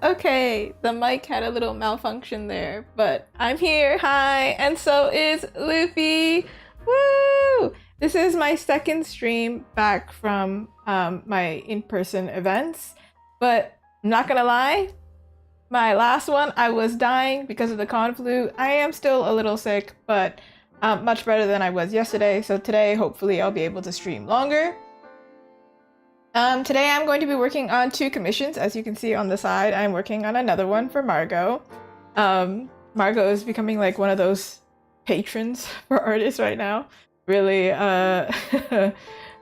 Okay, the mic had a little malfunction there, but I'm here. Hi, and so is Luffy. Woo! This is my second stream back from my in-person events, but I'm not gonna lie, my last one I was dying because of the con flu. I am still a little sick, but much better than I was yesterday. So today, hopefully, I'll be able to stream longer. Today I'm going to be working on 2 commissions. As you can see on the side, I'm working on another one for Margot. Margot is becoming like one of those patrons for artists right now. Really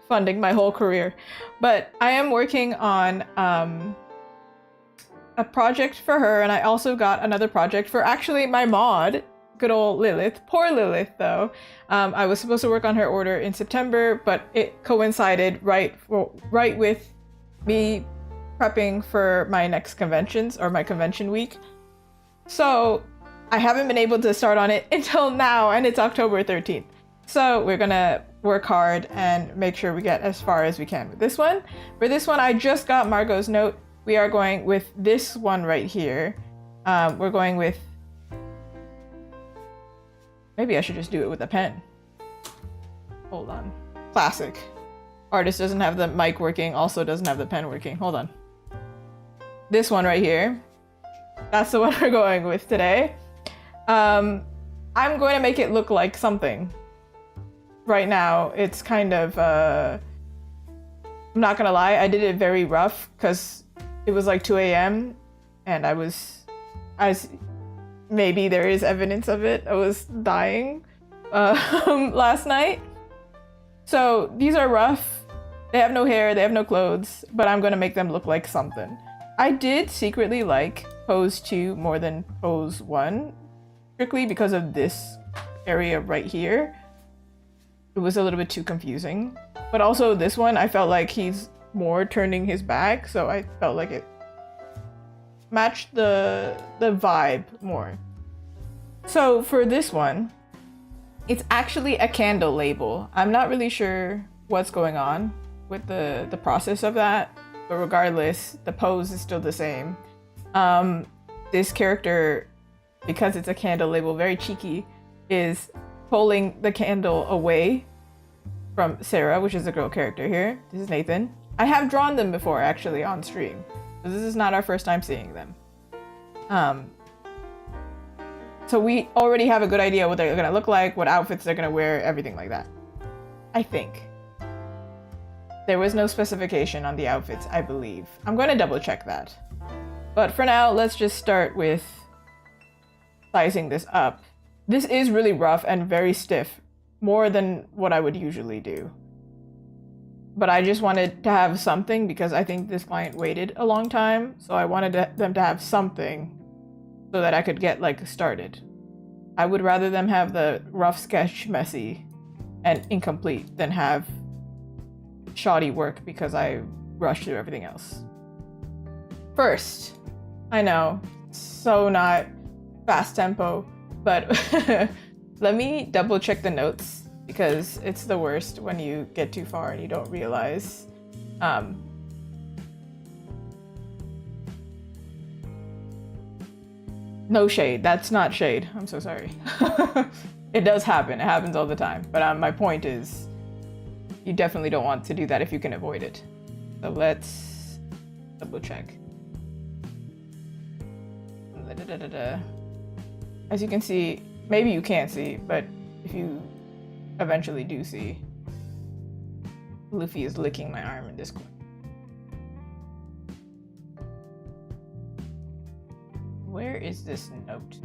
funding my whole career. But I am working on a project for her, and I also got another project for actually my mod, good old Lilith. Poor Lilith, though. I was supposed to work on her order in September, but it coincided right with me prepping for my next conventions, or my convention week. So I haven't been able to start on it until now, and it's October 13th. So we're gonna work hard and make sure we get as far as we can with this one. For this one, I just got Margot's note. We are going with this one right here. We're going with... Maybe I should just do it with a pen. Hold on. Classic. Artist doesn't have the mic working, also doesn't have the pen working. Hold on. This one right here. That's the one we're going with today. I'm going to make it look like something. Right now, it's kind of... I'm not gonna lie, I did it very rough because it was like 2 a.m. and I was... Maybe there is evidence of it. I was dying last night. So these are rough. They have no hair, they have no clothes, but I'm gonna make them look like something. I did secretly like pose 2 more than pose 1, strictly because of this area right here. It was a little bit too confusing. But also this one, I felt like he's more turning his back, so I felt like it matched the vibe more. So for this one, it's actually a candle label. I'm not really sure what's going on with the process of that, but regardless, the pose is still the same. This character, because it's a candle label, very cheeky, is pulling the candle away from Sarah, which is the girl character here. This is Nathan. I have drawn them before, actually, on stream. So this is not our first time seeing them. So we already have a good idea what they're gonna look like, what outfits they're gonna wear, everything like that. I think. There was no specification on the outfits, I believe. I'm gonna double check that. But for now, let's just start with sizing this up. This is really rough and very stiff, more than what I would usually do. But I just wanted to have something because I think this client waited a long time, so I wanted them to have something so that I could get like started. I would rather them have the rough sketch messy and incomplete than have shoddy work because I rushed through everything else. First, I know, so not fast tempo, but let me double check the notes because it's the worst when you get too far and you don't realize. No shade, that's not shade. I'm so sorry. It does happen, it happens all the time. But my point is, you definitely don't want to do that if you can avoid it. So let's double check. As you can see, maybe you can't see, but if you eventually do see, Luffy is licking my arm in Discord. Where is this note?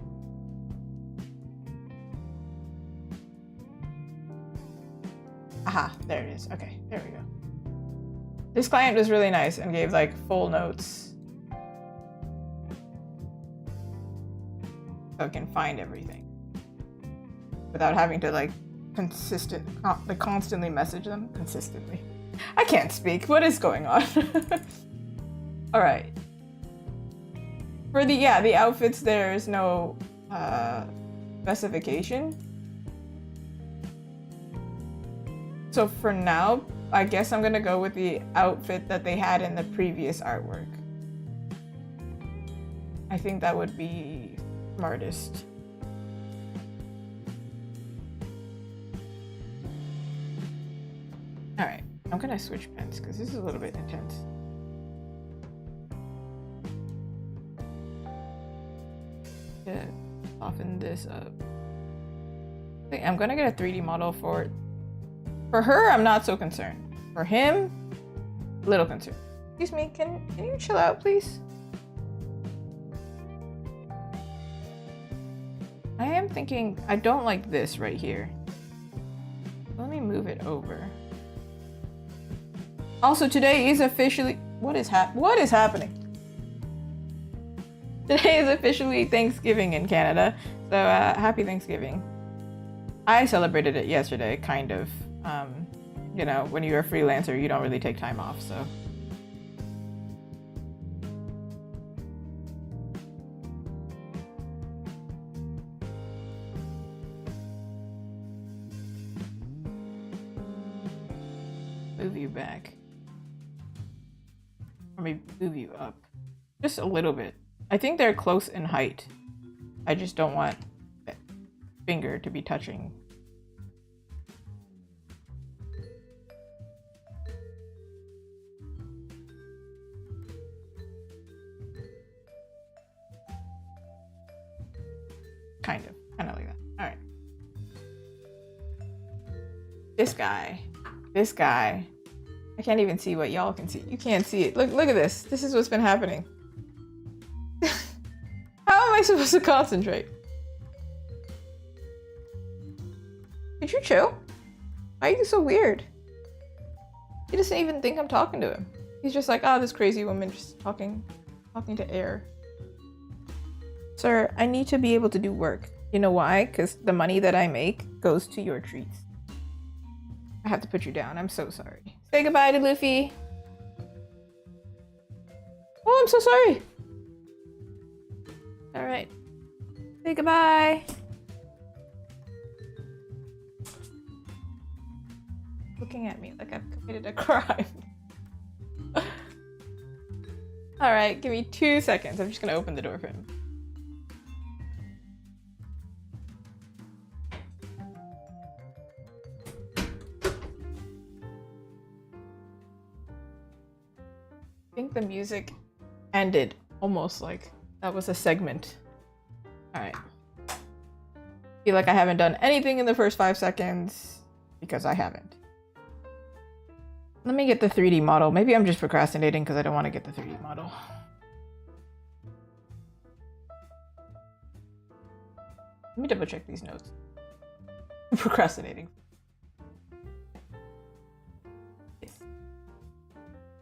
Aha, there it is. Okay, there we go. This client was really nice and gave like full notes. So I can find everything without having to like constantly message them consistently. I can't speak. What is going on? All right. For the outfits, there's no specification. So for now, I guess I'm gonna go with the outfit that they had in the previous artwork. I think that would be smartest. All right, I'm gonna switch pens because this is a little bit intense. To soften this up. I'm gonna get a 3D model for it. For her, I'm not so concerned. For him, little concerned. Excuse me, can you chill out, please? I am thinking, I don't like this right here. Let me move it over. Also, today is officially, what is happening? Today is officially Thanksgiving in Canada, so happy Thanksgiving. I celebrated it yesterday, kind of. You know, when you're a freelancer, you don't really take time off, so. Move you back. Or maybe move you up. Just a little bit. I think they're close in height. I just don't want that finger to be touching. Kind of like that. All right. This guy. I can't even see what y'all can see. You can't see it. Look at this. This is what's been happening. How am I supposed to concentrate? Could you chill? Why are you so weird? He doesn't even think I'm talking to him. He's just like, oh, this crazy woman just talking to air. Sir, I need to be able to do work. You know why? Because the money that I make goes to your treats. I have to put you down. I'm so sorry. Say goodbye to Luffy. Oh, I'm so sorry. All right. Say goodbye. Looking at me like I've committed a crime. All right, give me 2 seconds. I'm just gonna open the door for him. I think the music ended almost like that was a segment. All right. Feel like I haven't done anything in the first 5 seconds because I haven't. Let me get the 3D model. Maybe I'm just procrastinating because I don't want to get the 3D model. Let me double check these notes. I'm procrastinating. Yes.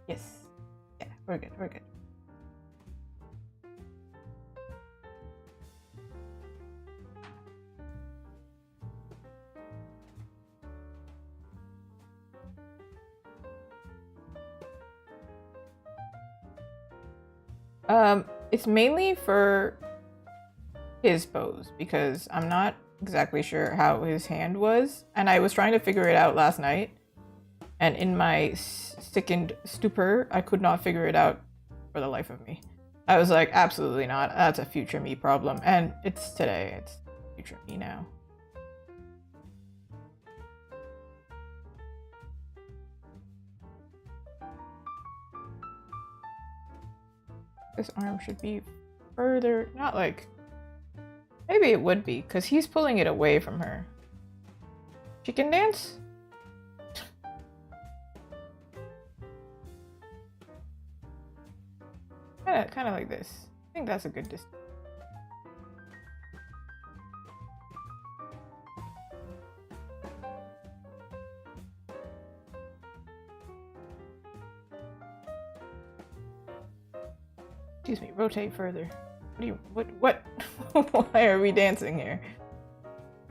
Yes. Yeah, we're good. We're good. It's mainly for his pose because I'm not exactly sure how his hand was, and I was trying to figure it out last night, and in my sickened stupor, I could not figure it out for the life of me. I was like, absolutely not. That's a future me problem, and it's today. It's future me now. This arm should be further, not like, maybe it would be, because he's pulling it away from her. Chicken dance? Kind of like this. I think that's a good distance. Excuse me, rotate further. What? Why are we dancing here?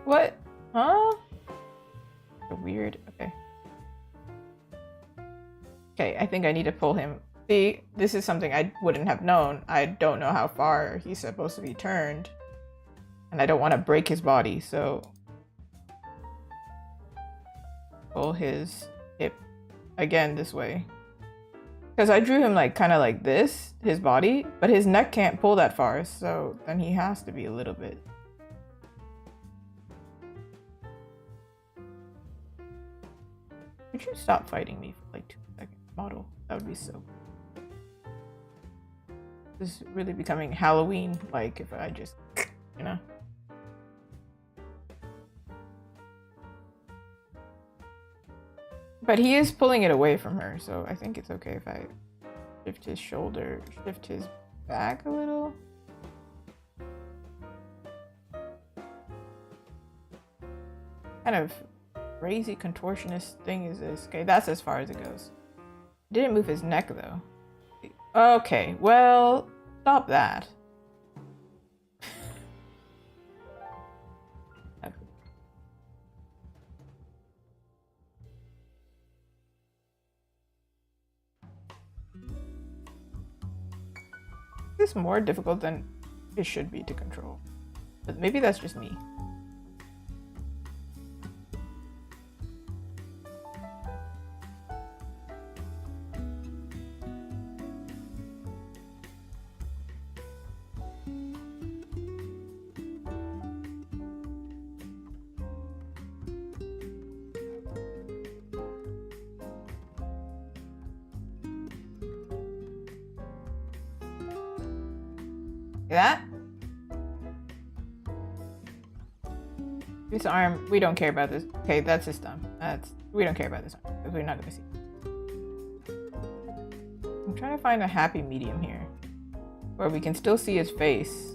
What? Huh? Weird. Okay. Okay, I think I need to pull him. See, this is something I wouldn't have known. I don't know how far he's supposed to be turned. And I don't want to break his body, so... Pull his hip again this way. Because I drew him like kind of like this, his body, but his neck can't pull that far, so then he has to be a little bit. Could you stop fighting me for like 2 seconds, model? That would be so cool. This is really becoming Halloween, like if I just, you know. But he is pulling it away from her, so I think it's okay if I shift his shoulder, shift his back a little. Kind of crazy contortionist thing is this? Okay, that's as far as it goes. Didn't move his neck though. Okay, well, stop that. This is more difficult than it should be to control. But maybe that's just me. That? This arm, we don't care about this. Okay, that's his thumb. We don't care about this arm because we're not gonna see. I'm trying to find a happy medium here where we can still see his face,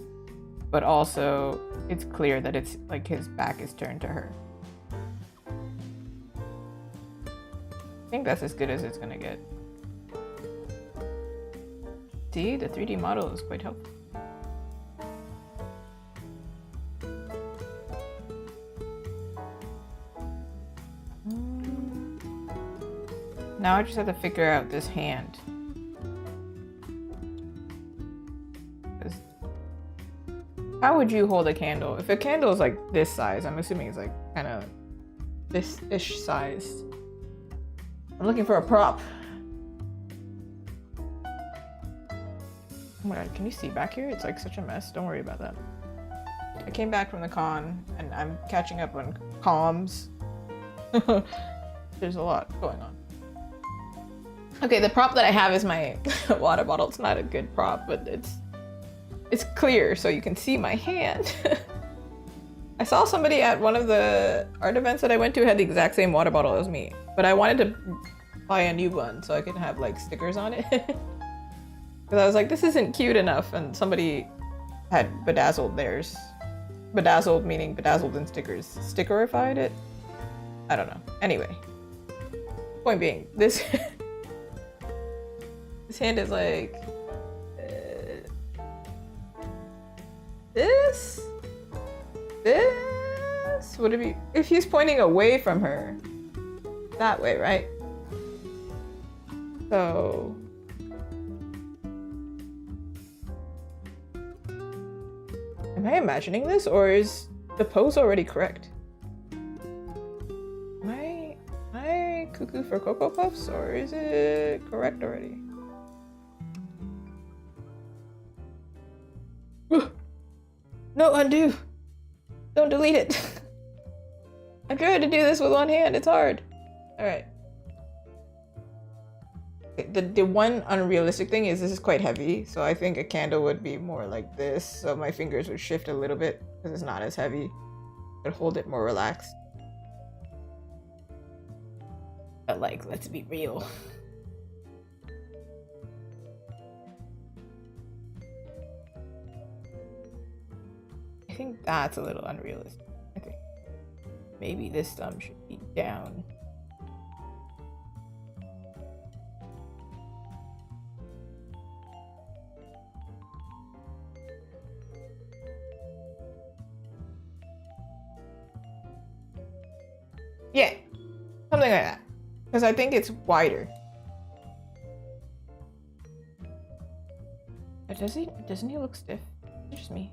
but also it's clear that it's like his back is turned to her. I think that's as good as it's gonna get. See, the 3D model is quite helpful. Now I just have to figure out this hand. How would you hold a candle? If a candle is like this size, I'm assuming it's like kind of this-ish size. I'm looking for a prop. Oh my god, can you see back here? It's like such a mess. Don't worry about that. I came back from the con and I'm catching up on comms. There's a lot going on. Okay, the prop that I have is my water bottle. It's not a good prop, but it's clear so you can see my hand. I saw somebody at one of the art events that I went to had the exact same water bottle as me, but I wanted to buy a new one so I could have like stickers on it. Because I was like, this isn't cute enough, and somebody had bedazzled theirs. Bedazzled meaning bedazzled in stickers. Stickerified it? I don't know. Anyway. Point being, this this hand is like this would it be if he's pointing away from her that way, right? So am I imagining this, or is the pose already correct? Am I cuckoo for Cocoa Puffs, or is it correct already? No, undo! Don't delete it! I'm trying to do this with one hand, it's hard. Alright. The one unrealistic thing is this is quite heavy, so I think a candle would be more like this, so my fingers would shift a little bit because it's not as heavy. I'd hold it more relaxed. But like, let's be real. I think that's a little unrealistic. I think maybe this thumb should be down. Yeah, something like that. Because I think it's wider. But doesn't he look stiff? It's just me.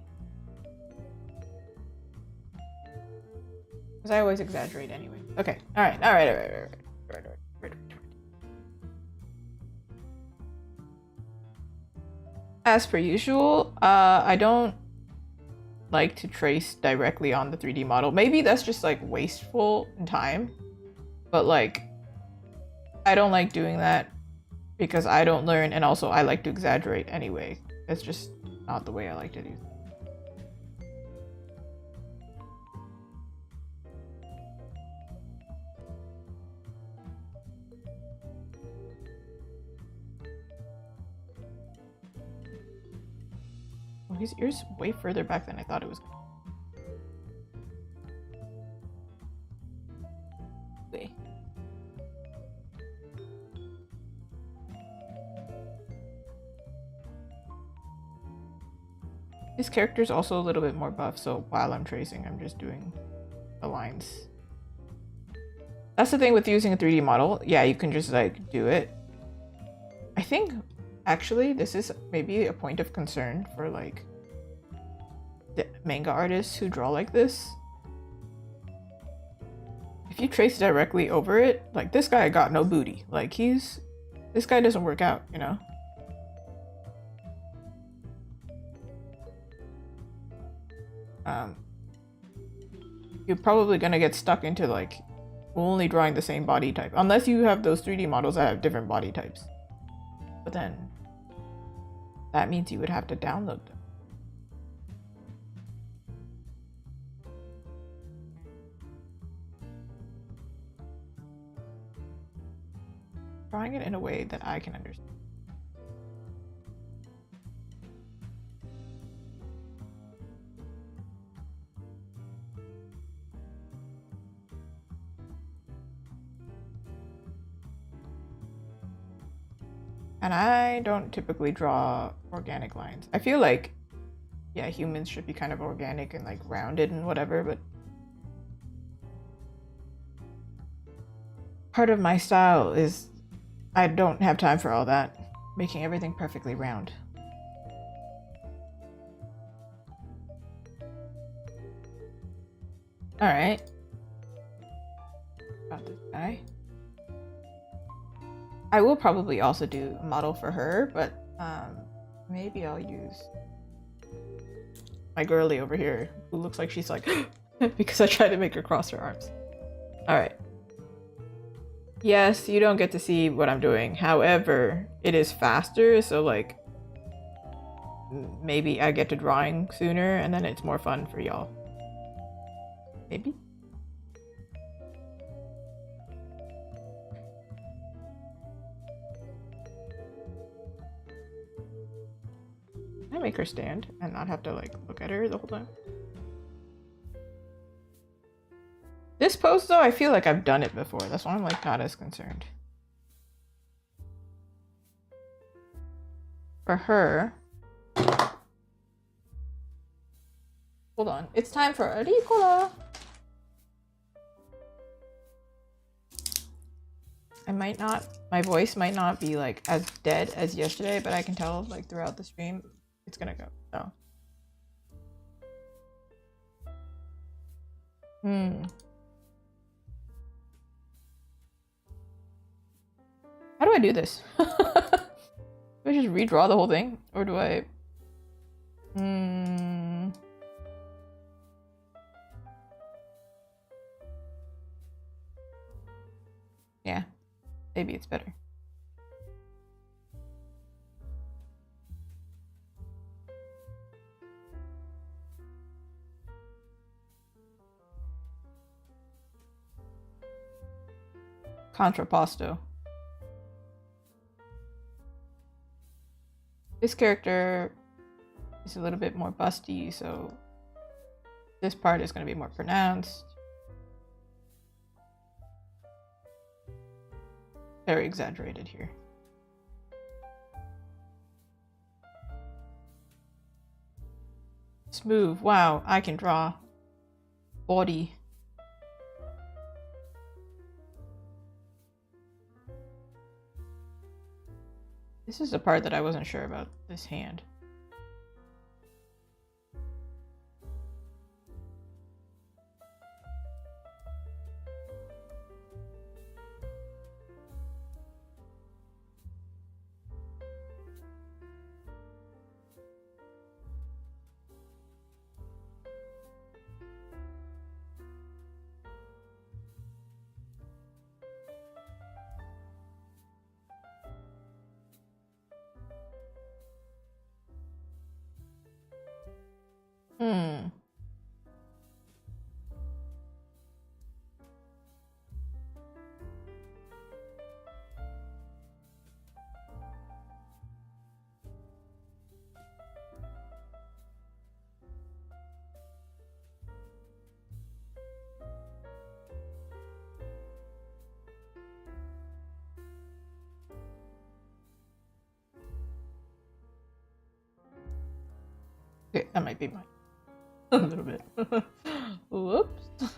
Because I always exaggerate anyway. Okay, alright. As per usual, I don't like to trace directly on the 3D model. Maybe that's just like wasteful in time, but like I don't like doing that because I don't learn, and also I like to exaggerate anyway. It's just not the way I like to do things. Oh, his ear's way further back than I thought it was. Okay. His character's also a little bit more buff, so while I'm tracing, I'm just doing the lines. That's the thing with using a 3D model. Yeah, you can just like do it. I think actually this is maybe a point of concern for like the manga artists who draw like this. If you trace directly over it, like this guy got no booty. Like this guy doesn't work out, you know? You're probably gonna get stuck into like only drawing the same body type, unless you have those 3D models that have different body types. But then that means you would have to download them. Drawing it in a way that I can understand. And I don't typically draw organic lines. I feel like, yeah, humans should be kind of organic and like rounded and whatever, but part of my style is I don't have time for all that, making everything perfectly round. All right. Got this guy. I will probably also do a model for her, but maybe I'll use my girly over here, who looks like she's like, because I tried to make her cross her arms. All right. Yes, you don't get to see what I'm doing. However, it is faster, so like maybe I get to drawing sooner and then it's more fun for y'all. Maybe? Can I make her stand and not have to like look at her the whole time? This pose though, I feel like I've done it before. That's why I'm like not as concerned. For her, hold on. It's time for a Ricola. My voice might not be like as dead as yesterday, but I can tell like throughout the stream, it's gonna go, so. How do I do this? Do I just redraw the whole thing? Or do I... Yeah, maybe it's better. Contrapposto. This character is a little bit more busty, so this part is going to be more pronounced. Very exaggerated here. Smooth. Wow, I can draw. Body. This is the part that I wasn't sure about, this hand. Okay, that might be mine. A little bit. Whoops.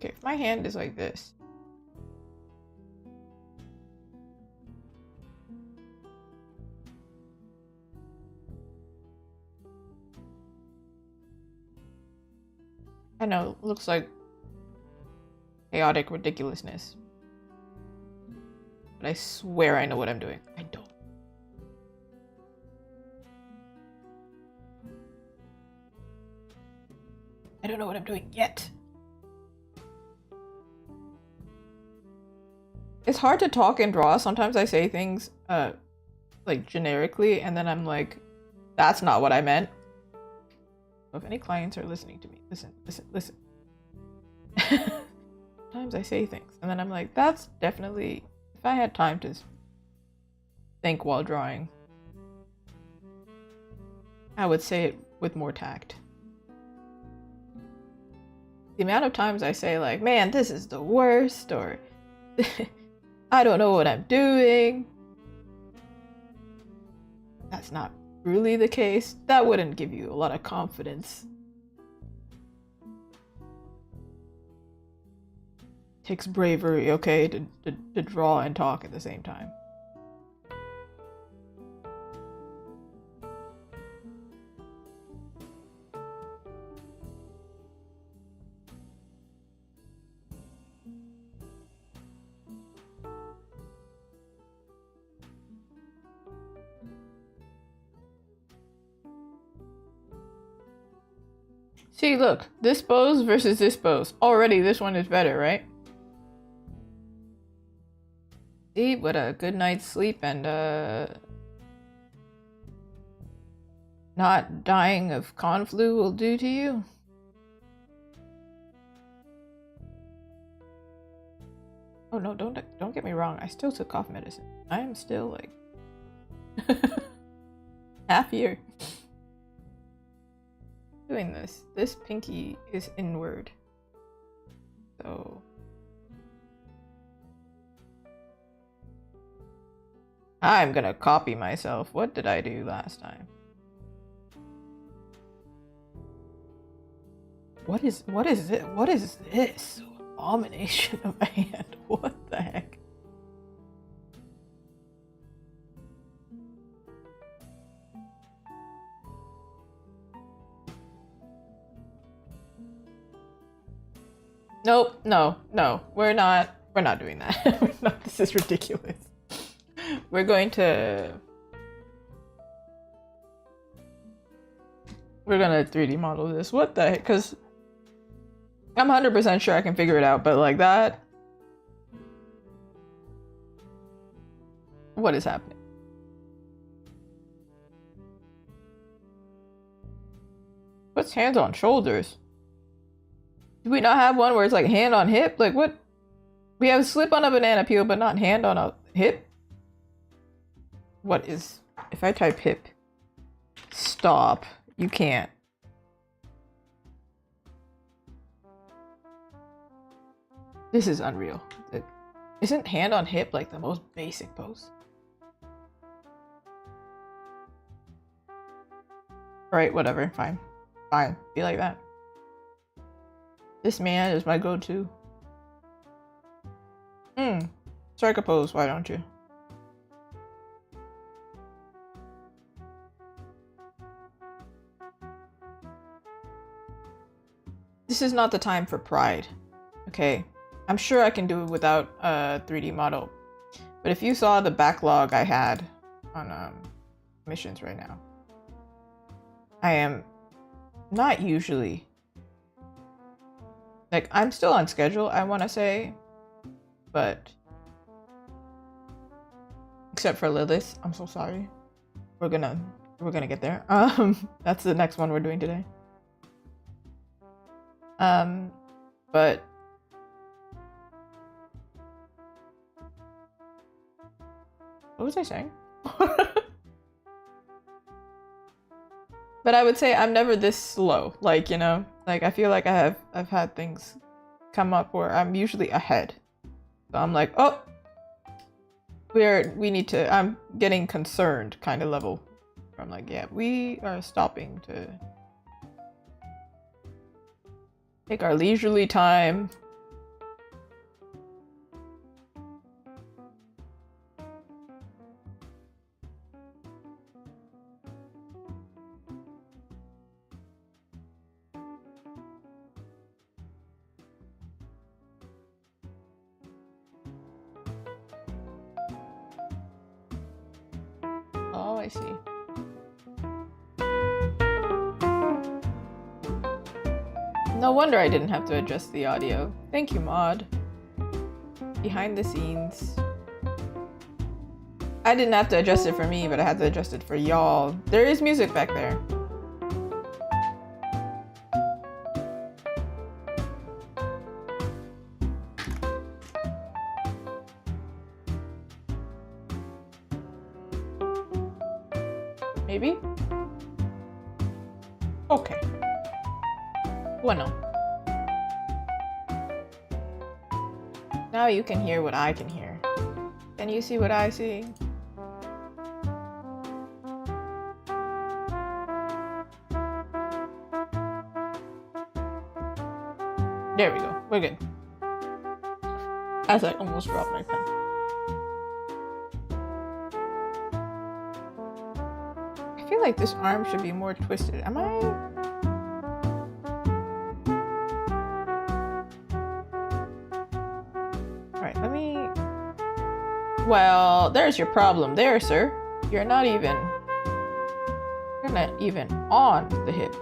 Okay, if my hand is like this. I know, it looks like chaotic ridiculousness. But I swear I know what I'm doing. I don't. I don't know what I'm doing yet. It's hard to talk and draw. Sometimes I say things like generically and then I'm like, that's not what I meant. So if any clients are listening to me, listen. Sometimes I say things and then I'm like, that's definitely, if I had time to think while drawing, I would say it with more tact. The amount of times I say like, man, this is the worst, or I don't know what I'm doing. That's not really the case. That wouldn't give you a lot of confidence. Takes bravery, okay, to draw and talk at the same time. See, look, this pose versus this pose. Already this one is better, right? See what a good night's sleep and not dying of conflu will do to you. Oh no, don't get me wrong. I still took cough medicine. I am still like half year. Doing this. This pinky is inward. So I'm gonna copy myself. What did I do last time? What is it? What is this? Abomination of a hand. What the heck? Nope, no. We're not doing that. This is ridiculous. We're gonna 3D model this. What the heck? Because I'm 100% sure I can figure it out, but like that. What is happening? What's hands on shoulders? Do we not have one where it's like hand on hip? Like what? We have slip on a banana peel, but not hand on a hip? What is... If I type hip... Stop. You can't. This is unreal. Isn't hand on hip like the most basic pose? Alright, whatever. Fine. Fine. Be like that. This man is my go-to. Strike a pose, why don't you? This is not the time for pride. Okay. I'm sure I can do it without a 3D model. But if you saw the backlog I had on missions right now, I am not usually... Like, I'm still on schedule, I want to say, but except for Lilith, I'm so sorry. We're gonna get there. That's the next one we're doing today. But what was I saying? But I would say I'm never this slow. Like, you know, like I feel like I've had things come up where I'm usually ahead. So I'm like, oh, we need to, I'm getting concerned kind of level. I'm like, yeah, we are stopping to take our leisurely time. Oh, I see. No wonder I didn't have to adjust the audio. Thank you, Maud. Behind the scenes. I didn't have to adjust it for me, but I had to adjust it for y'all. There is music back there. Maybe? Okay. Bueno. Now you can hear what I can hear. Can you see what I see? There we go. We're good. As I almost dropped my pen. I feel like this arm should be more twisted. Am I? Alright, let me... Well, there's your problem there, sir. You're not even on the hip.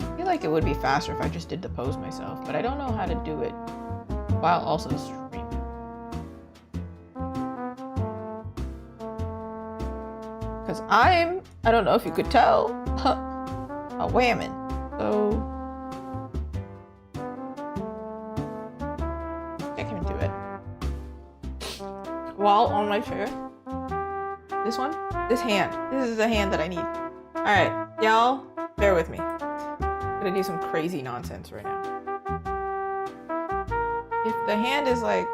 I feel like it would be faster if I just did the pose myself, but I don't know how to do it while also streaming. Because I don't know if you could tell, a whammon. So I can do it while on my chair. This one? This hand. This is the hand that I need. Alright, y'all, bear with me. I'm gonna do some crazy nonsense right now. If the hand is like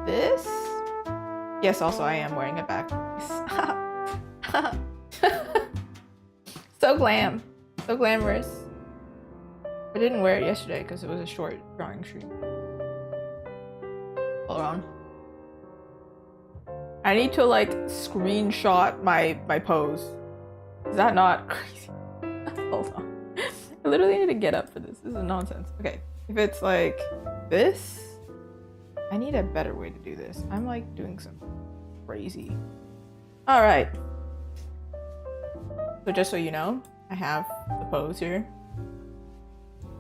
this... Yes, also I am wearing a back piece. So glam. So glamorous. I didn't wear it yesterday because it was a short drawing stream. Hold on. I need to like screenshot my pose. Is that not crazy? Hold on. I literally need to get up for this. This is nonsense. Okay. If it's like this, I need a better way to do this. I'm like doing some crazy. All right. So just so you know, I have the pose here.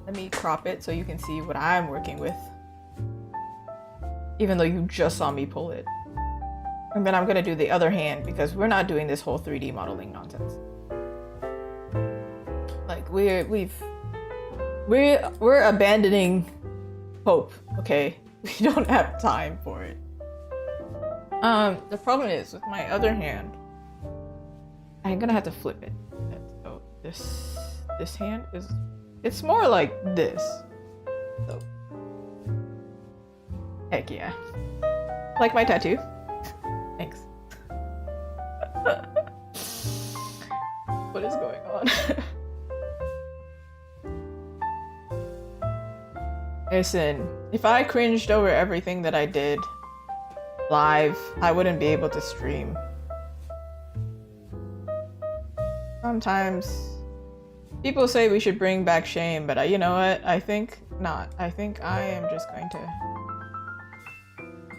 Let me crop it so you can see what I'm working with. Even though you just saw me pull it. And then I'm gonna do the other hand because we're not doing this whole 3D modeling nonsense. Like we're abandoning hope, okay? We don't have time for it. The problem is with my other hand, I'm gonna have to flip it. So this hand is, it's more like this. So heck yeah. Like my tattoo. Thanks. What is going on? Listen, if I cringed over everything that I did live, I wouldn't be able to stream. Sometimes people say we should bring back shame, but you know what? I think not. I think I am just going to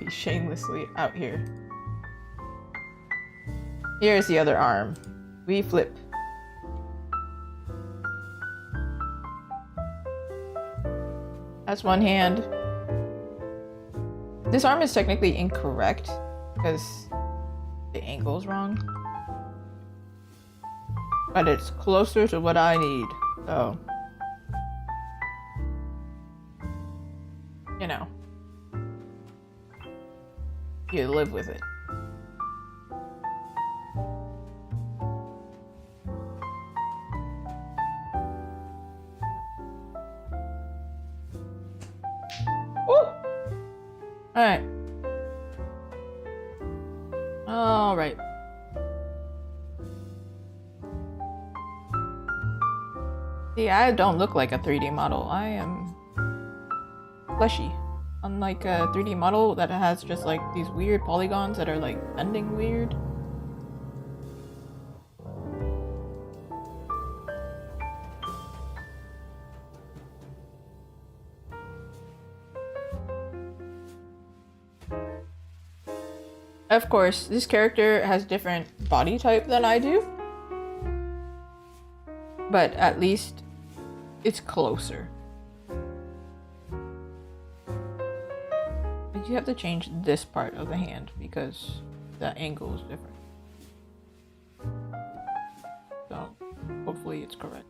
be shamelessly out here. Here's the other arm. We flip. That's one hand. This arm is technically incorrect because the angle's wrong. But it's closer to what I need, so. You know. You live with it. Alright. Alright. See, I don't look like a 3D model. I am fleshy. Unlike a 3D model that has just like these weird polygons that are like bending weird. Of course, this character has different body type than I do. But at least it's closer. But you have to change this part of the hand because the angle is different. So hopefully it's correct.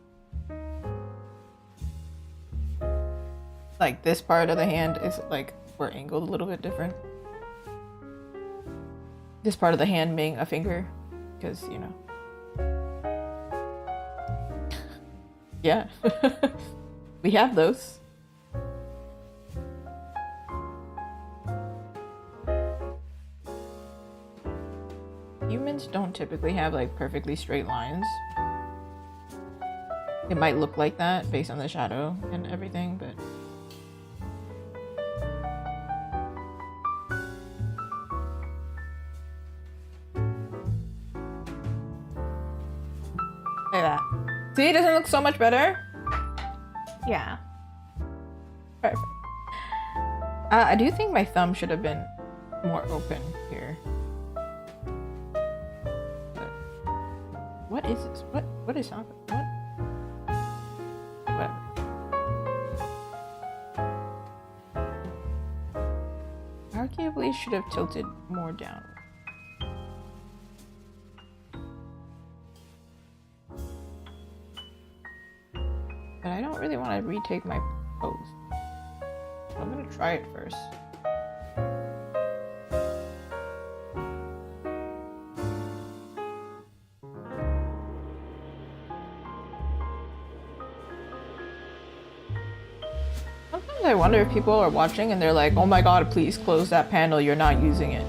Like this part of the hand is like we're angled a little bit different. This part of the hand being a finger, because you know. Yeah, we have those. Humans don't typically have like perfectly straight lines. It might look like that based on the shadow and everything, but like that. See, doesn't it look so much better? Yeah. Perfect. I do think my thumb should have been more open here. But what is this? What is happening? What? Whatever. Arguably should have tilted more down. But I don't really want to retake my pose. So I'm gonna try it first. Sometimes I wonder if people are watching and they're like, oh my god, please close that panel, you're not using it.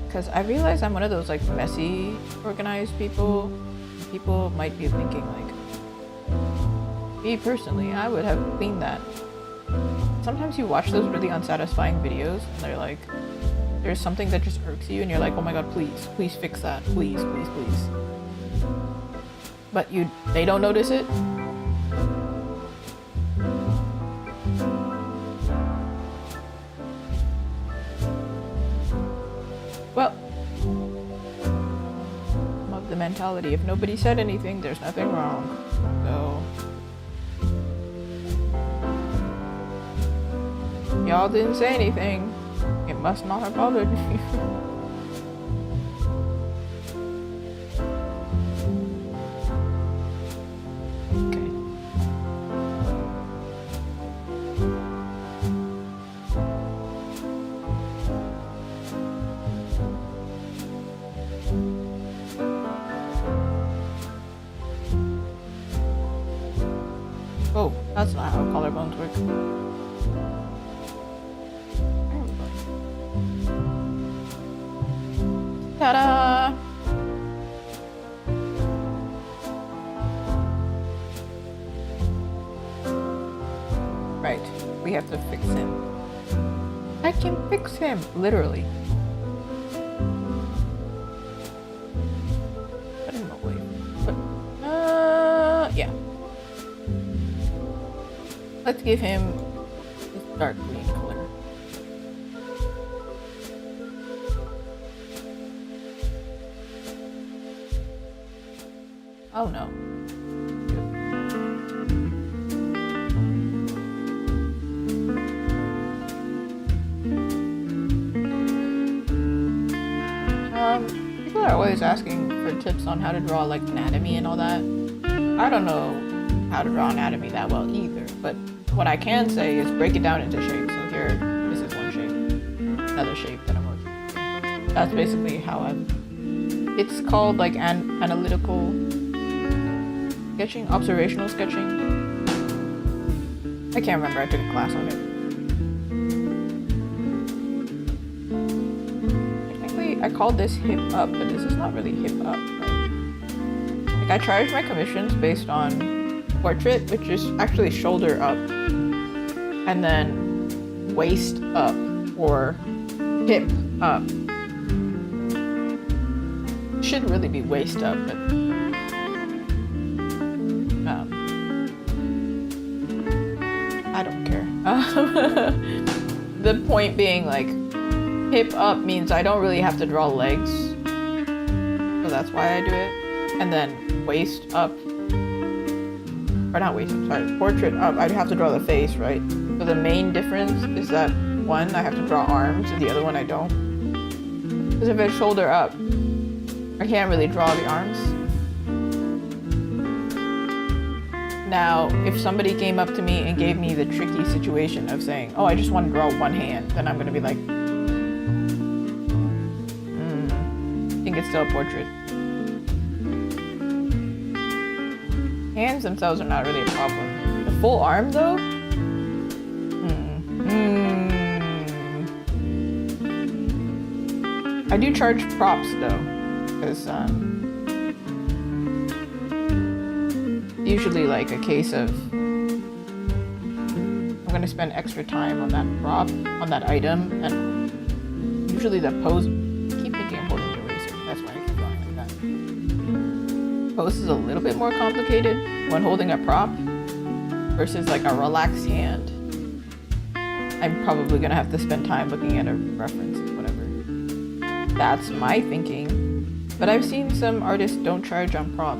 Because I realize I'm one of those like messy, organized people. People might be thinking like, me personally, I would have cleaned that. Sometimes you watch those really unsatisfying videos and they're like, there's something that just irks you and you're like, oh my god, please fix that. Please. But they don't notice it. Well, I'm of the mentality, if nobody said anything, there's nothing wrong. So y'all didn't say anything. It must not have bothered me. Okay. Oh, that's not how collarbones work. Ta-da! Right, we have to fix him. I can fix him, literally. Put him away. Yeah. Let's give him this dark green color. Oh no. People are always asking for tips on how to draw like anatomy and all that. I don't know how to draw anatomy that well either, but what I can say is break it down into shapes. So here, this is one shape, another shape that I'm working with. That's basically how it's called like analytical sketching, observational sketching. I can't remember, I took a class on it. I called this hip up, but this is not really hip up, right? Like I charge my commissions based on portrait, which is actually shoulder up, and then waist up or hip up. Should really be waist up, but I don't care. The point being, like, hip up means I don't really have to draw legs, so that's why I do it. And then waist up, or not waist up, sorry, portrait up, I'd have to draw the face, right? So the main difference is that one, I have to draw arms, and the other one I don't. Because if it's shoulder up, I can't really draw the arms. Now, if somebody came up to me and gave me the tricky situation of saying, oh, I just want to draw one hand, then I'm going to be like, I think it's still a portrait. Hands themselves are not really a problem. The full arm, though? I do charge props, though, because usually like a case of I'm gonna spend extra time on that prop, on that item, and usually the pose, I keep thinking I'm holding the eraser, that's why I keep drawing like that. Pose is a little bit more complicated when holding a prop versus like a relaxed hand. I'm probably gonna have to spend time looking at a reference, whatever. That's my thinking. But I've seen some artists don't charge on prop.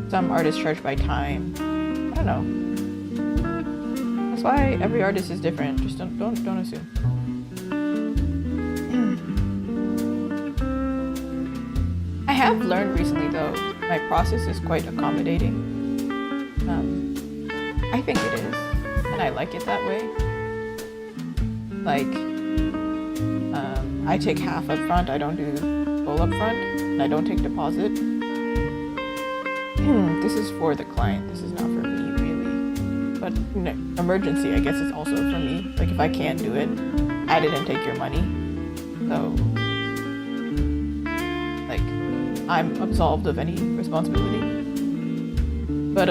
Some artists charge by time. I don't know. That's why every artist is different. Just don't assume. I have learned recently, though, my process is quite accommodating. I think it is, and I like it that way. Like, I take half up front. I don't do full up front, and I don't take deposit. This is for the client. This is not for me, really. But emergency, I guess it's also for me. Like, if I can't do it, I didn't take your money. So, like, I'm absolved of any responsibility. But,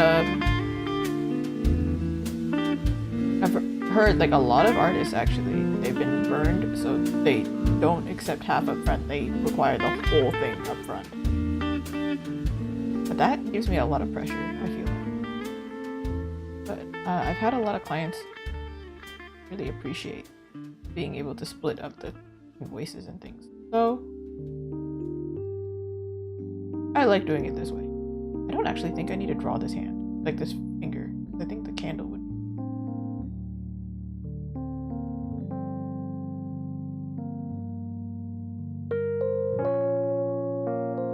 I've heard, like, a lot of artists, actually, they've been burned, so they don't accept half up front. They require the whole thing up front. But that gives me a lot of pressure, I feel like. But I've had a lot of clients really appreciate being able to split up the invoices and things. So I like doing it this way. I don't actually think I need to draw this hand, like this finger. I think the candle would.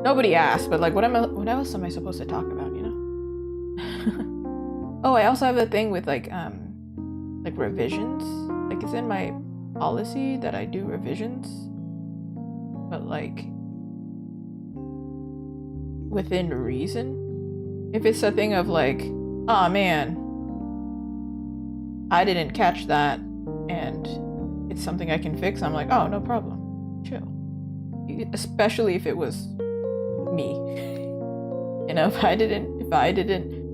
Nobody asked, but like, what else am I supposed to talk about, you know? Oh, I also have a thing with like revisions. Like, it's in my policy that I do revisions, but like within reason. If it's a thing of like, oh man, I didn't catch that, and it's something I can fix, I'm like, oh, no problem, chill. Especially if it was me. You know, if I didn't,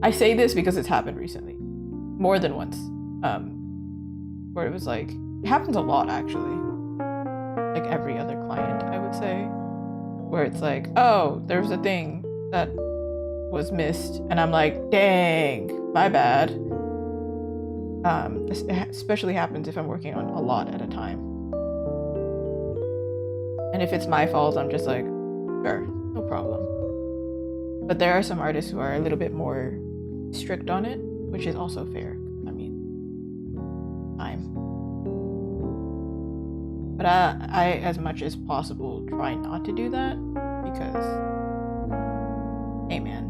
I say this because it's happened recently, more than once, where it was like, it happens a lot actually, like every other client, I would say, where it's like, oh, there's a thing that was missed, and I'm like, dang, my bad. This especially happens if I'm working on a lot at a time, and if it's my fault, I'm just like, sure, no problem. But there are some artists who are a little bit more strict on it, which is also fair. I mean, but I, as much as possible, try not to do that, because, hey man,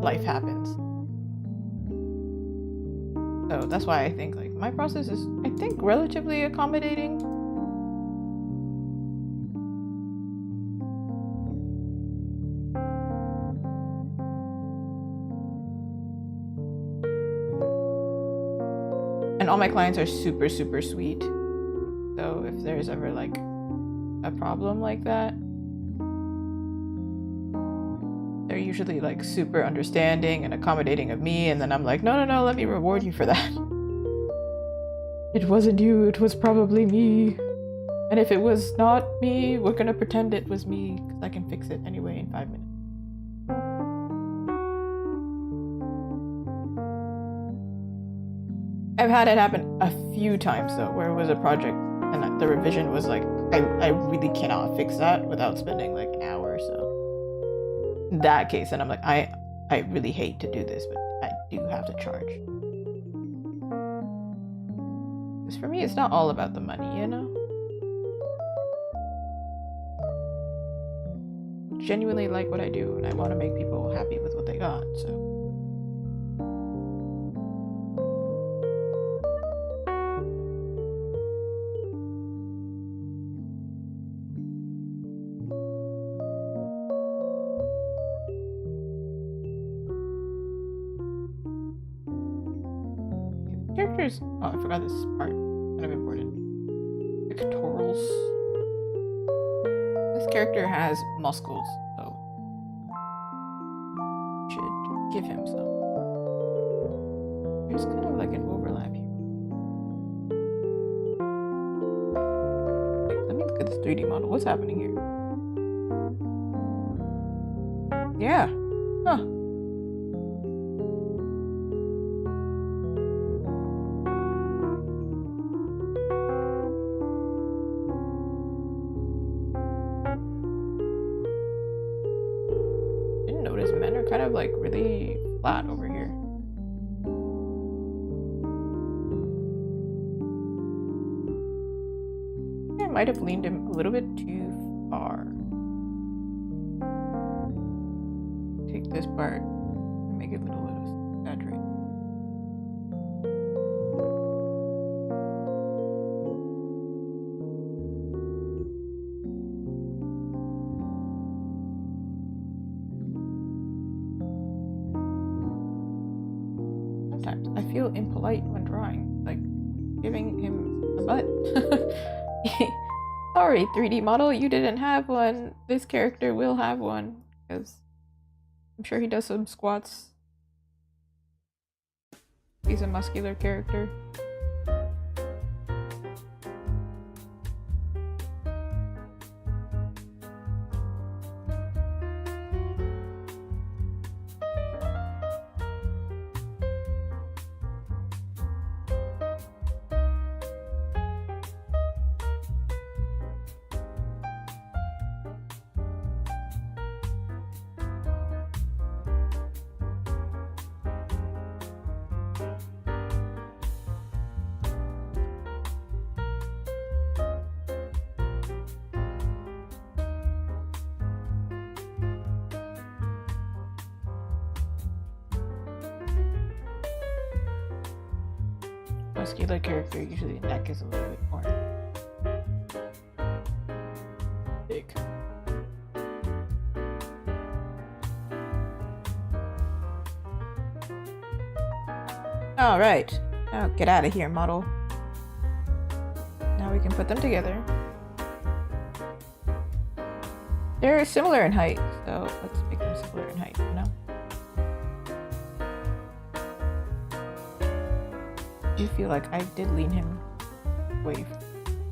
life happens. So that's why I think like my process is, I think, relatively accommodating. And all my clients are super, super sweet. So if there's ever like a problem like that, they're usually like super understanding and accommodating of me, and then I'm like, no, let me reward you for that. It wasn't you, it was probably me. And if it was not me, we're gonna pretend it was me, because I can fix it anyway in 5 minutes. I've had it happen a few times though, where it was a project and the revision was like, I really cannot fix that without spending like an hour or so. In that case, and I'm like, I really hate to do this, but I do have to charge. Because for me, it's not all about the money, you know? I genuinely like what I do, and I want to make people happy with what they got, so. Characters. Oh, I forgot this part. Kind of important. Pictorials. This character has muscles, so should give him some. There's kind of like an overlap here. Wait, let me look at this 3D model. What's happening here? Yeah. Huh. Kind of like really flat over here. I might have leaned him a little bit too far. Take this part and make it a little exaggerated. I feel impolite when drawing, like giving him a butt. Sorry, 3D model, you didn't have one. This character will have one, because I'm sure he does some squats. He's a muscular character. Muscular character, usually the neck is a little bit more big. Alright, now get out of here, model. Now we can put them together. They're similar in height, so let's make them similar in height, you know? I do feel like I did lean him way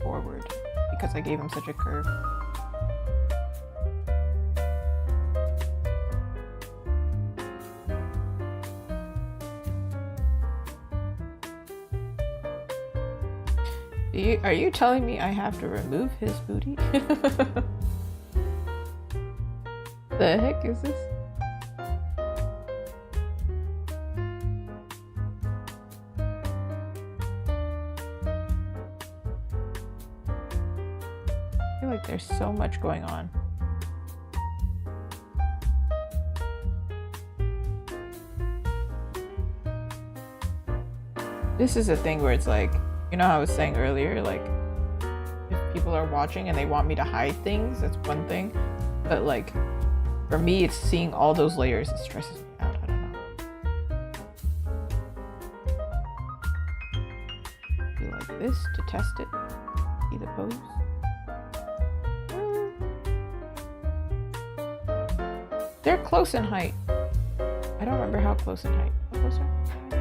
forward because I gave him such a curve. Are you telling me I have to remove his booty? The heck is this? I feel like there's so much going on. This is a thing where it's like, you know how I was saying earlier, like, if people are watching and they want me to hide things, that's one thing. But like, for me, it's seeing all those layers that stresses me out. I don't know. Do like this to test it. See the pose. They're close in height. I don't remember how close in height. How close are they?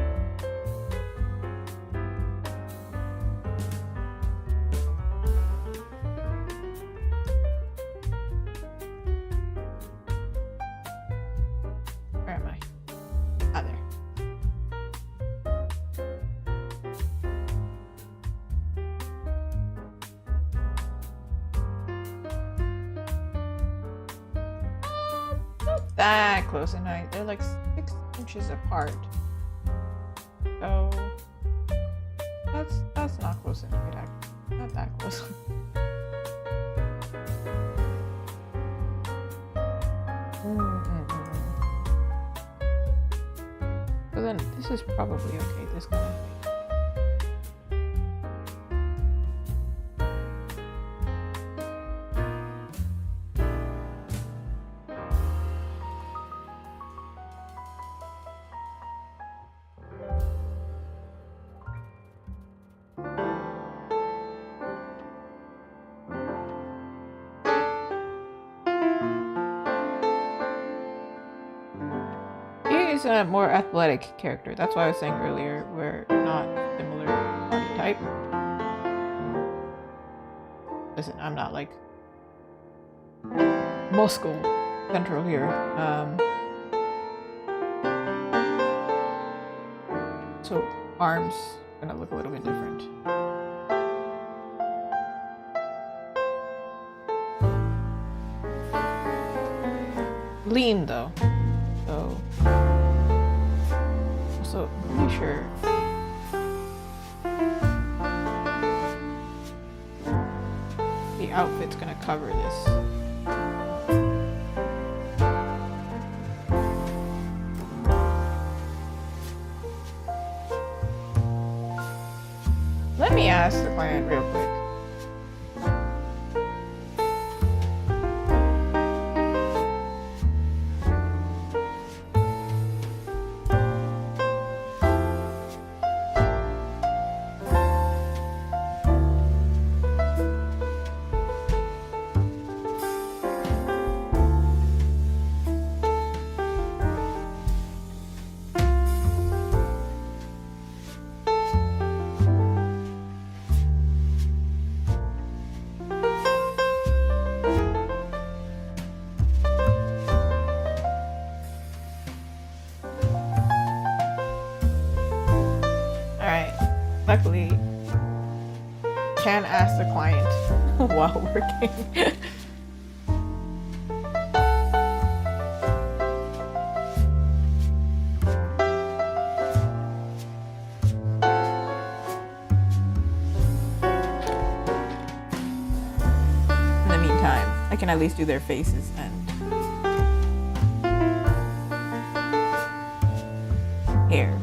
Where am I? Ah, there. Not that close in height. They're like 6 inches apart. So that's not close in height, actually. Not that close. So then this is probably okay, this kind of height. He's a more athletic character. That's why I was saying earlier we're not similar body type. Listen, I'm not like muscle central here. So arms gonna look a little bit different. Lean though. So I'm pretty sure the outfit's gonna cover this. Let me ask the client real quick. Luckily, can ask the client while working. In the meantime, I can at least do their faces and hair.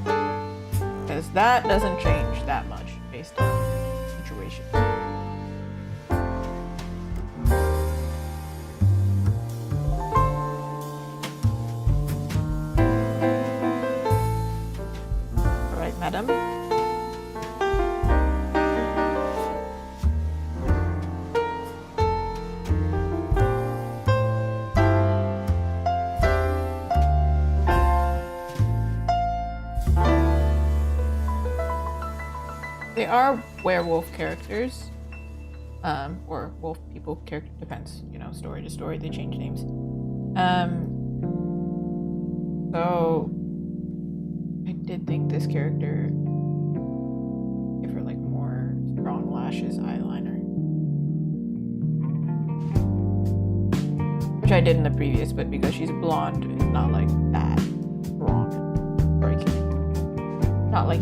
Because that doesn't change that much based on the situation. Alright, madam. They are werewolf characters, or wolf people character, depends, you know, story to story, they change names. So I did think this character, give her like more strong lashes, eyeliner. Which I did in the previous, but because she's blonde, it's not like that strong. Not like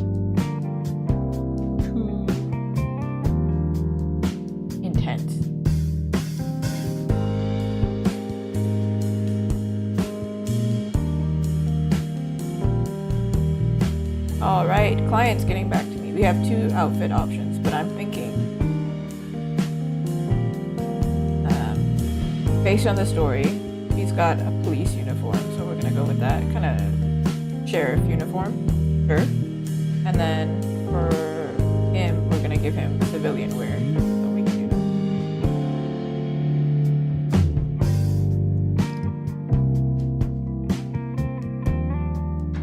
Alright, client's getting back to me. We have 2 outfit options, but I'm thinking, based on the story, he's got a police uniform, so we're gonna go with that. Kind of sheriff uniform, sure. And then for him, we're gonna give him civilian wear. So we can do that.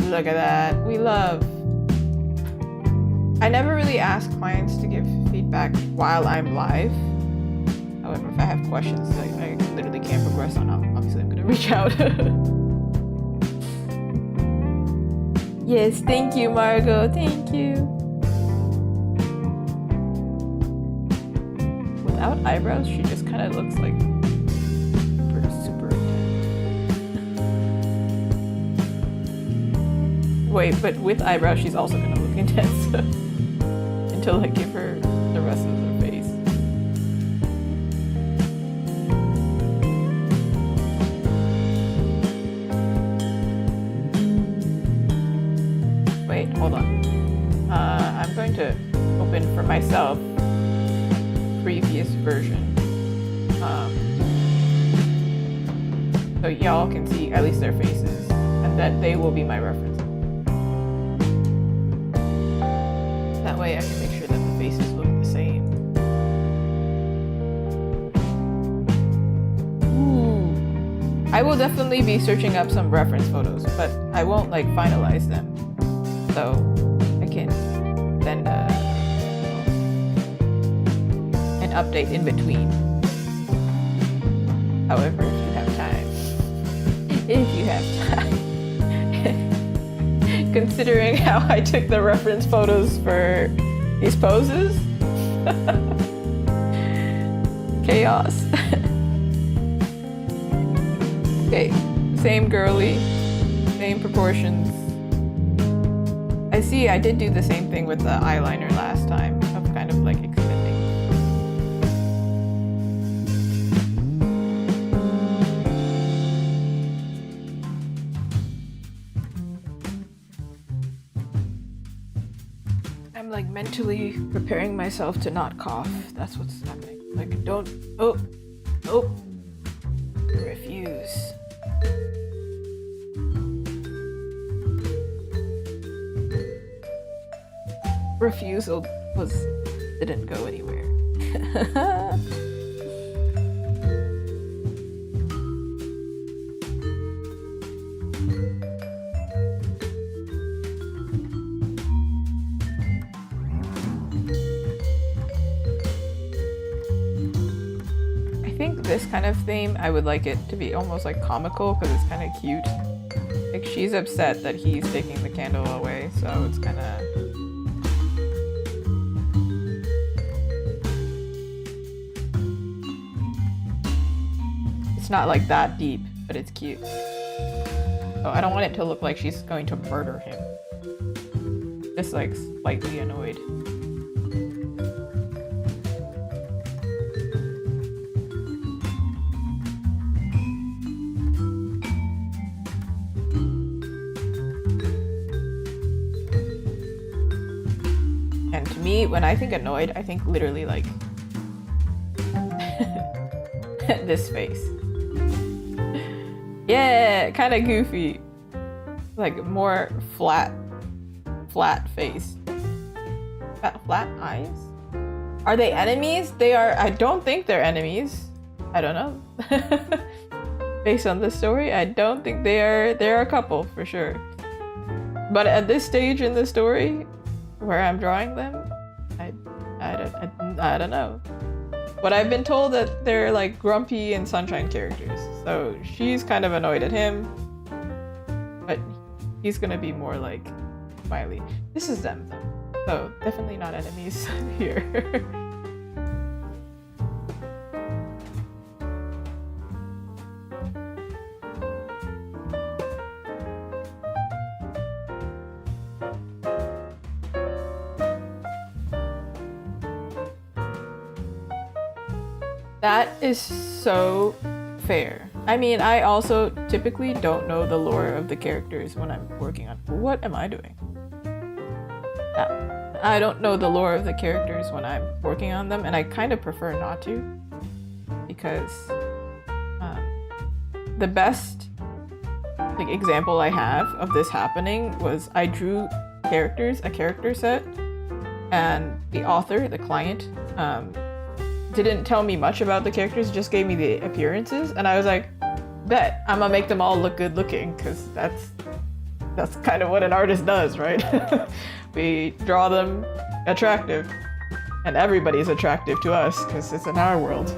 Look at that. We love. I never really ask clients to give feedback while I'm live. However, if I have questions that I literally can't progress on, obviously I'm gonna reach out. Yes, thank you, Margot. Thank you. Without eyebrows, she just kind of looks like super intense. Wait, but with eyebrows, she's also gonna look intense until I give her the rest of her face. Wait, hold on. I'm going to open for myself previous version. So y'all can see at least their faces, and that they will be my reference. That way I can make sure that the faces look the same. Ooh. I will definitely be searching up some reference photos, but I won't like finalize them. So I can send an update in between. However, if you have time. If you have time. Considering how I took the reference photos for these poses. Chaos. Okay, same girly, same proportions. I see I did do the same thing with the eyeliner last time, of kind of like extending. I'm like mentally preparing myself to not cough. That's what's happening. Like don't, oh, refuse. Refusal didn't go anywhere. I think this kind of theme, I would like it to be almost like comical because it's kind of cute. Like she's upset that he's taking the candle away, so it's kind of. It's not like that deep, but it's cute. So I don't want it to look like she's going to murder him. Just like slightly annoyed. And to me, when I think annoyed, I think literally like this face. Yeah, kind of goofy. Like more flat face. Flat eyes? Are they enemies? They are. I don't think they're enemies. I don't know. Based on the story, I don't think they are. They're a couple for sure. But at this stage in the story, where I'm drawing them, I don't know. But I've been told that they're like grumpy and sunshine characters. So she's kind of annoyed at him. But he's gonna be more like smiley. This is them though. So definitely not enemies here. That is so fair. I mean, I also typically don't know the lore of the characters when I'm working on. What am I doing? I don't know the lore of the characters when I'm working on them, and I kind of prefer not to, because the best like example I have of this happening was I drew a character set, and the author, the client, didn't tell me much about the characters, just gave me the appearances, and I was like, bet I'm gonna make them all look good looking, because that's kind of what an artist does, right? We draw them attractive, and everybody's attractive to us because it's in our world.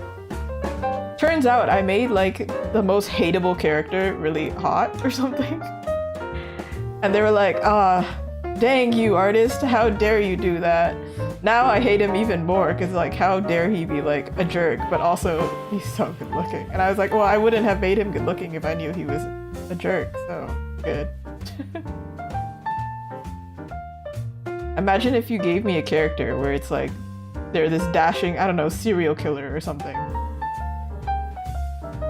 Turns out I made like the most hateable character really hot or something. And they were like, dang you artist, how dare you do that? Now I hate him even more because like how dare he be like a jerk, but also he's so good looking. And I was like, well, I wouldn't have made him good looking if I knew he was a jerk, so good. Imagine if you gave me a character where it's like they're this dashing, I don't know, serial killer or something.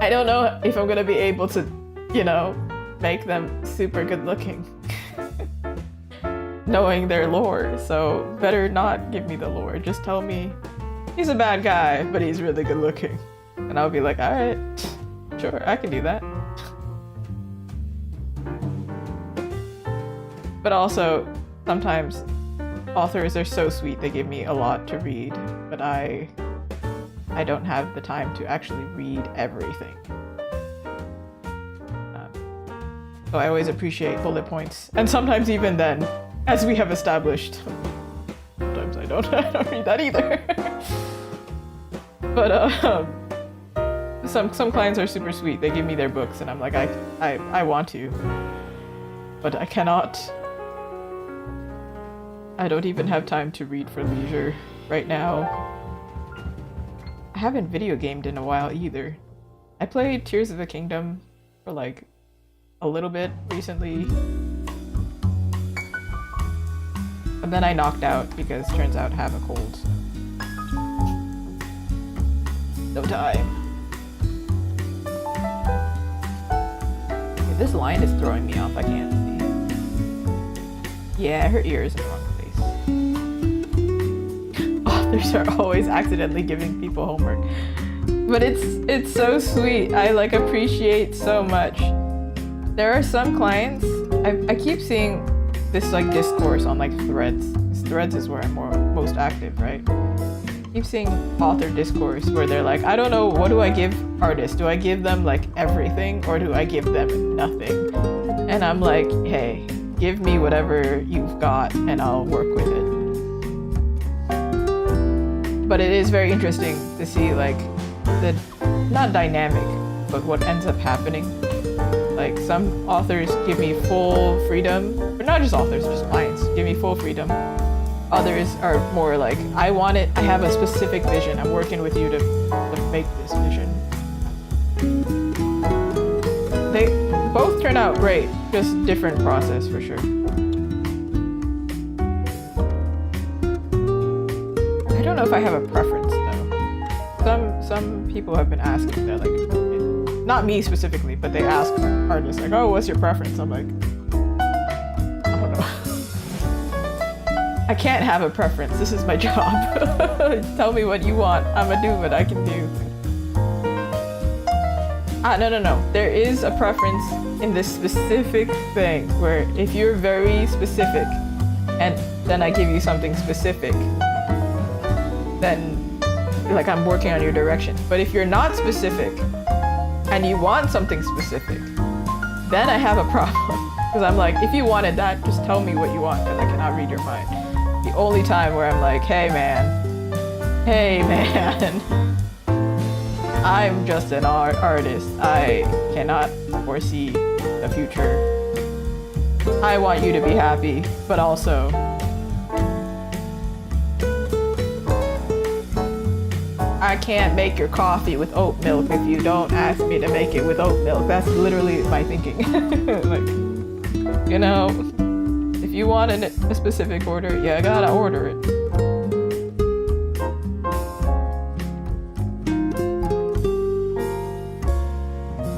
I don't know if I'm gonna be able to, you know, make them super good looking. Knowing their lore, so better not give me the lore. Just tell me he's a bad guy, but he's really good looking. And I'll be like, alright, sure, I can do that. But also, sometimes authors are so sweet, they give me a lot to read, but I don't have the time to actually read everything. So I always appreciate bullet points. And sometimes even then, as we have established, sometimes I don't read that either. But some clients are super sweet. They give me their books and I'm like, I want to, but I cannot. I don't even have time to read for leisure right now. I haven't video gamed in a while either. I played Tears of the Kingdom for like a little bit recently. And then I knocked out because turns out I have a cold. No time. Okay, this line is throwing me off, I can't see. Yeah, her ear is in the wrong place. Authors are always accidentally giving people homework. But it's so sweet. I like appreciate so much. There are some clients, I keep seeing this like discourse on like threads. Threads is where I'm most active, right? Keep seeing author discourse where they're like, I don't know, what do I give artists? Do I give them like everything or do I give them nothing? And I'm like, hey, give me whatever you've got and I'll work with it. But it is very interesting to see like the, not dynamic, but what ends up happening. Like some authors give me full freedom, or not just authors, just clients give me full freedom. Others are more like, I want it, I have a specific vision, I'm working with you to make this vision. They both turn out great, just different process for sure. I don't know if I have a preference though. Some people have been asking that, like, not me specifically, but they ask artists like, oh, what's your preference? I'm like, I don't know. I can't have a preference. This is my job. Tell me what you want. I'm gonna do what I can do. No. There is a preference in this specific thing where if you're very specific and then I give you something specific, then like I'm working on your direction. But if you're not specific and you want something specific, then I have a problem. Because I'm like, if you wanted that, just tell me what you want because I cannot read your mind. The only time where I'm like, hey man, I'm just an artist. I cannot foresee the future. I want you to be happy, but also I can't make your coffee with oat milk if you don't ask me to make it with oat milk. That's literally my thinking. Like, you know, if you want a specific order, you gotta order it.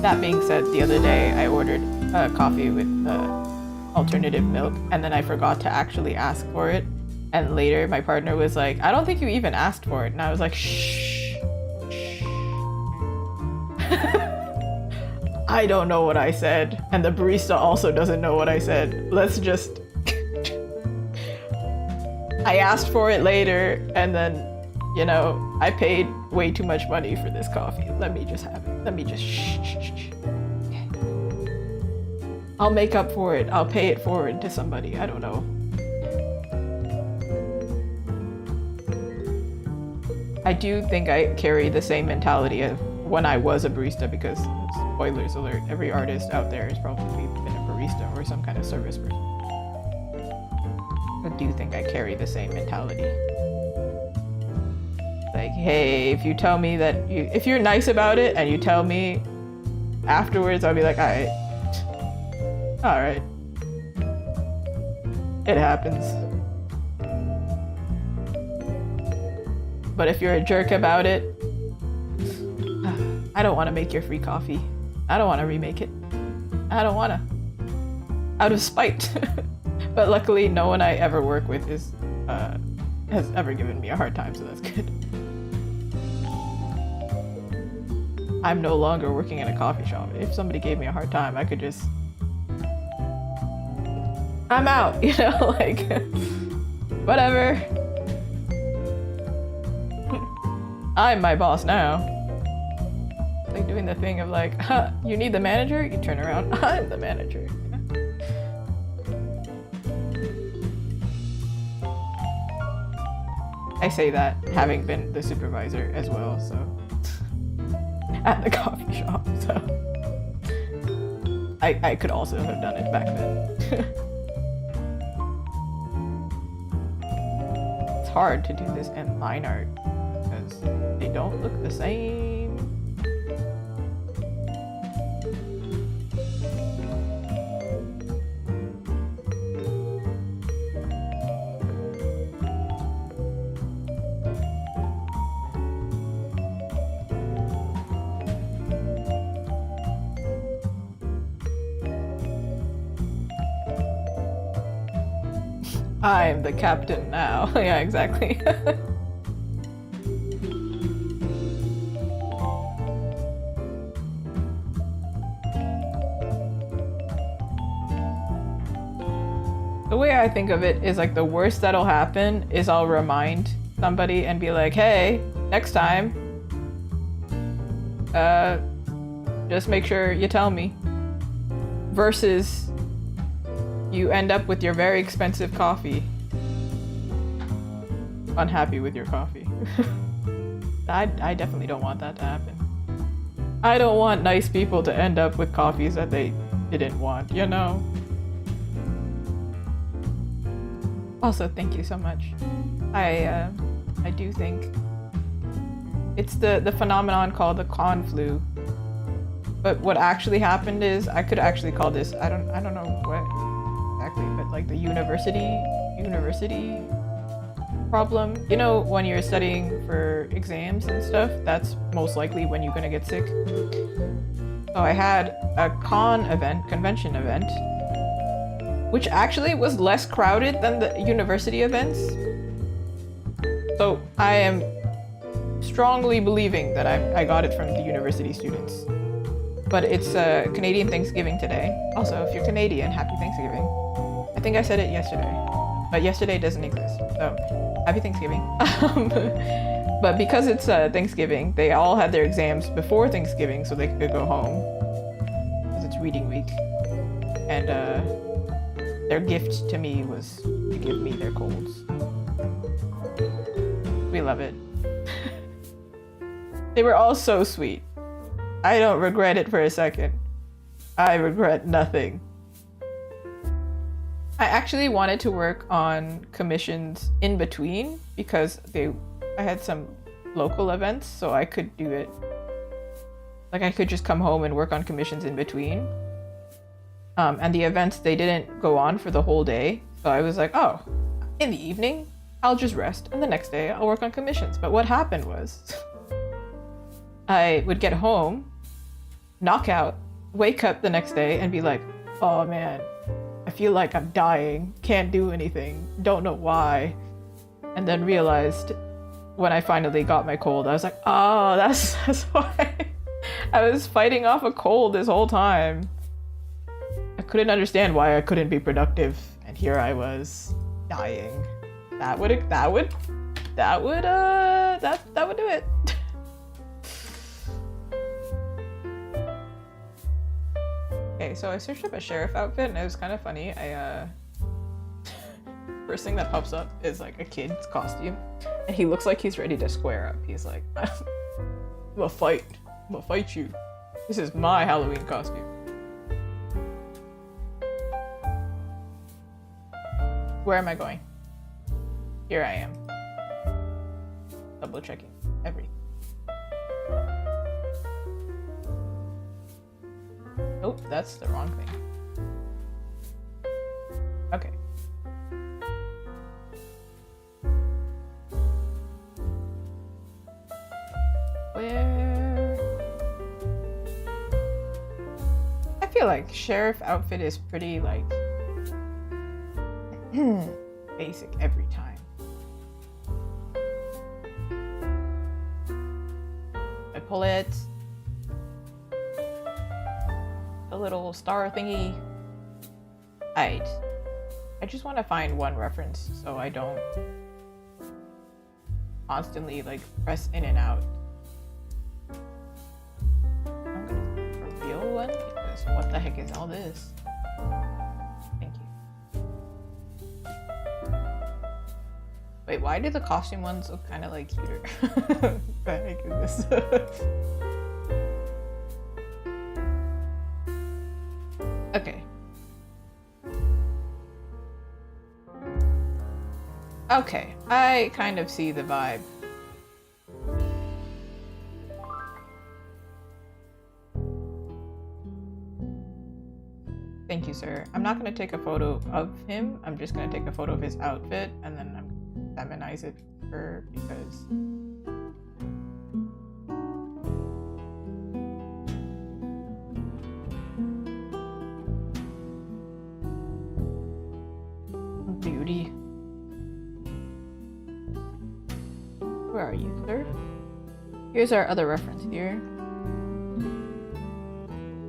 That being said, the other day I ordered a coffee with alternative milk and then I forgot to actually ask for it. And later my partner was like, I don't think you even asked for it. And I was like, shh. I don't know what I said. And the barista also doesn't know what I said. Let's just... I asked for it later and then, you know, I paid way too much money for this coffee. Let me just have it. Let me just shh. I'll make up for it. I'll pay it forward to somebody. I don't know. I do think I carry the same mentality of when I was a barista, because spoilers alert, every artist out there has probably been a barista or some kind of service person. I do think I carry the same mentality. Like, hey, if you tell me that if you're nice about it and you tell me afterwards, I'll be like, alright. It happens. But if you're a jerk about it, I don't want to make your free coffee. I don't want to remake it. I don't want to. Out of spite. But luckily, no one I ever work with has ever given me a hard time, so that's good. I'm no longer working in a coffee shop. If somebody gave me a hard time, I could just... I'm out, you know, like... whatever. I'm my boss now. Like doing the thing of like, huh, you need the manager? You turn around, I'm the manager. I say that having been the supervisor as well, so at the coffee shop, so I could also have done it back then. It's hard to do this in line art because they don't look the same. I'm the captain now. Yeah, exactly. The way I think of it is like the worst that'll happen is I'll remind somebody and be like, hey, next time, just make sure you tell me. Versus you end up with your very expensive coffee. Unhappy with your coffee. I definitely don't want that to happen. I don't want nice people to end up with coffees that they didn't want, you know? Also, thank you so much. I do think it's the phenomenon called the con flu. But what actually happened is, I could actually call this, I don't know what exactly, but like the university problem. You know, when you're studying for exams and stuff, that's most likely when you're gonna get sick. So I had a convention event, which actually was less crowded than the university events. So I am strongly believing that I got it from the university students. But it's Canadian Thanksgiving today. Also, if you're Canadian, happy Thanksgiving. I think I said it yesterday, but yesterday doesn't exist, so happy Thanksgiving. But because it's Thanksgiving, they all had their exams before Thanksgiving so they could go home, because it's reading week. And their gift to me was to give me their colds. We love it. They were all so sweet. I don't regret it for a second. I regret nothing. I actually wanted to work on commissions in between because I had some local events, so I could do it. Like I could just come home and work on commissions in between. And the events, they didn't go on for the whole day. So I was like, oh, in the evening, I'll just rest. And the next day I'll work on commissions. But what happened was I would get home, knock out, wake up the next day and be like, oh man, I feel like I'm dying, can't do anything, don't know why. And then realized when I finally got my cold, I was like, oh, that's why. I was fighting off a cold this whole time. I couldn't understand why I couldn't be productive, and here I was dying. That would do it. Okay, so I searched up a sheriff outfit and it was kind of funny. First thing that pops up is like a kid's costume, and he looks like he's ready to square up. He's like, I'm gonna fight. I'm gonna fight you. This is my Halloween costume. Where am I going? Here I am. Double checking everything. Oh, that's the wrong thing. Okay. Where? I feel like sheriff outfit is pretty like basic every time. I pull it. The little star thingy. I just want to find one reference so I don't constantly like press in and out. I'm gonna do a real one because what the heck is all this? Thank you. Wait, why do the costume ones look kind of like cuter? What the heck is this? Okay. Okay, I kind of see the vibe. Thank you, sir. I'm not going to take a photo of him. I'm just going to take a photo of his outfit and then I'm going to feminize it for because... Beauty. Where are you, sir? Here's our other reference here.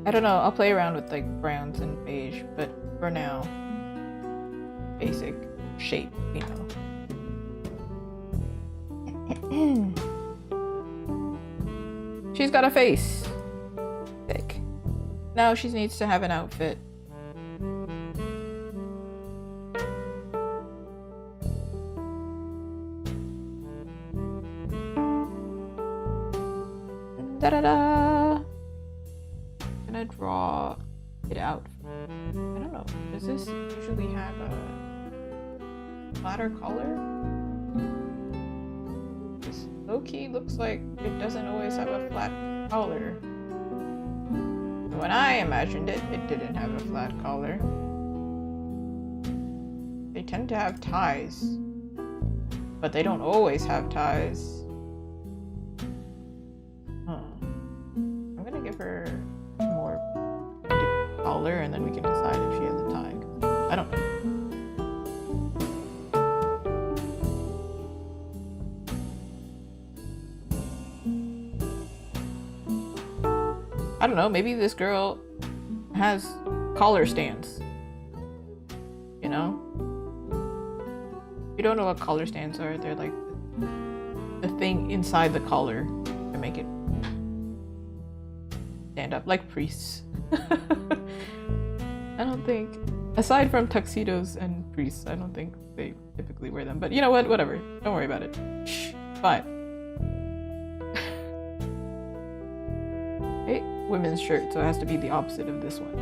I don't know, I'll play around with like browns and beige, but for now, basic shape, you know. She's got a face. Thick. Now she needs to have an outfit. Da-da-da! I'm gonna draw it out. I don't know, does this usually have a flatter collar? This low-key looks like it doesn't always have a flat collar. When I imagined it, it didn't have a flat collar. They tend to have ties, but they don't always have ties. Her more collar and then we can decide if she has a tie. I don't know. I don't know, maybe this girl has collar stands. You know? If you don't know what collar stands are, they're like the thing inside the collar to make it stand up like priests. I don't think, aside from tuxedos and priests, I don't think they typically wear them. But you know what? Whatever. Don't worry about it. Shh. Fine. Hey, women's shirt, so it has to be the opposite of this one.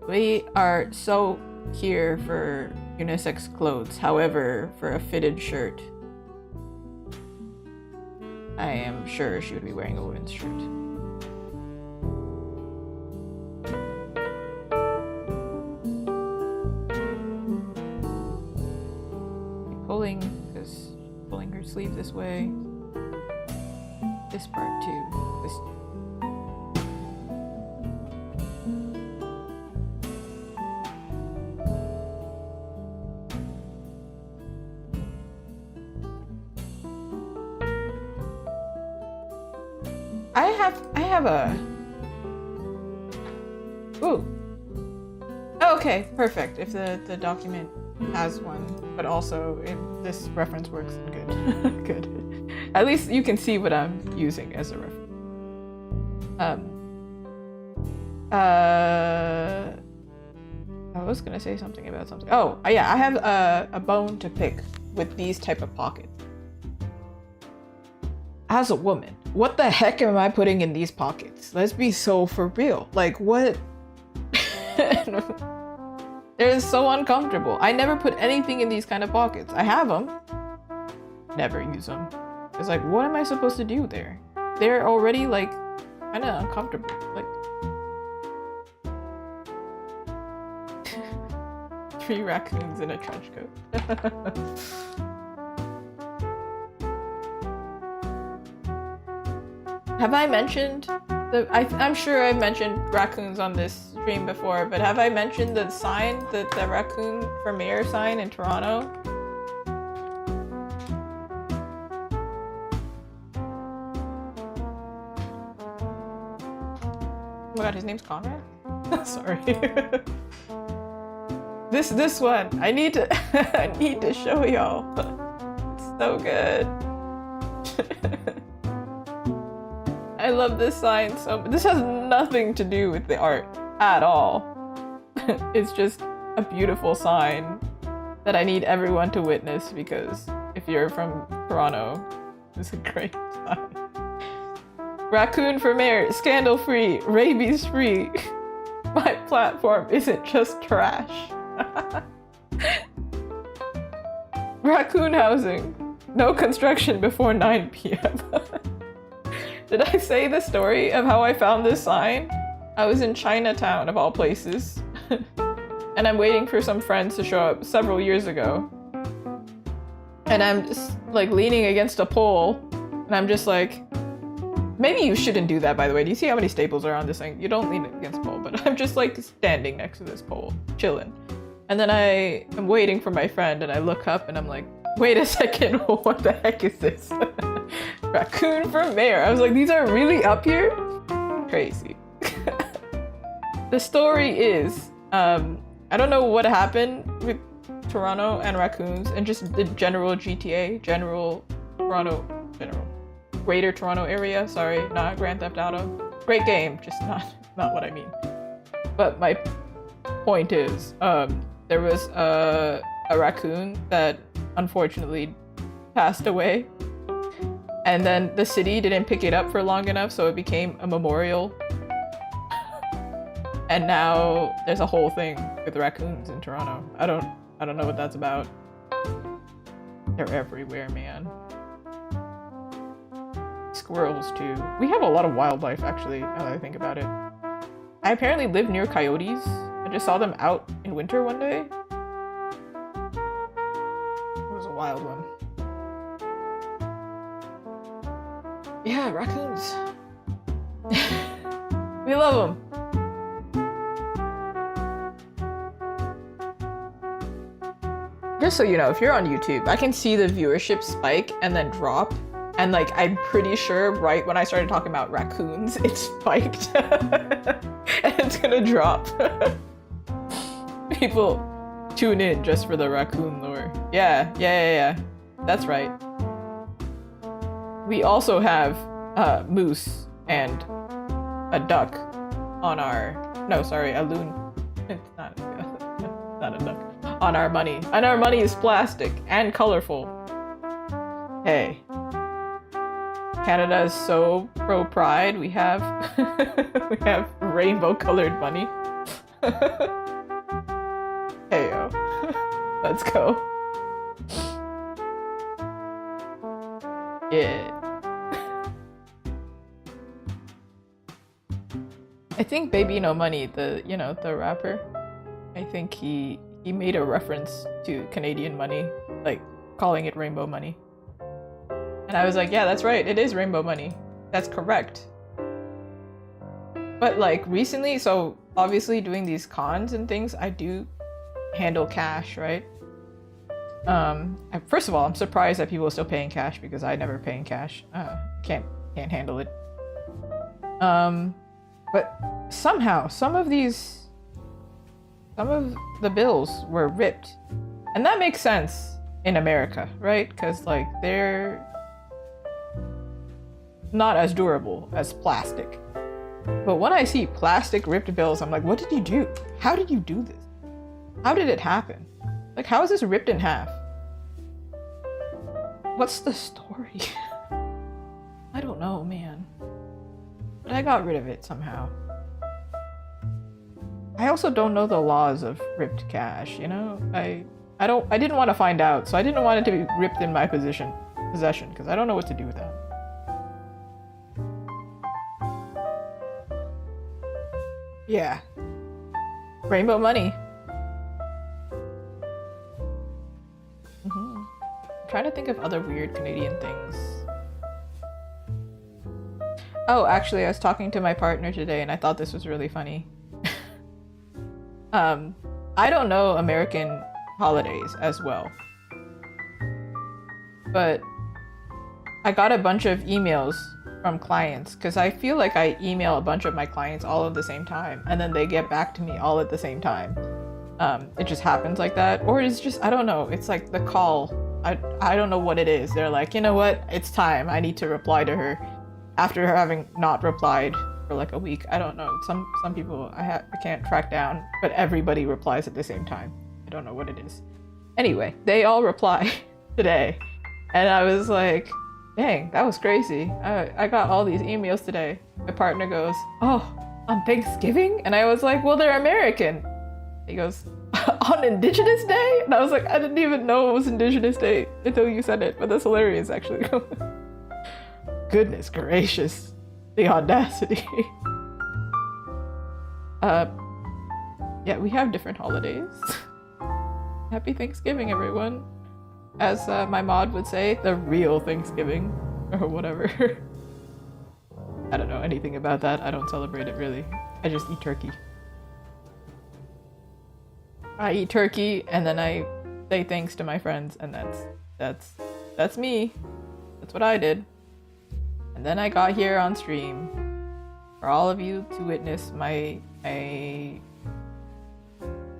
We are so here for unisex clothes. However, for a fitted shirt, I am sure she would be wearing a women's shirt. Keep pulling, because she's pulling her sleeve this way. This part too. This. I have a... Ooh. Oh, okay, perfect. If the document has one, but also this reference works good. Good. At least you can see what I'm using as a reference. I was gonna say something about something. Oh, yeah, I have a bone to pick with these type of pockets. As a woman, what the heck am I putting in these pockets? Let's be so for real. Like, what? They're so uncomfortable. I never put anything in these kind of pockets. I have them. Never use them. It's like, what am I supposed to do there? They're already, like, kind of uncomfortable. Like, 3 raccoons in a trench coat. Have I mentioned I'm sure I've mentioned raccoons on this stream before, but have I mentioned the sign, the raccoon for mayor sign in Toronto? Oh my god, his name's Conrad? Sorry. This one, I need to I need to show y'all. It's so good. I love this sign so much. This has nothing to do with the art at all. It's just a beautiful sign that I need everyone to witness, because if you're from Toronto, it's a great sign. Raccoon for mayor, scandal free, rabies free. My platform isn't just trash. Raccoon housing, no construction before 9 p.m. Did I say the story of how I found this sign? I was in Chinatown, of all places. And I'm waiting for some friends to show up several years ago. And I'm just like leaning against a pole. And I'm just like, maybe you shouldn't do that, by the way. Do you see how many staples are on this thing? You don't lean against a pole, but I'm just like standing next to this pole, chilling. And then I am waiting for my friend, and I look up and I'm like, wait a second, what the heck is this? Raccoon for mayor. I was like, these are really up here? Crazy. The story is, I don't know what happened with Toronto and raccoons and just the general GTA, Greater Toronto area. Sorry, not Grand Theft Auto. Great game, just not what I mean. But my point is, there was a raccoon that unfortunately passed away. And then the city didn't pick it up for long enough, so it became a memorial. And now there's a whole thing with raccoons in Toronto. I don't know what that's about. They're everywhere, man. Squirrels too. We have a lot of wildlife, actually, now that I think about it. I apparently live near coyotes. I just saw them out in winter one day. It was a wild one. Yeah, raccoons. We love them. Just so you know, if you're on YouTube, I can see the viewership spike and then drop. And like, I'm pretty sure right when I started talking about raccoons, it spiked. And it's gonna drop. People tune in just for the raccoon lore. Yeah. That's right. We also have moose and a duck on our... No, sorry, a loon. It's not a duck. On our money. And our money is plastic and colorful. Hey. Canada is so pro-pride. We have we have rainbow-colored money. Heyo. Let's go. Yeah. I think Baby No Money, the rapper, I think he made a reference to Canadian money, like calling it rainbow money. And I was like, yeah, that's right, it is rainbow money. That's correct. But like recently, so obviously doing these cons and things, I do handle cash, right? First of all, I'm surprised that people are still paying cash because I never pay in cash. Can't handle it. But somehow, some of the bills were ripped And that makes sense in America, right? Because, like, they're not as durable as plastic. But when I see plastic ripped bills, I'm like, what did you do? How did you do this? How did it happen? Like, how is this ripped in half? What's the story? I don't know, man. But I got rid of it somehow. I also don't know the laws of ripped cash, you know? I didn't want to find out, so I didn't want it to be ripped in my possession, because I don't know what to do with that. Yeah. Rainbow money. I'm trying to think of other weird Canadian things. Oh, actually, I was talking to my partner today and I thought this was really funny. I don't know American holidays as well. But I got a bunch of emails from clients because I feel like I email a bunch of my clients all at the same time and then they get back to me all at the same time. It just happens like that. Or it's just, I don't know, it's like the call. I don't know what it is. They're like, you know what? It's time. I need to reply to her after her having not replied for like a week. I don't know. Some people I can't track down, but everybody replies at the same time. I don't know what it is. Anyway, they all reply today. And I was like, dang, that was crazy. I got all these emails today. My partner goes, oh, on Thanksgiving? And I was like, well, they're American. He goes, on Indigenous Day? And I was like, I didn't even know it was Indigenous Day until you said it, but that's hilarious, actually. Goodness gracious. The audacity. Yeah, we have different holidays. Happy Thanksgiving, everyone. As my mod would say, the real Thanksgiving, or whatever. I don't know anything about that. I don't celebrate it, really. I just eat turkey. I eat turkey, and then I say thanks to my friends, and that's me. That's what I did. And then I got here on stream for all of you to witness my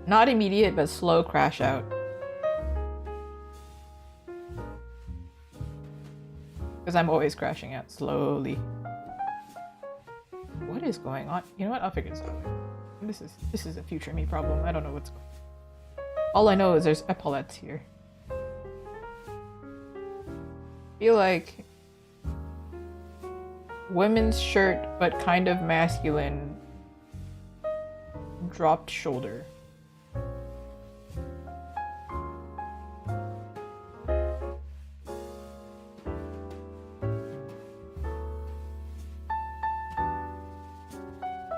not immediate, but slow crash out. Because I'm always crashing out slowly. What is going on? You know what? I'll figure this out. This is a future me problem. I don't know what's going on. All I know is there's epaulettes here. I feel like women's shirt, but kind of masculine, dropped shoulder.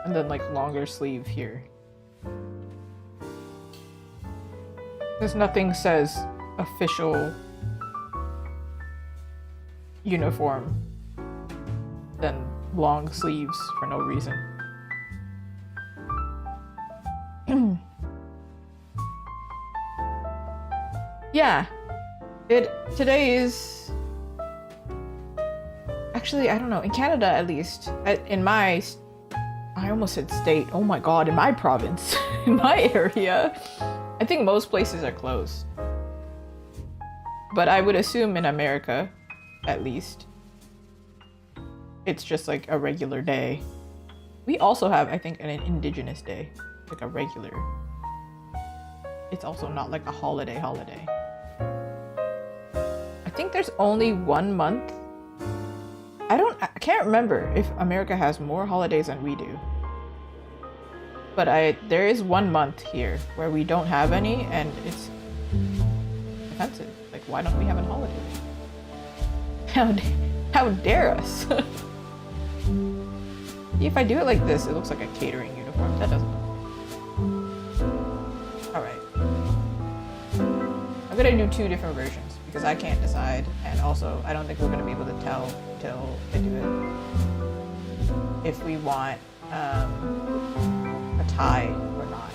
And then like longer sleeve here. Because nothing says official uniform than long sleeves for no reason. Yeah, today is actually, I don't know, in Canada at least, in my, I almost said state, oh my god, in my province, in my area, I think most places are closed. But I would assume in America, at least, it's just like a regular day. We also have, I think, an Indigenous Day, like a regular. It's also not like a holiday. I think there's only 1 month. I can't remember if America has more holidays than we do. But there is 1 month here where we don't have any, and it's offensive. Like, why don't we have a holiday? How dare us? If I do it like this, it looks like a catering uniform. That doesn't look. Alright. I'm gonna do 2 different versions because I can't decide, and also I don't think we're gonna be able to tell until I do it if we want a tie or not.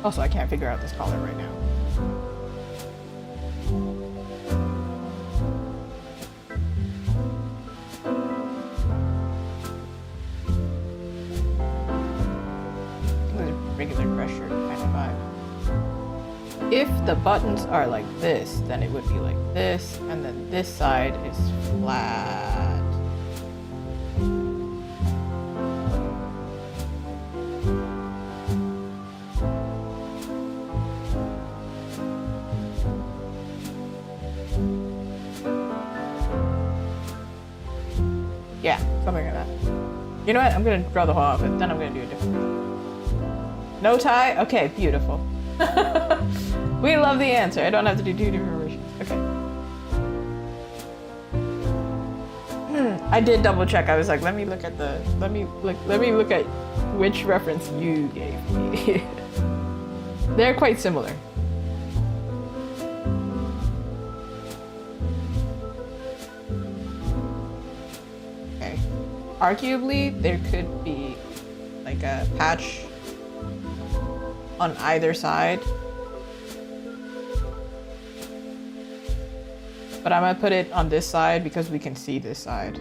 Also, I can't figure out this collar right now. Regular pressure. if the buttons are like this, then it would be like this, and then this side is flat. Yeah, something like that. You know what? I'm gonna draw the whole outfit, then I'm gonna do a different version. No tie? Okay, beautiful. We love the answer. I don't have to do 2 different versions. Okay. I did double check. I was like, let me look at which reference you gave me. They're quite similar. Okay. Arguably, there could be like a patch on either side. But I'm gonna put it on this side because we can see this side.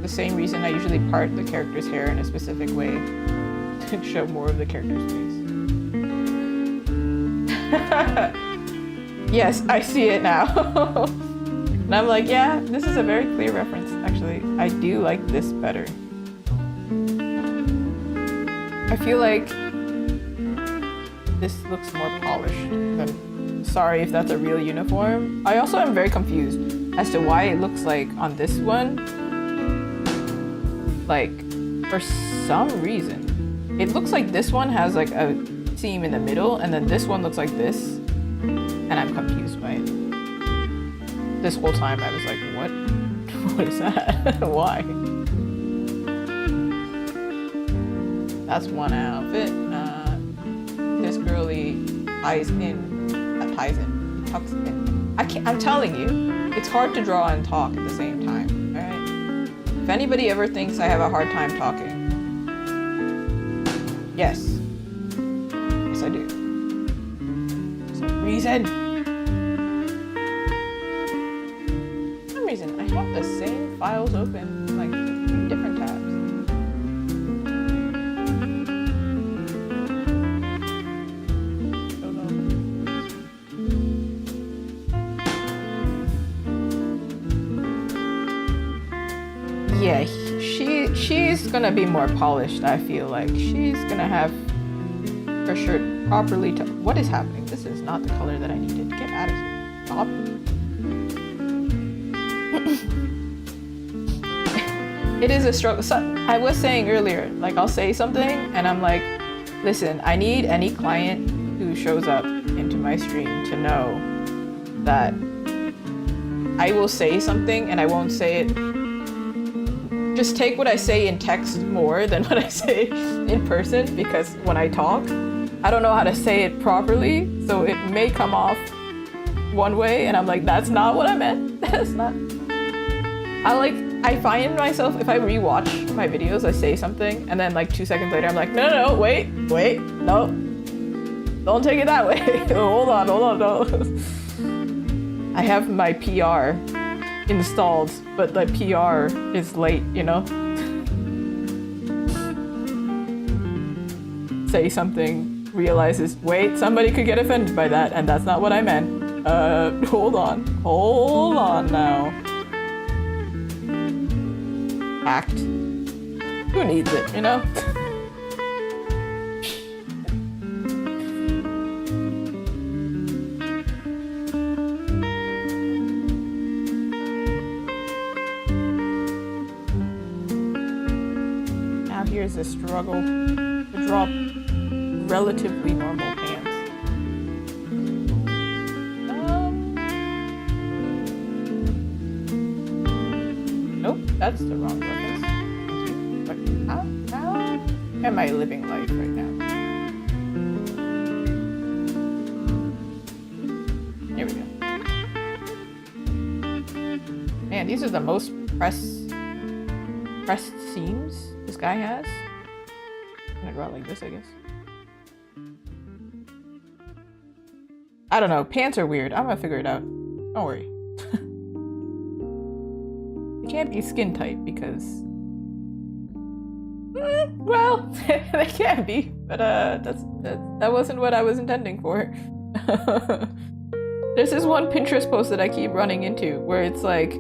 The same reason I usually part the character's hair in a specific way to show more of the character's face. Yes, I see it now. And I'm like, yeah, this is a very clear reference. Actually, I do like this better. I feel like this looks more polished than... Sorry if that's a real uniform. I also am very confused as to why it looks like on this one, like, for some reason, it looks like this one has like a seam in the middle, and then this one looks like this, and I'm confused by it. This whole time I was like, what? What is that? Why? That's one outfit. This girly ties in. Ties in, tucks in. I'm telling you, it's hard to draw and talk at the same time, alright? If anybody ever thinks I have a hard time talking, yes. Yes, I do. For some reason. For some reason, I have the same files open, like, in different tabs. Yeah, she's gonna be more polished, I feel like. She's gonna have her shirt properly what is happening? This is not the color that I needed. Get out of here. Stop. It is a struggle. So, I was saying earlier, like, I'll say something and I'm like, listen, I need any client who shows up into my stream to know that I will say something and I won't say it. Just take what I say in text more than what I say in person, because when I talk, I don't know how to say it properly, so it may come off one way, and I'm like, that's not what I meant. That's not. I find myself, if I rewatch my videos, I say something, and then like 2 seconds later, I'm like, no, wait, no. Don't take it that way. Hold on, no. I have my PR installed, but the PR is late, you know? Say something, realizes, wait, somebody could get offended by that, and that's not what I meant. Hold on now. Act. Who needs it, you know? Here's a struggle to draw relatively normal pants. Nope, that's the wrong reference. But how am I living life right now? Here we go. Man, these are the most pressed seams this guy has. I'm gonna draw it like this, I guess. I don't know. Pants are weird. I'm gonna figure it out. Don't worry. It can't be skin tight because Well, they can be, but that wasn't what I was intending for. There's this one Pinterest post that I keep running into where it's like,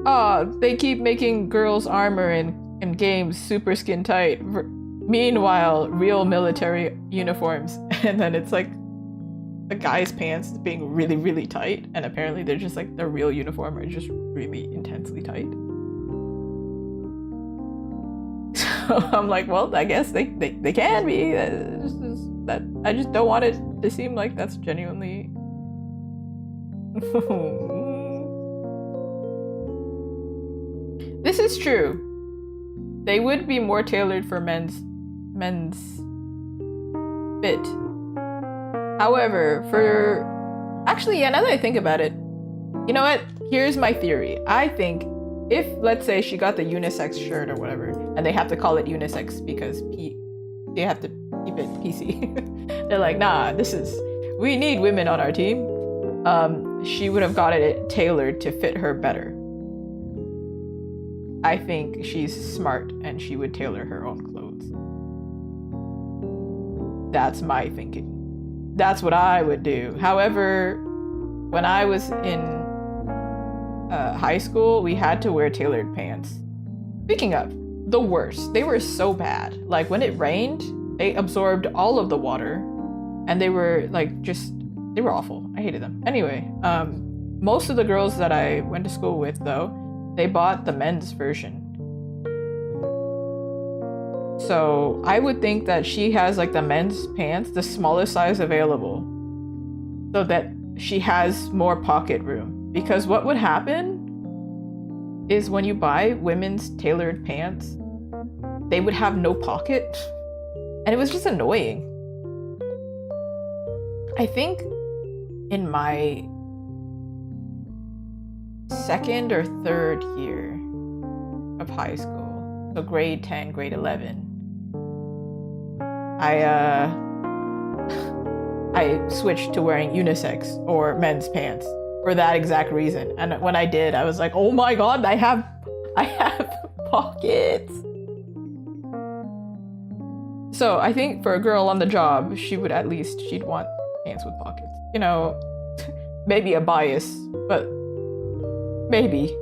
oh, they keep making girls' armor in games super skin tight. Meanwhile, real military uniforms, and then it's like a guy's pants being really, really tight, and apparently they're just like the real uniform are just really intensely tight. So I'm like, well, I guess they can be. That I just don't want it to seem like that's genuinely. This is true. They would be more tailored for men's fit. However, actually, yeah, now that I think about it, you know what? Here's my theory. I think if, let's say, she got the unisex shirt or whatever, and they have to call it unisex because they have to keep it PC. They're like, nah, we need women on our team. She would have got it tailored to fit her better. I think she's smart and she would tailor her own clothes. That's my thinking. That's what I would do. However, when I was in high school, we had to wear tailored pants. Speaking of, the worst. They were so bad. Like when it rained, they absorbed all of the water and they were like they were awful. I hated them. Anyway, most of the girls that I went to school with though, they bought the men's version. So I would think that she has like the men's pants, the smallest size available, so that she has more pocket room. Because what would happen is when you buy women's tailored pants, they would have no pocket. And it was just annoying. I think in my second or third year of high school, so grade 10, grade 11, I switched to wearing unisex or men's pants for that exact reason. And when I did, I was like, oh my god, I have pockets. So I think for a girl on the job, she'd want pants with pockets. You know, maybe a bias, but maybe.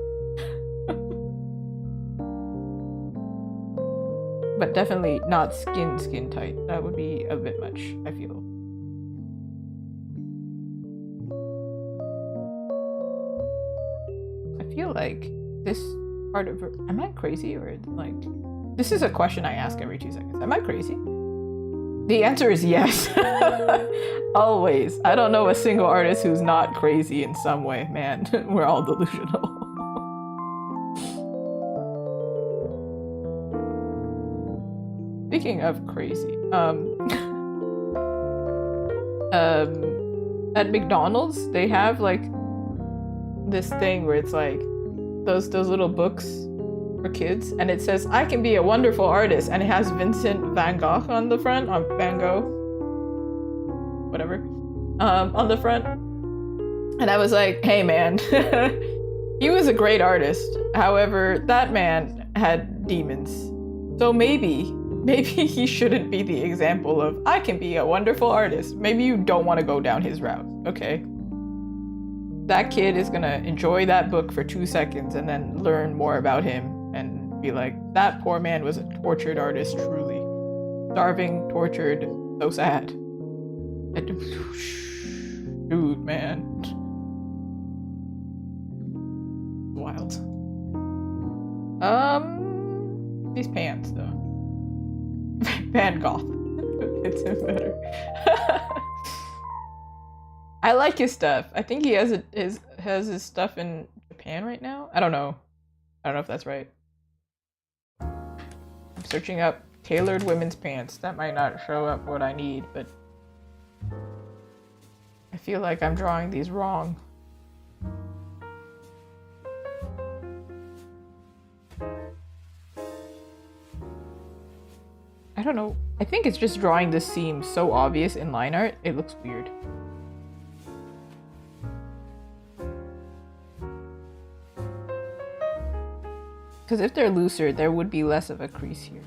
But definitely not skin tight. That would be a bit much, I feel. I feel like this part of am I crazy or like this is a question I ask every 2 seconds. Am I crazy? The answer is yes. Always. I don't know a single artist who's not crazy in some way, man. We're all delusional. Speaking of crazy, at McDonald's they have like this thing where it's like those little books for kids, and it says I can be a wonderful artist, and it has Vincent van Gogh on the front, on Van Gogh, whatever, on the front. And I was like, hey man, he was a great artist. However, that man had demons, so maybe he shouldn't be the example of I can be a wonderful artist. Maybe you don't want to go down his route, okay? That kid is gonna enjoy that book for 2 seconds and then learn more about him and be like, that poor man was a tortured artist, truly. Starving, tortured, so sad. Dude, man. Wild. These pants, though. Van Gogh. It's him better. I like his stuff. I think he has his stuff in Japan right now. I don't know if that's right. I'm searching up tailored women's pants. That might not show up what I need, but I feel like I'm drawing these wrong. I don't know. I think it's just drawing this seam so obvious in line art, it looks weird. Because if they're looser, there would be less of a crease here.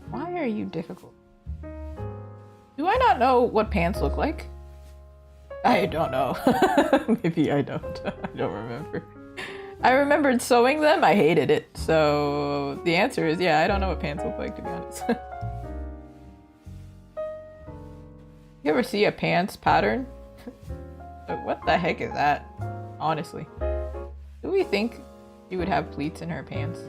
Why are you difficult? Do I not know what pants look like? I don't know. Maybe I don't. I don't remember. I remembered sewing them. I hated it. So the answer is yeah, I don't know what pants look like, to be honest. You ever see a pants pattern? What the heck is that? Honestly. Do we think she would have pleats in her pants?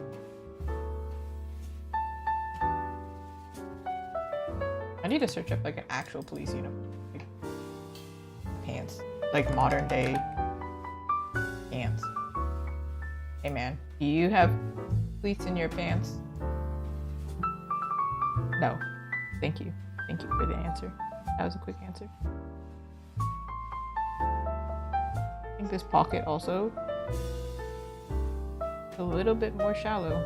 I need to search up like an actual police uniform. Like, pants. Like modern day pants. Hey man, do you have pleats in your pants? No. Thank you. Thank you for the answer. That was a quick answer. I think this pocket also is a little bit more shallow.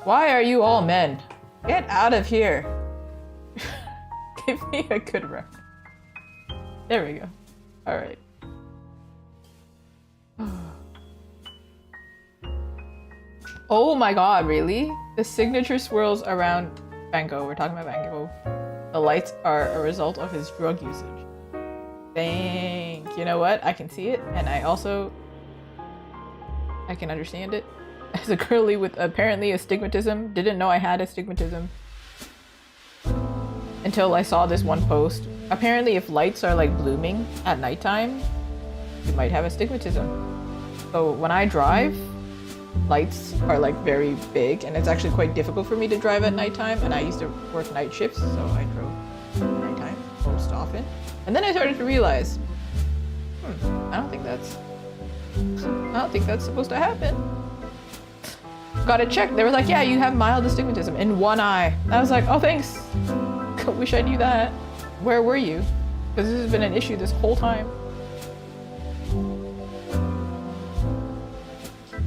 Why are you all men? Get out of here. Give me a good rep. There we go. Alright. Oh my god, really? The signature swirls around Bango. We're talking about Bango. The lights are a result of his drug usage. Thank you. Know what? I can see it, and I can understand it. As a girly with apparently astigmatism, didn't know I had astigmatism until I saw this one post. Apparently if lights are like blooming at nighttime, you might have astigmatism. So when I drive, lights are like very big, and it's actually quite difficult for me to drive at nighttime, and I used to work night shifts, so I drove nighttime most often. And then I started to realize, I don't think that's supposed to happen. Got it checked. They were like, yeah, you have mild astigmatism in one eye. I was like, oh, thanks. Wish I knew that. Where were you? Because this has been an issue this whole time.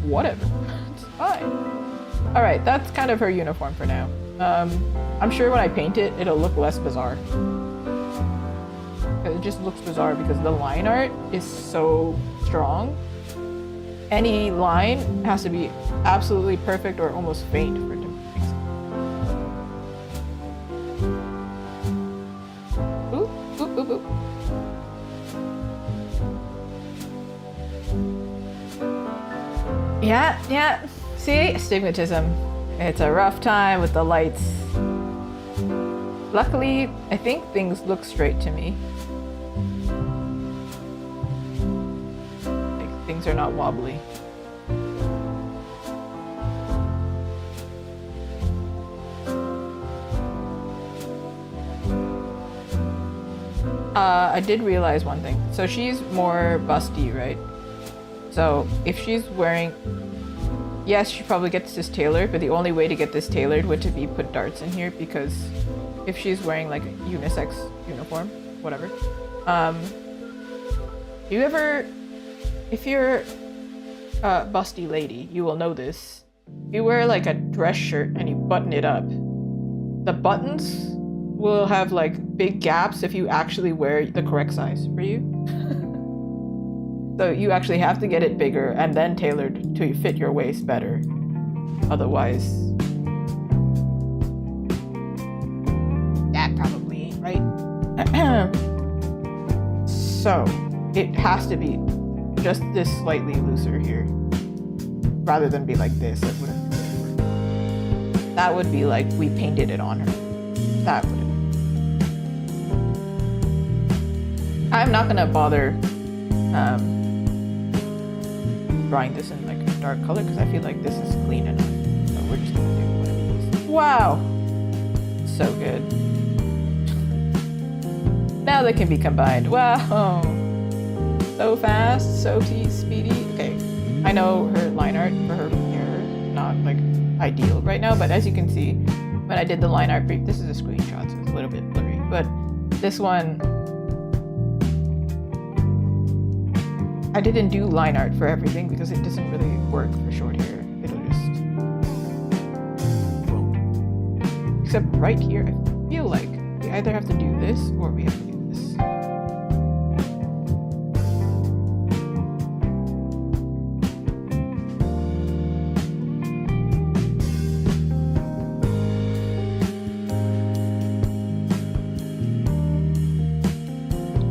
Whatever. It's fine. Alright, that's kind of her uniform for now. I'm sure when I paint it, it'll look less bizarre. It just looks bizarre because the line art is so strong. Any line has to be absolutely perfect or almost faint for it to make sense. Boop, boop, boop, boop. Yeah. See? Astigmatism. It's a rough time with the lights. Luckily, I think things look straight to me. Things are not wobbly. I did realize one thing. So she's more busty, right? So if she's wearing... Yes, she probably gets this tailored, but the only way to get this tailored would to be put darts in here, because if she's wearing like a unisex uniform, whatever. Do you ever... If you're a busty lady, you will know this. If you wear like a dress shirt and you button it up, the buttons will have like big gaps if you actually wear the correct size for you. So you actually have to get it bigger and then tailored to fit your waist better. Otherwise, that probably ain't right. So it has to be just this slightly looser here, rather than be like this. That would be like we painted it on her. That would have been. I'm not gonna bother drawing this in like a dark color because I feel like this is clean enough. So we're just gonna do one of these. Wow, so good. Now they can be combined. Wow. So fast, so speedy. Okay, I know her line art for her hair not like ideal right now, but as you can see, when I did the line art brief, this is a screenshot, so it's a little bit blurry, but this one, I didn't do line art for everything because it doesn't really work for short hair. It'll just... Except right here, I feel like the either have to do this or we have to do this.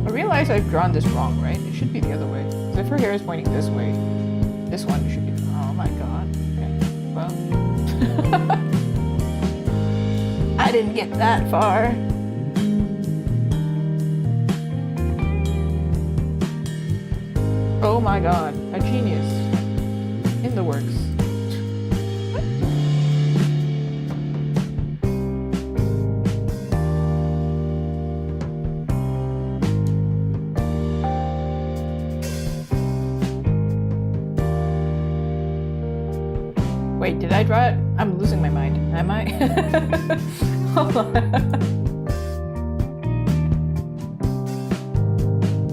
I realize I've drawn this wrong, right? It should be the other way. Because if her hair is pointing this way, this one should be... Oh my god. Okay, well... I didn't get that far. Oh my god, a genius. In the works. Wait, did I draw it? I'm losing my mind. Am I? Hold on.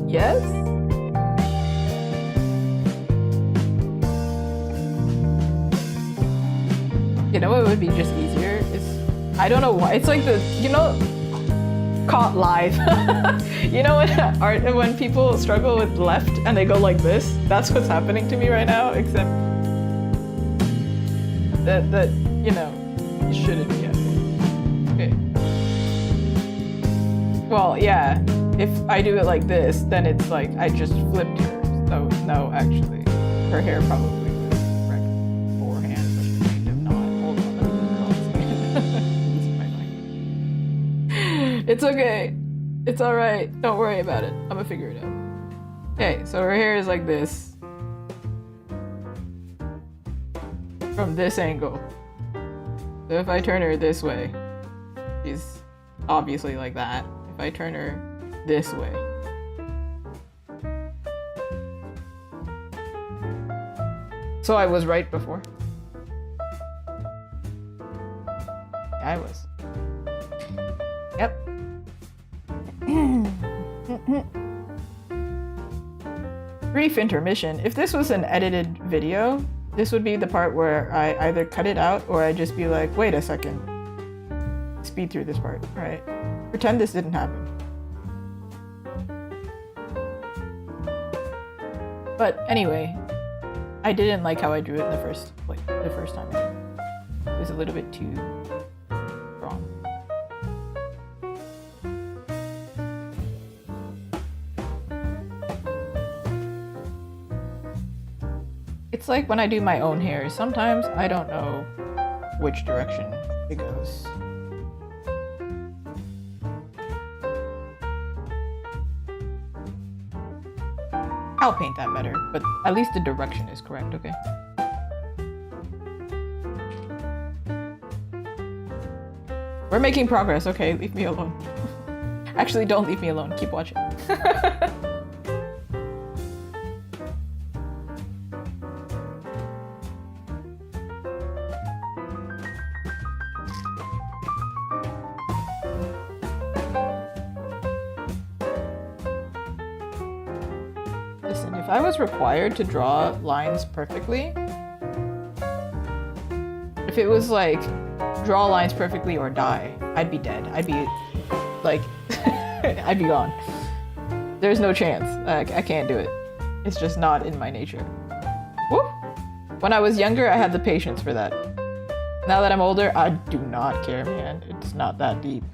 Yes? You know what would be just easier? Is I don't know why. It's like the, you know, caught live. You know when people struggle with left and they go like this? That's what's happening to me right now, except that you know, it shouldn't be happening. Okay. Well, yeah. If I do it like this, then it's like I just flipped her. So no, actually, her hair probably was correct beforehand, but kind of not. Hold on, let me just draw this again. Losing my mind. It's okay. It's all right. Don't worry about it. I'm gonna figure it out. Okay, so her hair is like this. From this angle. So if I turn her this way, she's obviously like that. If I turn her this way. So I was right before. Yeah, I was. Yep. Brief intermission. If this was an edited video, this would be the part where I either cut it out or I just be like, wait a second. Speed through this part, right? Pretend this didn't happen. But anyway, I didn't like how I drew it the first time. It was a little bit too wrong. It's like when I do my own hair, sometimes I don't know which direction it goes. I'll paint that better, but at least the direction is correct, okay? We're making progress, okay? Leave me alone. Actually, don't leave me alone. Keep watching. Listen, if I was required to draw lines perfectly, if it was like, draw lines perfectly or die, I'd be dead. I'd be, like, I'd be gone. There's no chance. I can't do it. It's just not in my nature. Woo! When I was younger, I had the patience for that. Now that I'm older, I do not care, man. It's not that deep.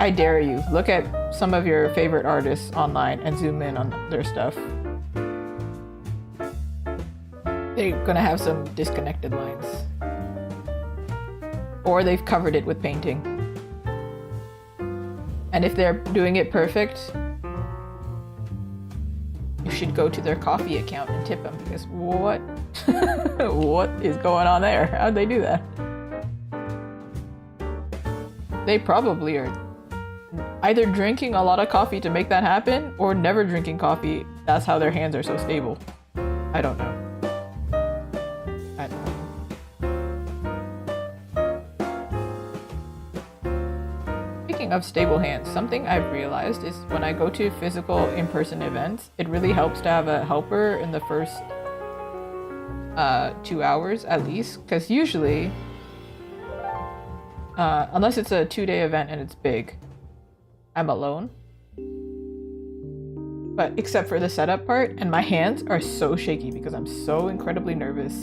I dare you. Look at some of your favorite artists online and zoom in on their stuff. They're gonna have some disconnected lines. Or they've covered it with painting. And if they're doing it perfect, you should go to their coffee account and tip them, because what? What is going on there? How'd they do that? They probably are either drinking a lot of coffee to make that happen, or never drinking coffee. That's how their hands are so stable. I don't know. I don't know. Speaking of stable hands, something I've realized is when I go to physical in-person events, it really helps to have a helper in the first 2 hours at least, because usually Unless it's a 2-day event and it's big, I'm alone. But except for the setup part, and my hands are so shaky because I'm so incredibly nervous.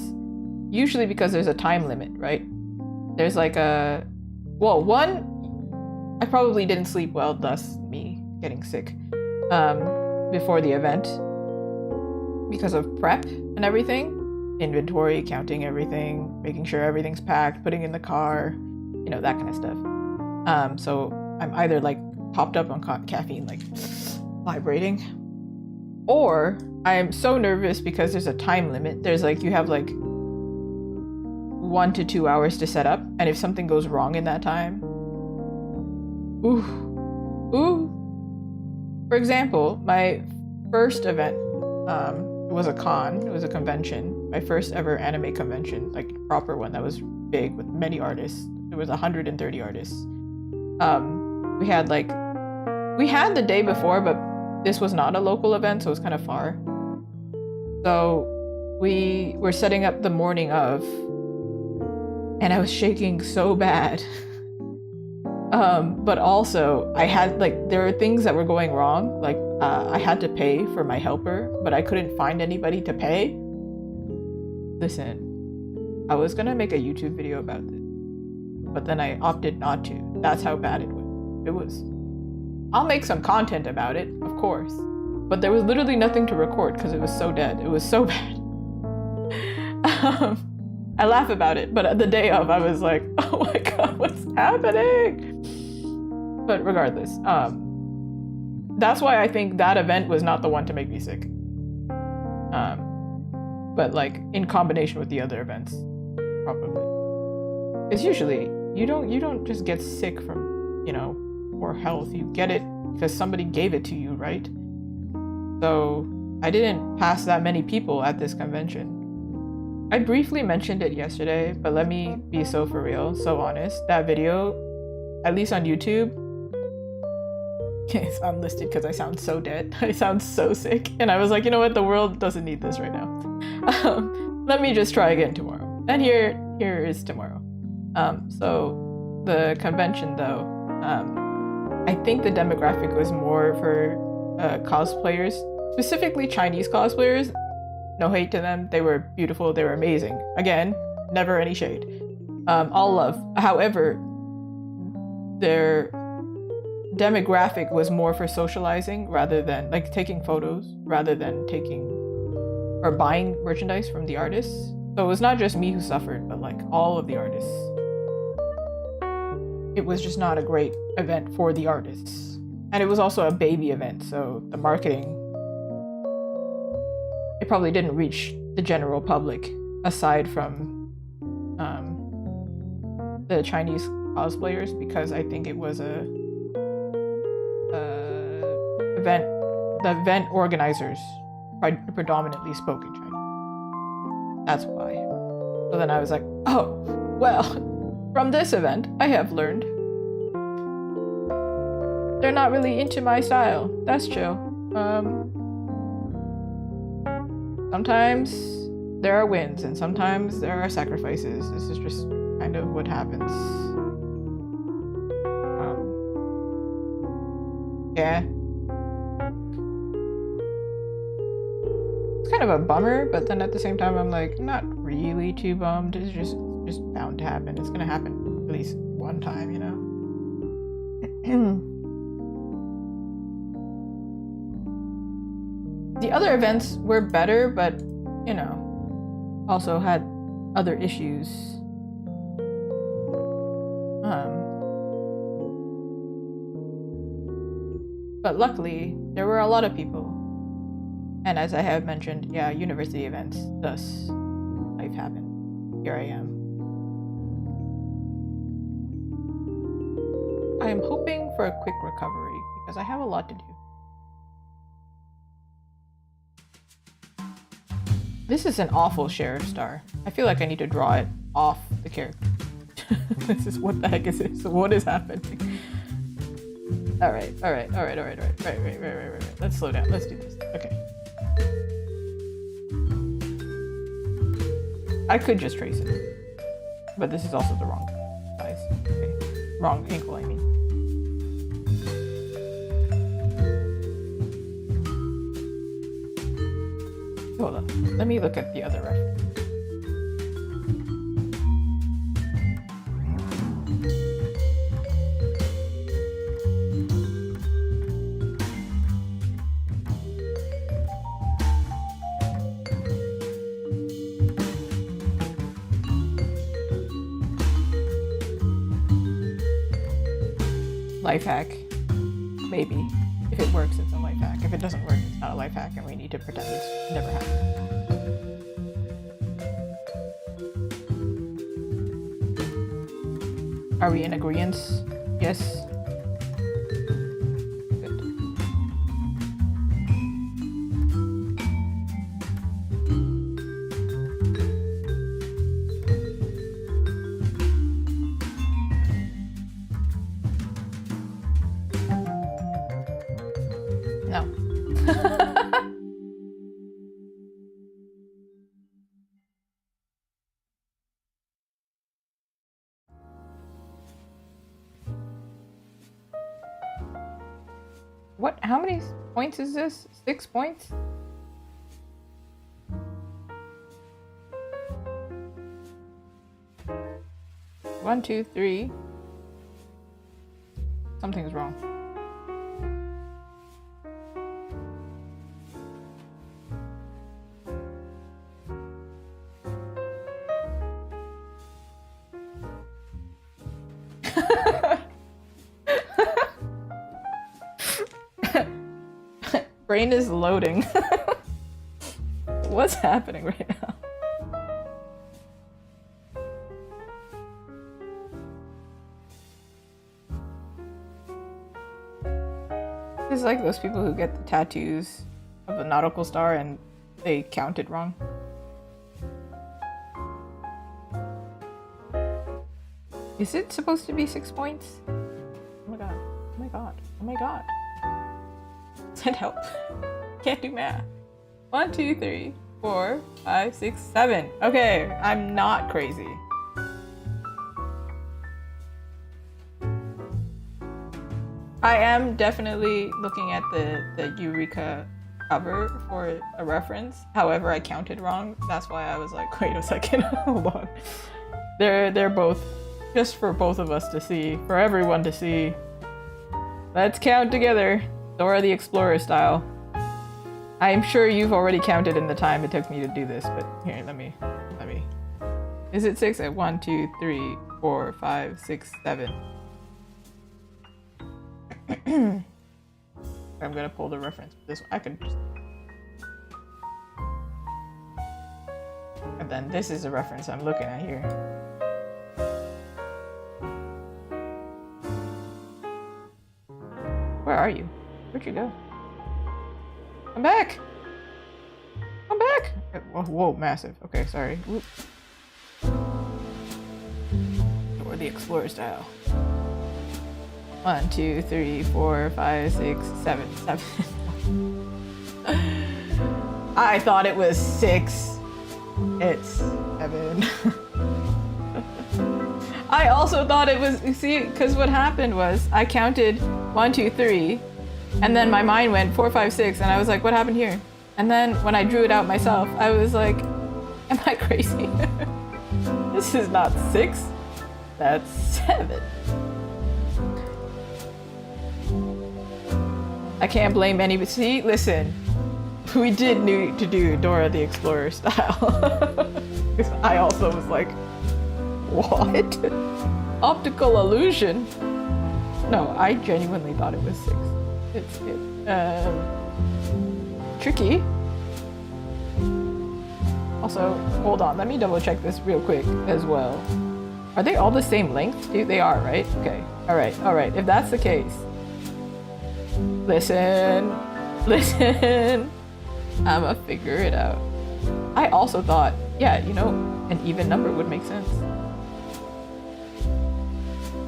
Usually because there's a time limit, right? There's like a... Well, one, I probably didn't sleep well, thus me getting sick before the event because of prep and everything. Inventory, counting everything, making sure everything's packed, putting in the car, you know, that kind of stuff. So I'm either like popped up on caffeine, like vibrating, or I am so nervous because there's a time limit. There's like, you have like 1 to 2 hours to set up, and if something goes wrong in that time, ooh. For example, my first event was a con, it was a convention, my first ever anime convention, like proper one that was big with many artists. There was 130 artists. We had the day before, but this was not a local event, so it was kind of far. So we were setting up the morning of, and I was shaking so bad. But also I had there were things that were going wrong. Like I had to pay for my helper, but I couldn't find anybody to pay. Listen, I was gonna make a YouTube video about this, but then I opted not to. That's how bad it was. I'll make some content about it, of course, but there was literally nothing to record because it was so dead. It was so bad. I laugh about it, but the day of, I was like, oh my god, what's happening? But regardless, that's why I think that event was not the one to make me sick. But like in combination with the other events, probably. Because usually you don't just get sick from, you know, poor health. You get it because somebody gave it to you, right? So I didn't pass that many people at this convention. I briefly mentioned it yesterday, but let me be so for real, so honest. That video, at least on YouTube, it's unlisted because I sound so dead. I sound so sick. And I was like, you know what? The world doesn't need this right now. Let me just try again tomorrow. And here is tomorrow. So the convention though, I think the demographic was more for cosplayers, specifically Chinese cosplayers. No hate to them. They were beautiful. They were amazing. Again, never any shade. All love. However, their demographic was more for socializing rather than like taking photos, rather than taking or buying merchandise from the artists. So it was not just me who suffered, but like all of the artists. It was just not a great event for the artists. And it was also a baby event, so the marketing, it probably didn't reach the general public aside from the Chinese cosplayers, because I think it was the event organizers predominantly spoke in Chinese. That's why. So then I was like, oh, well, from this event, I have learned they're not really into my style. That's chill. Sometimes there are wins and sometimes there are sacrifices. This is just kind of what happens. Yeah. It's kind of a bummer, but then at the same time I'm like, not really too bummed. It's just bound to happen. It's gonna happen at least one time, you know? The other events were better, but, you know, also had other issues. But luckily, there were a lot of people. And as I have mentioned, yeah, university events, thus life happened. Here I am. I am hoping for a quick recovery because I have a lot to do. This is an awful sheriff star. I feel like I need to draw it off the character. This is, what the heck is this? What is happening? All right. Let's slow down. Let's do this. Okay. I could just trace it, but this is also the wrong. size. Okay. Wrong ankle, I mean. Hold on. Let me look at the other reference. Life hack. Maybe. If it works, it's a life hack. If it doesn't work, it's not a life hack, and we need to pretend it's never happened. Are we in agreement? Yes. Good. No. What? How many points is this? 6 points? One, two, three. Something's wrong. Brain is loading. What's happening right now? It's like those people who get the tattoos of the nautical star and they counted wrong. Is it supposed to be 6 points? Oh my god. Oh my god. Oh my god. Send help. Can't do math. 1, 2, 3, 4, 5, 6, 7. Okay, I'm not crazy. I am definitely looking at the Eureka cover for a reference. However, I counted wrong. That's why I was like, wait a second, hold on. They're both, just for both of us to see, for everyone to see. Let's count together. Dora the Explorer style. I'm sure you've already counted in the time it took me to do this, but here, let me. Is it 6? At 1, 2, 3, 4, 5, 6, 7. I'm gonna pull the reference. This one, I can just. And then this is the reference I'm looking at here. Where are you? Where'd you go? Come back! Come back! Whoa, massive. Okay, sorry. Whoop. Or the Explorer style. 1, 2, 3, 4, 5, 6, 7. 7. I thought it was 6. It's 7. I also thought it was, see, because what happened was I counted 1, 2, 3, and then my mind went 4, 5, 6, and I was like, what happened here? And then when I drew it out myself, I was like, am I crazy? This is not 6, that's 7. I can't blame anybody. See, listen, we did need to do Dora the Explorer style. Because I also was like, what? Optical illusion? No, I genuinely thought it was 6. It's tricky. Also, hold on, let me double check this real quick as well. Are they all the same length? Dude, they are, right? Okay. All right. If that's the case, listen. I'ma figure it out. I also thought, yeah, you know, an even number would make sense.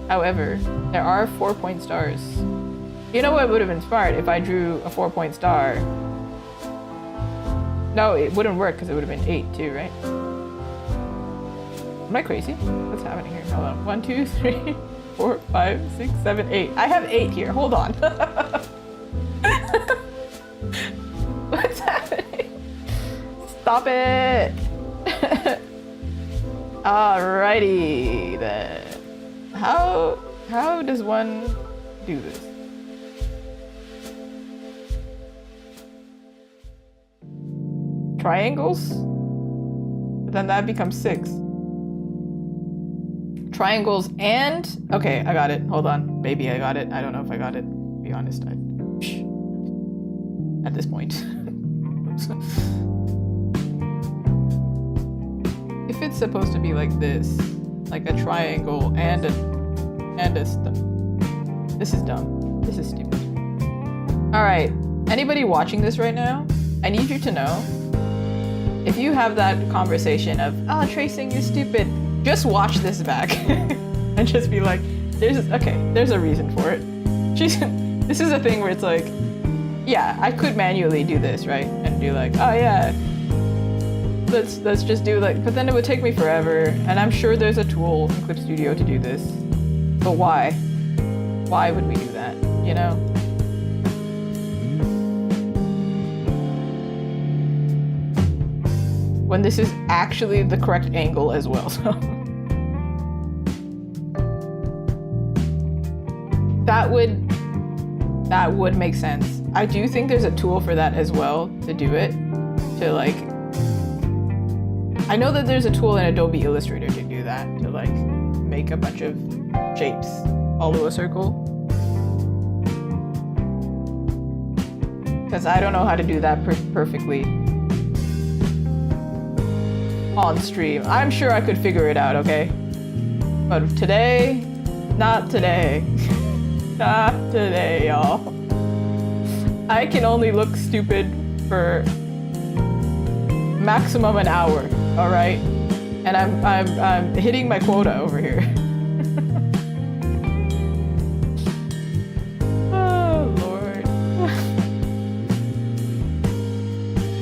However, there are 4-point stars. You know what would have been smart if I drew a 4-point star? No, it wouldn't work because it would have been 8 too, right? Am I crazy? What's happening here? Hold on. 1, 2, 3, 4, 5, 6, 7, 8. I have 8 here. Hold on. What's happening? Stop it! Alrighty then. How does one do this? Triangles? But then that becomes 6. Triangles and... Okay, I got it. Hold on. Maybe I got it. I don't know if I got it. To be honest, at this point. If it's supposed to be like this, like a triangle and a this is dumb. This is stupid. Alright, anybody watching this right now, I need you to know, if you have that conversation of, oh, tracing is stupid, just watch this back and just be like, there's a reason for it. This is a thing where it's like, yeah, I could manually do this, right? And be like, oh yeah, let's just do like, but then it would take me forever, and I'm sure there's a tool in Clip Studio to do this. But why? Why would we do that, you know? When this is actually the correct angle as well, so. That would make sense. I do think there's a tool for that as well, to do it. To like, I know that there's a tool in Adobe Illustrator to do that, to like make a bunch of shapes follow a circle. Because I don't know how to do that perfectly on stream. I'm sure I could figure it out, okay? But today, not today. Not today, y'all. I can only look stupid for maximum an hour, all right? And I'm hitting my quota over here. Oh Lord.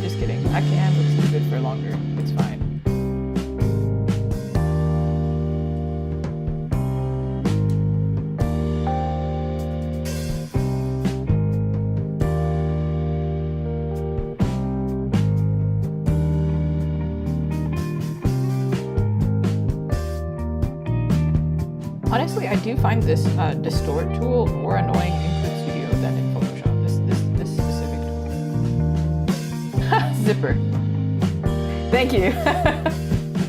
Just kidding. I can look stupid for longer. It's fine. Honestly, I do find this distort tool more annoying in Clip Studio than in Photoshop. This specific tool. Zipper. Thank you.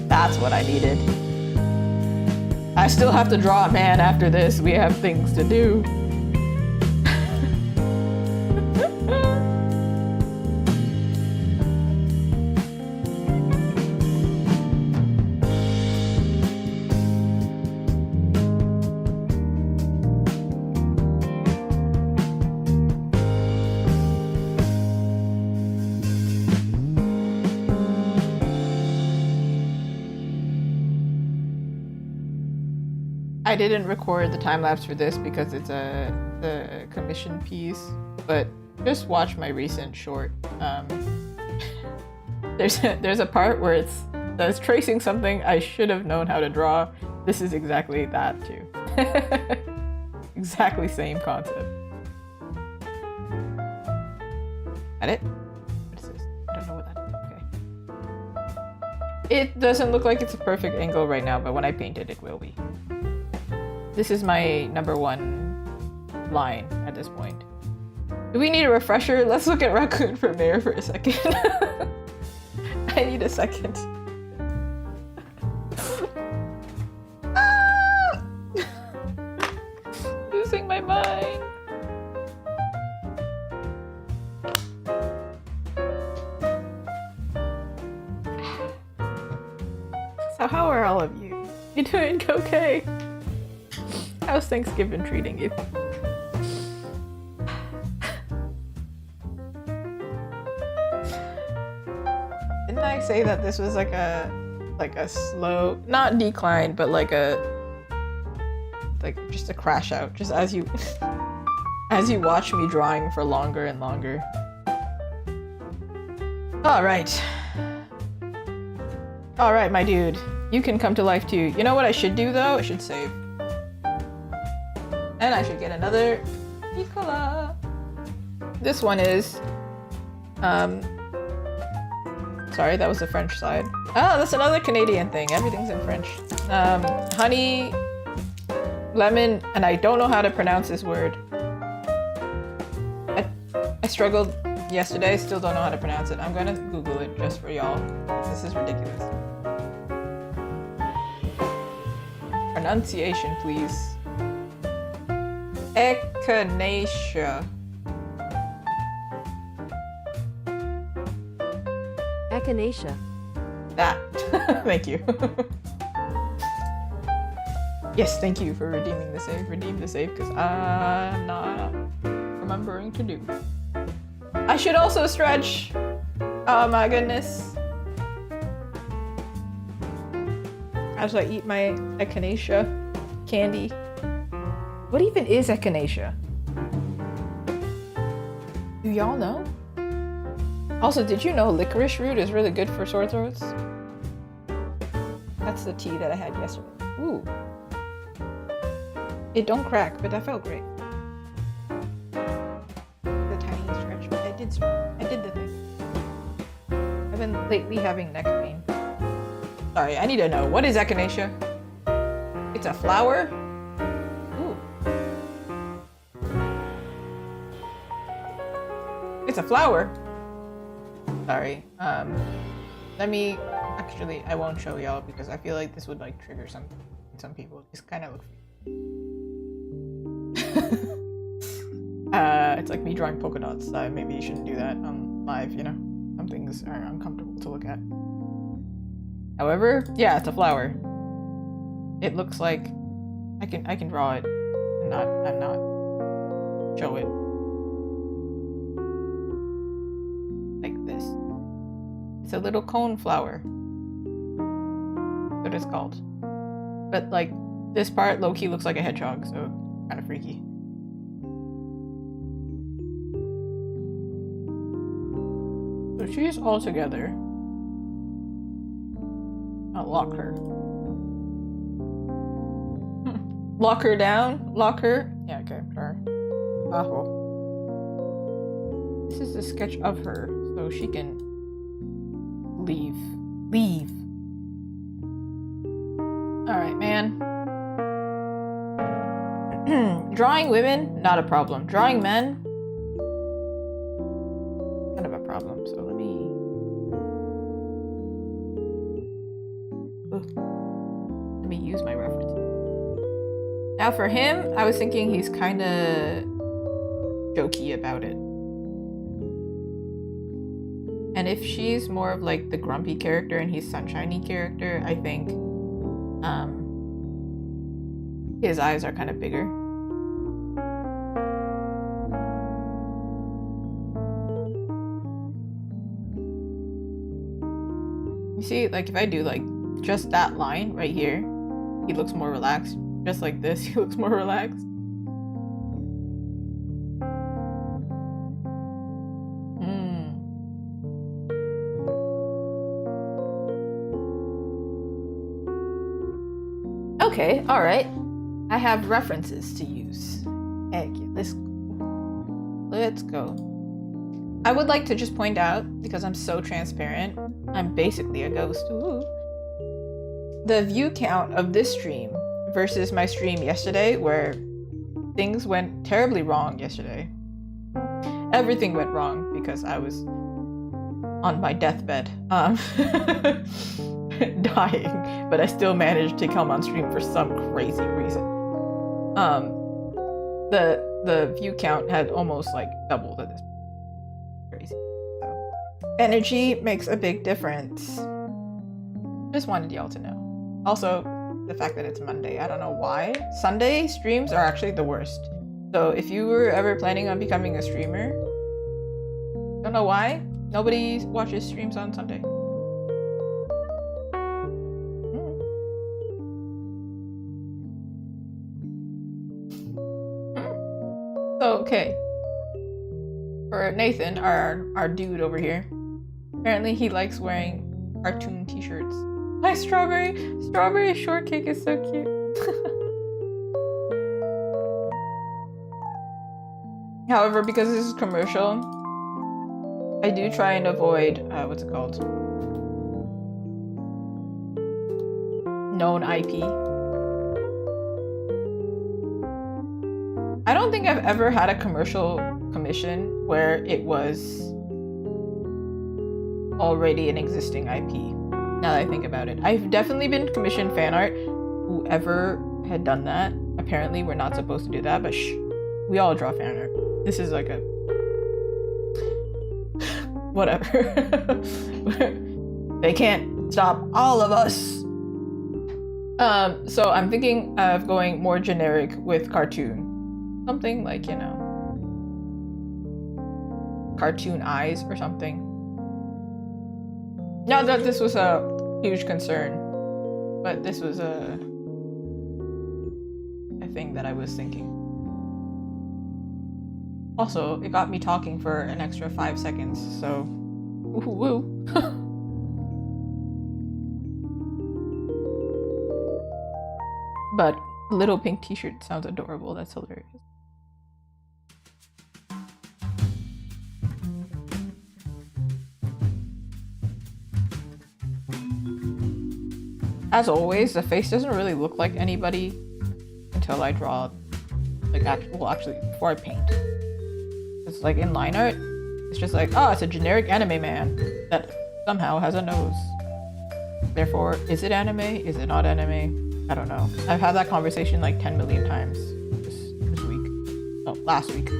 That's what I needed. I still have to draw a man after this. We have things to do. I didn't record the time lapse for this because it's the commission piece, but just watch my recent short. There's a part where it's tracing something I should have known how to draw. This is exactly that too. Exactly same concept. Got it? What is this? I don't know what that is. Okay. It doesn't look like it's a perfect angle right now, but when I paint it, it will be. This is my #1 line at this point. Do we need a refresher? Let's look at Raccoon for Mayor for a second. I need a second. Ah! Losing my mind. So how are all of you? You doing okay? How's Thanksgiving treating you? Didn't I say that this was like a slow, not decline, but like just a crash out, just as you watch me drawing for longer and longer. All right, my dude. You can come to life too. You know what I should do though? I should save. And I should get another Nicola. This one is, sorry, that was the French side. Oh, that's another Canadian thing. Everything's in French. Honey, lemon, and I don't know how to pronounce this word. I struggled yesterday, still don't know how to pronounce it. I'm gonna Google it just for y'all. This is ridiculous. Pronunciation, please. Echinacea. Echinacea. That. Thank you. Yes, thank you for redeeming the save. Redeem the save, because I'm not remembering to do. I should also stretch. Oh my goodness. As I eat my echinacea candy. What even is echinacea? Do y'all know? Also, did you know licorice root is really good for sore throats? That's the tea that I had yesterday. Ooh. It don't crack, but that felt great. The tiny stretch, but I did the thing. I've been lately having neck pain. Sorry, I need to know. What is echinacea? It's a flower? Ooh. It's a flower. Sorry. Let me... Actually, I won't show y'all because I feel like this would like trigger some people. Just kind of look... it's like me drawing polka dots. Maybe you shouldn't do that on live, you know? Some things are uncomfortable to look at. However, yeah, it's a flower. It looks like I can draw it and not show it. Like this. It's a little cone flower. That's what it's called. But like this part low-key looks like a hedgehog, so kind of freaky. So she's all together. I'll lock her. Lock her down? Lock her? Yeah, okay, sure. Awful. This is a sketch of her, so she can leave. Leave. Alright, man. Drawing women, not a problem. Drawing men, kind of a problem, so let me use my reference. Now for him, I was thinking he's kind of jokey about it. And if she's more of like the grumpy character and he's sunshiny character, I think his eyes are kind of bigger. You see, like if I do like just that line right here, he looks more relaxed. Just like this, he looks more relaxed. Okay, alright. I have references to use. Heck yeah, let's go. I would like to just point out, because I'm so transparent, I'm basically a ghost. Ooh. The view count of this stream versus my stream yesterday, where things went terribly wrong yesterday. Everything went wrong because I was on my deathbed, dying, but I still managed to come on stream for some crazy reason. The view count had almost like doubled at this point. Crazy. So, energy makes a big difference. Just wanted y'all to know. Also, the fact that it's Monday, I don't know why. Sunday streams are actually the worst. So if you were ever planning on becoming a streamer, don't know why, nobody watches streams on Sunday. So, okay. For Nathan, our dude over here, apparently he likes wearing cartoon t-shirts. My strawberry shortcake is so cute. However, because this is commercial, I do try and avoid what's it called? Known IP. I don't think I've ever had a commercial commission where it was already an existing IP. Now that I think about it, I've definitely been commissioned fan art. Whoever had done that, apparently we're not supposed to do that, but shh, we all draw fan art. This is like a whatever. They can't stop all of us. So I'm thinking of going more generic with cartoon. Something like, you know, cartoon eyes or something. Not that this was a huge concern, but this was a thing that I was thinking. Also, it got me talking for an extra 5 seconds, so woo. But little pink t-shirt sounds adorable. That's hilarious. As always, the face doesn't really look like anybody until I draw, like, actually, before I paint. It's like in line art, it's just like, oh, it's a generic anime man that somehow has a nose. Therefore, is it anime? Is it not anime? I don't know. I've had that conversation like 10 million times this week. Oh, last week.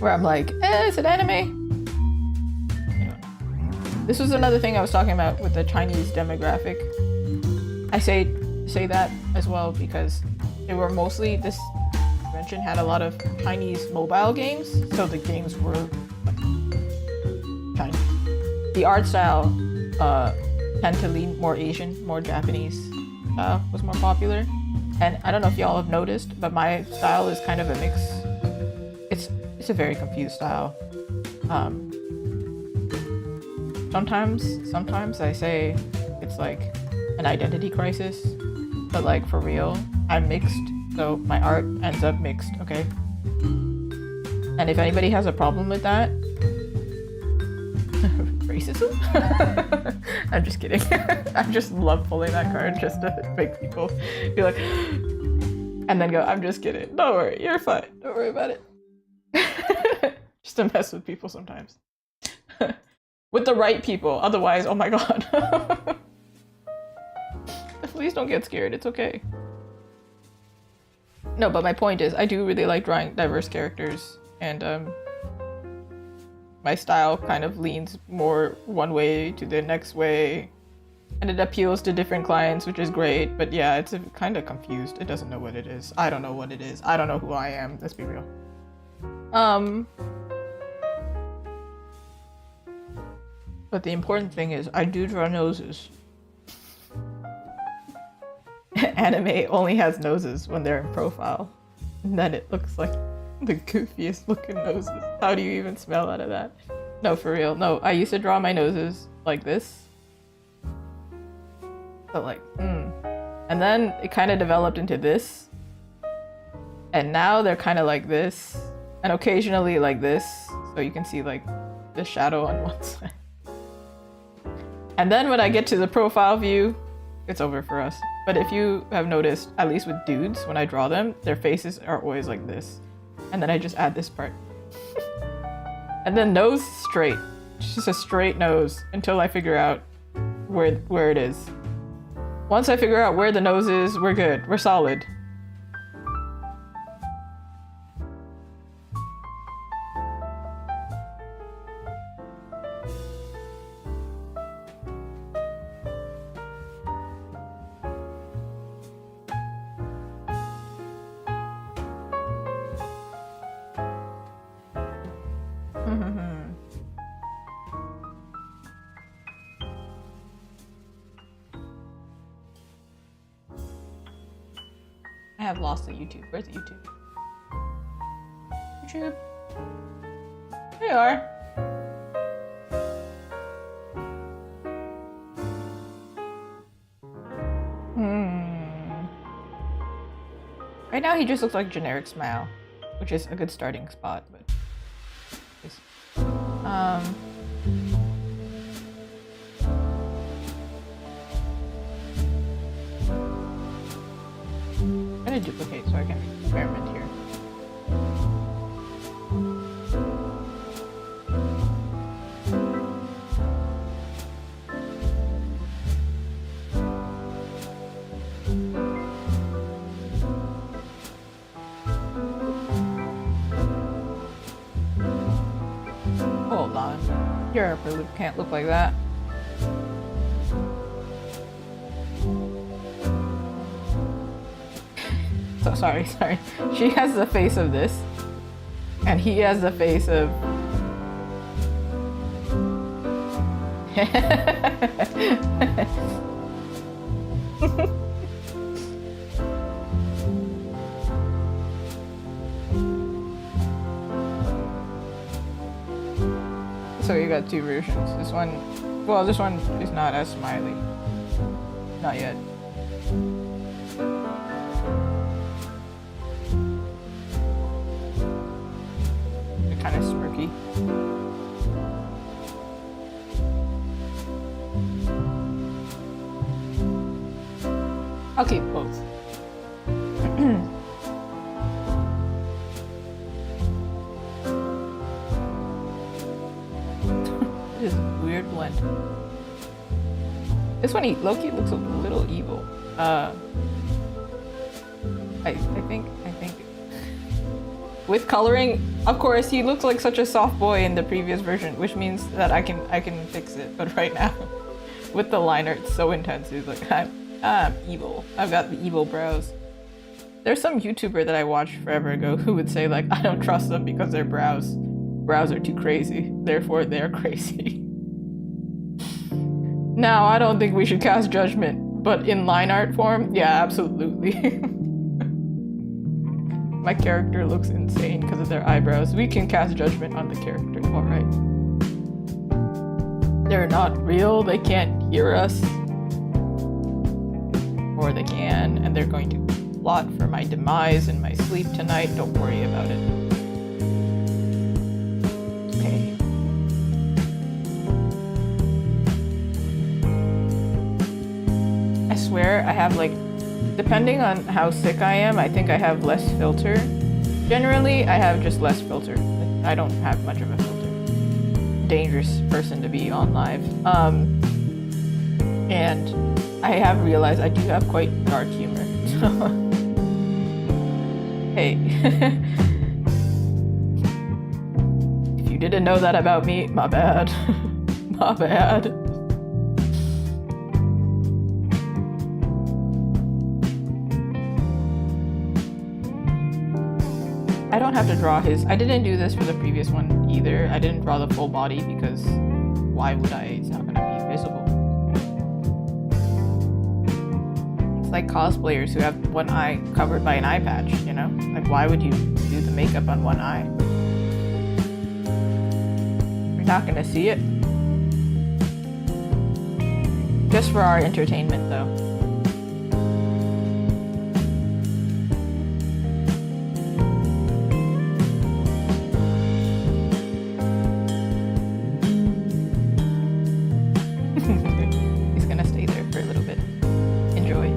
Where I'm like, is it anime? This was another thing I was talking about with the Chinese demographic. I say that as well because they were mostly, this convention had a lot of Chinese mobile games, so the games were like Chinese. The art style tend to lean more Asian, more Japanese style was more popular. And I don't know if y'all have noticed, but my style is kind of a mix. It's a very confused style. Sometimes I say it's like an identity crisis, but like for real, I'm mixed, so my art ends up mixed, okay? And if anybody has a problem with that, racism? I'm just kidding. I just love pulling that card just to make people be like, and then go, I'm just kidding. Don't worry, you're fine. Don't worry about it. Just to mess with people sometimes. With the right people, otherwise, oh my god. Please don't get scared, it's okay. No, but my point is, I do really like drawing diverse characters, and my style kind of leans more one way to the next way, and it appeals to different clients, which is great, but yeah, it's kind of confused. It doesn't know what it is. I don't know what it is. I don't know who I am, let's be real. But the important thing is, I do draw noses. Anime only has noses when they're in profile. And then it looks like the goofiest looking noses. How do you even smell out of that? No, for real. No, I used to draw my noses like this. So like, And then it kind of developed into this. And now they're kind of like this. And occasionally like this. So you can see like the shadow on one side. And then when I get to the profile view, it's over for us. But if you have noticed, at least with dudes, when I draw them, their faces are always like this. And then I just add this part. And then nose straight. Just a straight nose until I figure out where it is. Once I figure out where the nose is, we're good. We're solid. I have lost the YouTube. Where's the YouTube? YouTube. There you are. Right now he just looks like generic smile, which is a good starting spot, but I'm gonna duplicate so I can experiment here. Hold on. Your upper lip can't look like that. So sorry. She has the face of this, and he has the face of. So you got two versions. This one is not as smiley. Not yet. They're kind of smirky. I'll keep both. This weird blend. This one, Loki looks a little evil. I think with coloring, of course, he looks like such a soft boy in the previous version, which means that I can fix it. But right now, with the liner, it's so intense. He's like, I'm evil. I've got the evil brows. There's some YouTuber that I watched forever ago who would say like, I don't trust them because their brows are too crazy. Therefore, they're crazy. Now, I don't think we should cast judgment, but in line art form, yeah, absolutely. My character looks insane because of their eyebrows. We can cast judgment on the character, alright. They're not real, they can't hear us. Or they can, and they're going to plot for my demise in my sleep tonight. Don't worry about it. Okay. I swear I have like, depending on how sick I am, I think I have less filter. Generally, I have just less filter. I don't have much of a filter. Dangerous person to be on live. And I have realized I do have quite dark humor. Hey. If you didn't know that about me, my bad. My bad. I don't have to draw his. I didn't do this for the previous one either. I didn't draw the full body because why would I? It's not gonna be visible. It's like cosplayers who have one eye covered by an eye patch, you know? Like, why would you do the makeup on one eye? You're not gonna see it. Just for our entertainment, though. He's gonna stay there for a little bit. Enjoy.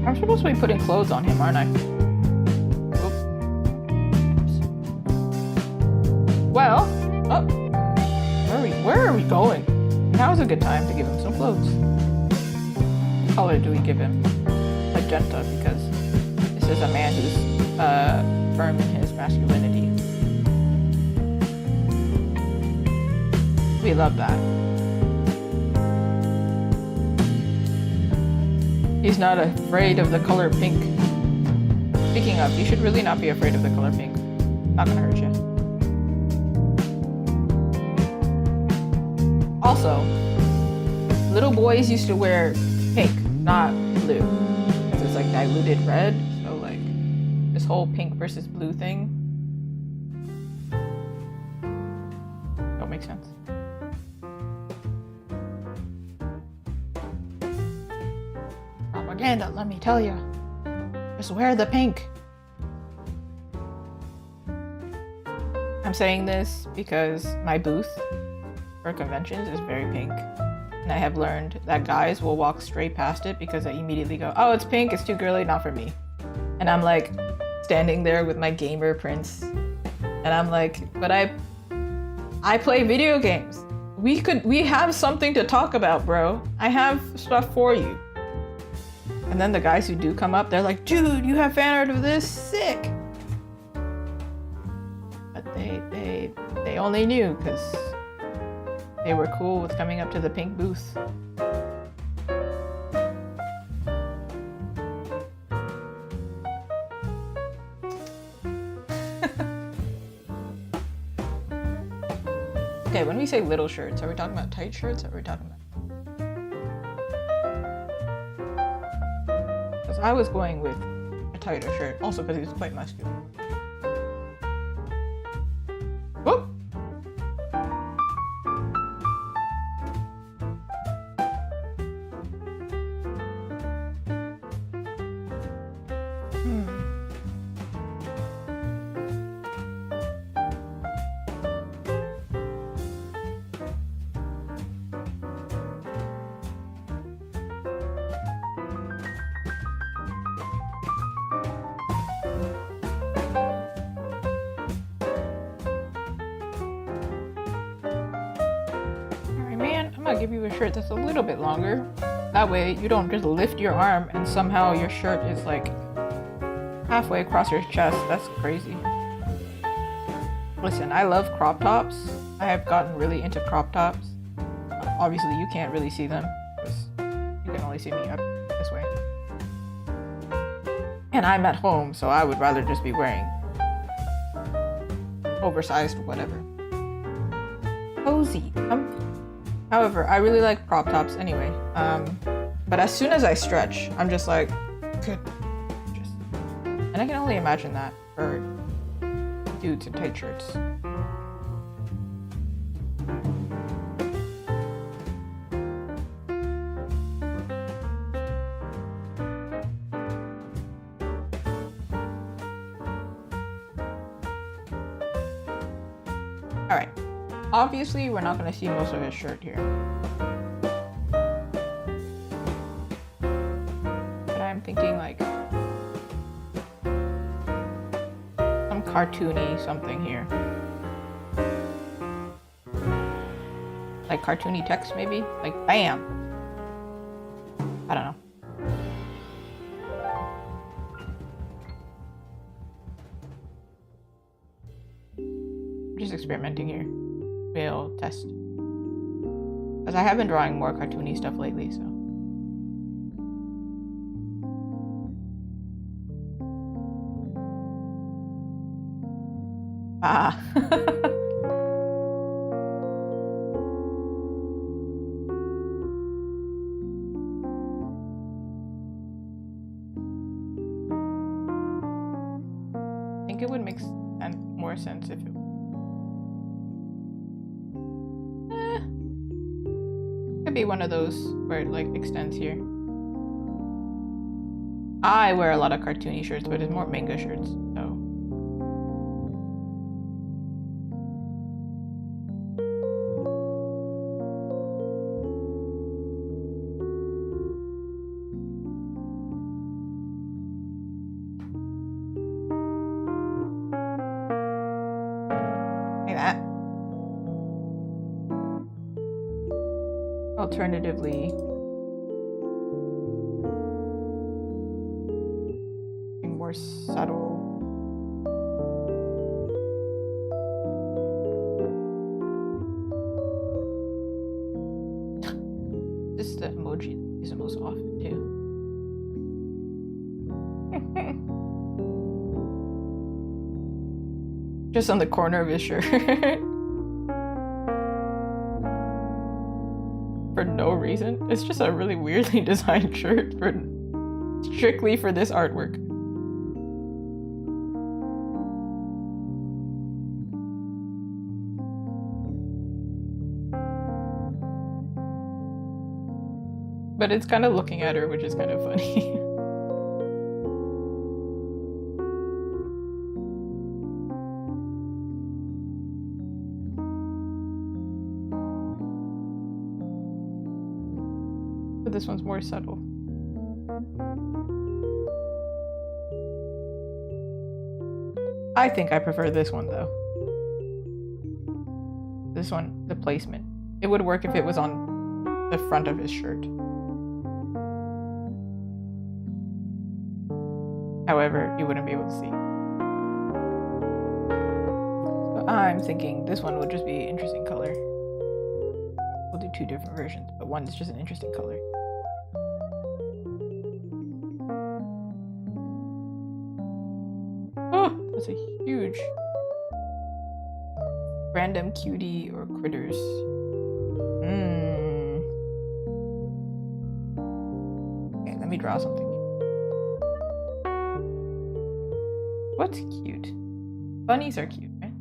I'm supposed to be putting clothes on him, aren't I? Well, where are we going? Now is a good time to give him some clothes. What color do we give him? Magenta, because this is a man who's firm in his masculinity. We love that. He's not afraid of the color pink. Speaking of, you should really not be afraid of the color pink. Not gonna hurt you. Also, Little boys used to wear pink, not blue. Because it's like diluted red. So like this whole pink versus blue thing don't make sense. Propaganda, let me tell you. Just wear the pink. I'm saying this because my booth for conventions is very pink. And I have learned that guys will walk straight past it because they immediately go, oh, it's pink, it's too girly, not for me. And I'm like standing there with my gamer prints. And I'm like, but I play video games. We have something to talk about, bro. I have stuff for you. And then the guys who do come up, they're like, dude, you have fan art of this? Sick. But they only knew because they were cool with coming up to the pink booth. Okay, when we say little shirts, are we talking about tight shirts? Or are we talking about? Because I was going with a tighter shirt, also because he's quite muscular. Whoop! I'll give you a shirt that's a little bit longer. That way you don't just lift your arm and somehow your shirt is like halfway across your chest. That's crazy. Listen, I love crop tops. I have gotten really into crop tops. Obviously you can't really see them because you can only see me up this way. And I'm at home, so I would rather just be wearing oversized whatever. Cozy, comfy. However, I really like crop tops anyway. But as soon as I stretch, I'm just like, good. And I can only imagine that for dudes in tight shirts. All right. Obviously, we're not going to see most of his shirt here. But I'm thinking like some cartoony something here. Like cartoony text maybe? Like BAM! I don't know. I'm just experimenting here. Real test. Because I have been drawing more cartoony stuff lately, so. Ah. I think it would make more sense if it could be one of those where it like extends here. I wear a lot of cartoony shirts, but it's more manga shirts, so. Alternatively, more subtle. This is the emoji that I use the most often too. Just on the corner of his shirt. for no reason. It's just a really weirdly designed shirt for strictly for this artwork. But it's kind of looking at her, which is kind of funny. But this one's more subtle. I think I prefer this one though. This one, the placement. It would work if it was on the front of his shirt. However, you wouldn't be able to see. So I'm thinking this one would just be interesting color. We'll do two different versions, but one is just an interesting color. Oh, that's a huge random cutie or critters. Okay, let me draw something. What's cute? Bunnies are cute, right?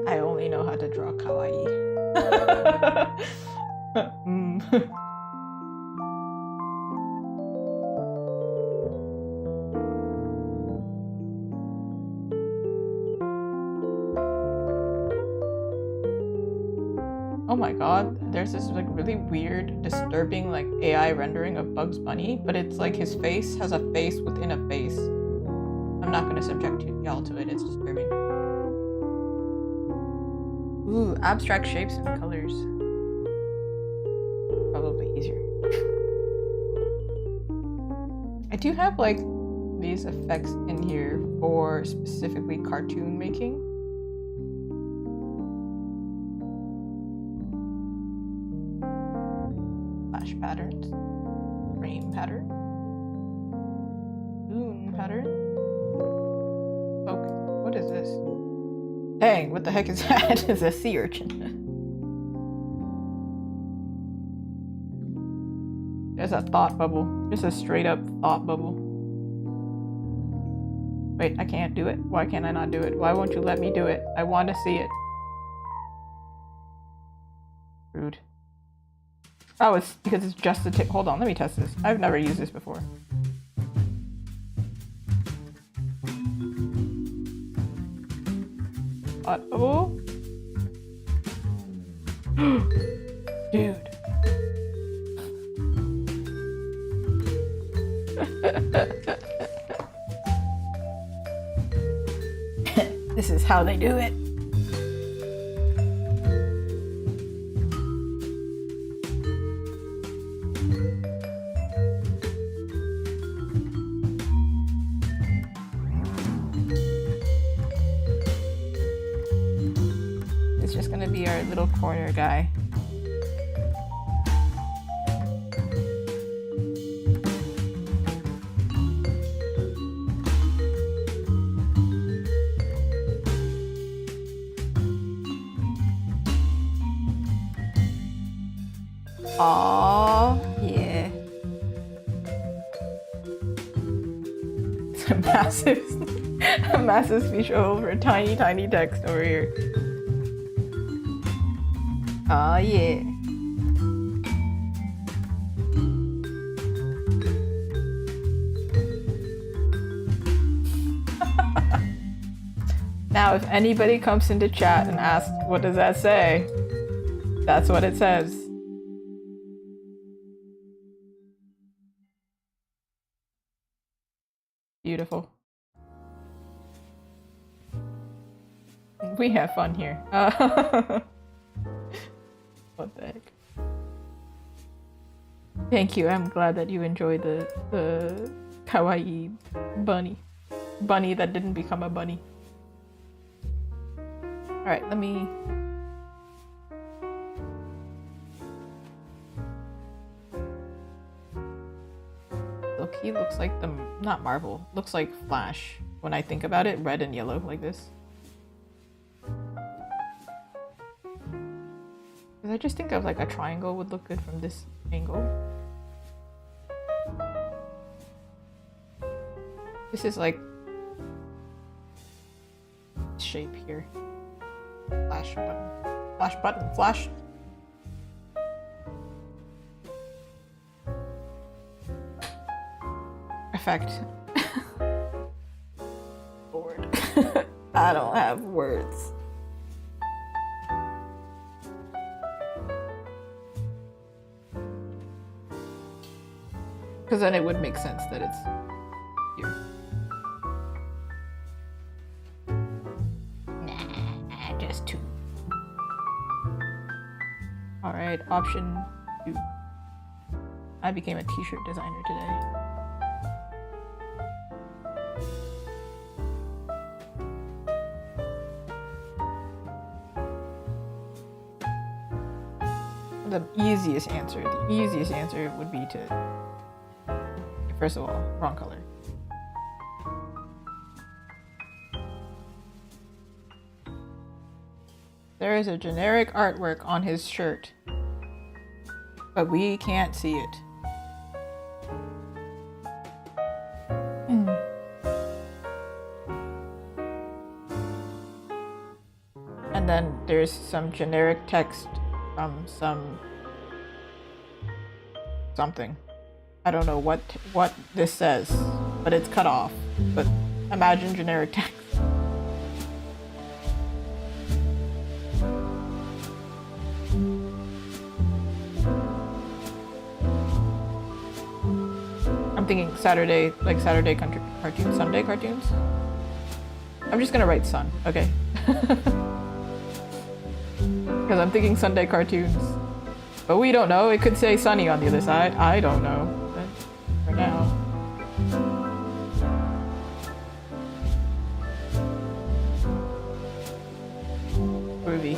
I only know how to draw kawaii. Oh my god, there's this like really weird, disturbing like AI rendering of Bugs Bunny, but it's like his face has a face within a face. I'm not gonna subject y'all to it, it's disturbing. Ooh, abstract shapes and colors. Probably easier. I do have like these effects in here for specifically cartoon making. Flash patterns, frame pattern, moon pattern. Okay, what is this? Dang, what the heck is that? It's a sea urchin. There's a thought bubble. Just a straight up thought bubble. Wait, I can't do it. Why can't I not do it? Why won't you let me do it? I want to see it. Rude. Oh, it's because it's just the tip. Hold on, let me test this. I've never used this before. Oh. Dude. This is how they do it. It's just gonna be our little corner guy. Aww, yeah. It's a massive speech over tiny text over here. Aw, yeah. Now, if anybody comes into chat and asks, what does that say? That's what it says. Beautiful. We have fun here. What the heck? Thank you. I'm glad that you enjoyed the kawaii bunny that didn't become a bunny. All right, let me. low-key looks like the, not Marvel, looks like Flash. When I think about it, red and yellow like this. 'Cause I just think of like a triangle would look good from this angle. This is like shape here. Flash button. Flash button. Flash. Effect. Lord. I don't have words. Because then it would make sense that it's here. Nah, just 2. Alright, option 2. I became a t-shirt designer today. The easiest answer would be to, first of all, wrong color. There is a generic artwork on his shirt, but we can't see it. And then there's some generic text from something. I don't know what this says, but it's cut off. But imagine generic text. I'm thinking Saturday, like Saturday cartoons, Sunday cartoons. I'm just gonna write sun, okay? Because I'm thinking Sunday cartoons. But we don't know. It could say sunny on the other side. I don't know. But for now. Groovy.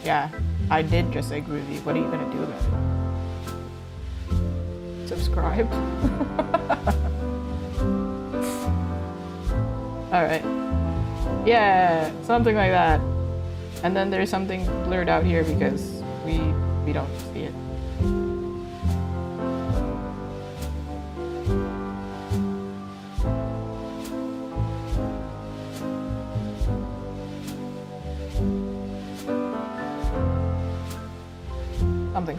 Yeah, I did just say groovy. What are you gonna do about it? Subscribe? Alright. Yeah, something like that. And then there's something blurred out here because we don't see it.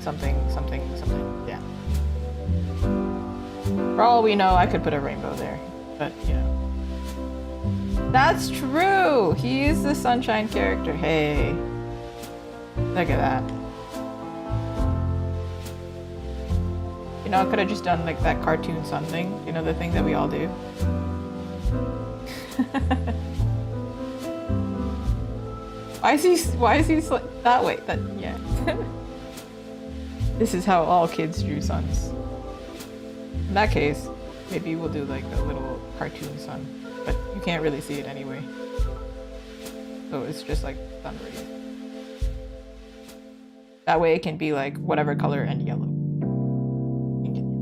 Something, yeah. For all we know, I could put a rainbow there, but you know. That's true! He is the sunshine character. Hey. Look at that. You know, I could have just done like that cartoon sun thing. You know, the thing that we all do. Why is he that way? Yeah. This is how all kids drew suns. In that case, maybe we'll do like a little cartoon sun, but you can't really see it anyway. So it's just like sun rays. That way it can be like whatever color and yellow. Continue.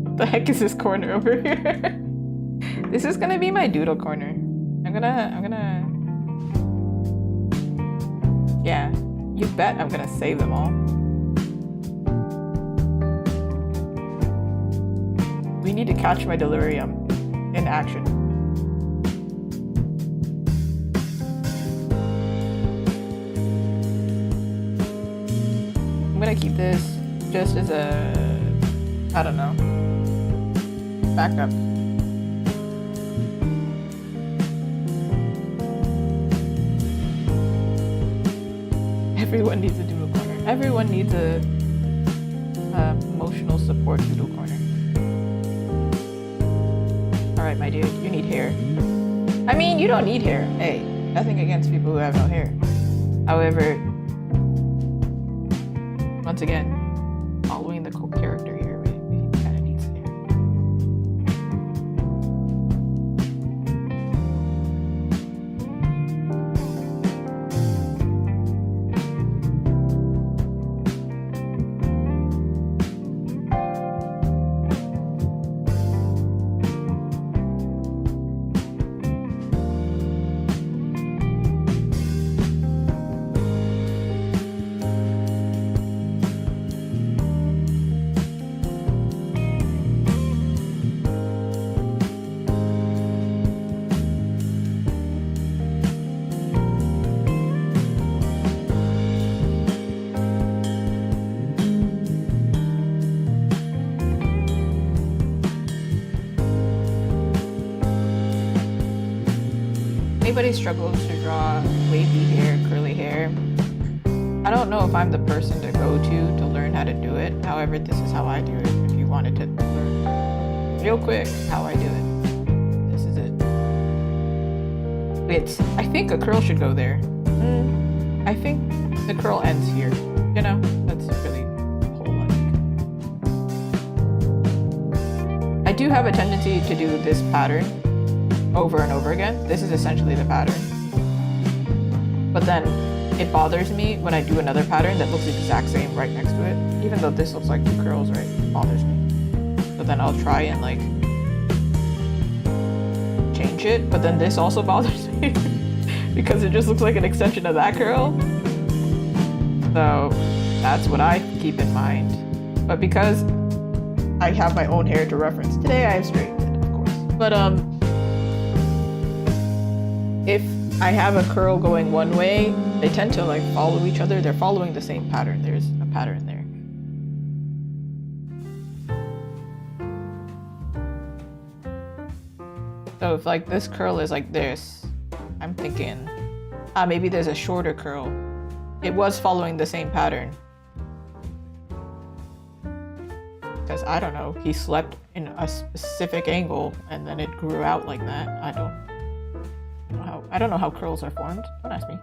What the heck is this corner over here? This is gonna be my doodle corner. I'm gonna yeah, you bet I'm gonna save them all. We need to catch my delirium in action. I'm gonna keep this just as a, I don't know, backup. Everyone needs a doodle corner. Everyone needs a emotional support doodle corner. Alright, my dude, you need hair. I mean, you don't need hair. Hey, nothing against people who have no hair. However, once again, following the character here, right? He kind of needs hair. everybody struggles to draw wavy hair, curly hair. I don't know if I'm the person to go to learn how to do it. However, this is how I do it. If you wanted to learn real quick how I do it, this is it. I think a curl should go there. I think the curl ends here. You know, that's really the whole logic. I do have a tendency to do this pattern over and over again. This is essentially the pattern. But then it bothers me when I do another pattern that looks the exact same right next to it. Even though this looks like two curls, right? It bothers me. But then I'll try and like change it, but then this also bothers me because it just looks like an extension of that curl. So that's what I keep in mind. But because I have my own hair to reference, today I have straightened it, of course. But if I have a curl going one way, they tend to like follow each other. They're following the same pattern. There's a pattern there. So if like this curl is like this, I'm thinking, maybe there's a shorter curl. It was following the same pattern. Because I don't know, he slept in a specific angle and then it grew out like that. I don't know how curls are formed. Don't ask me.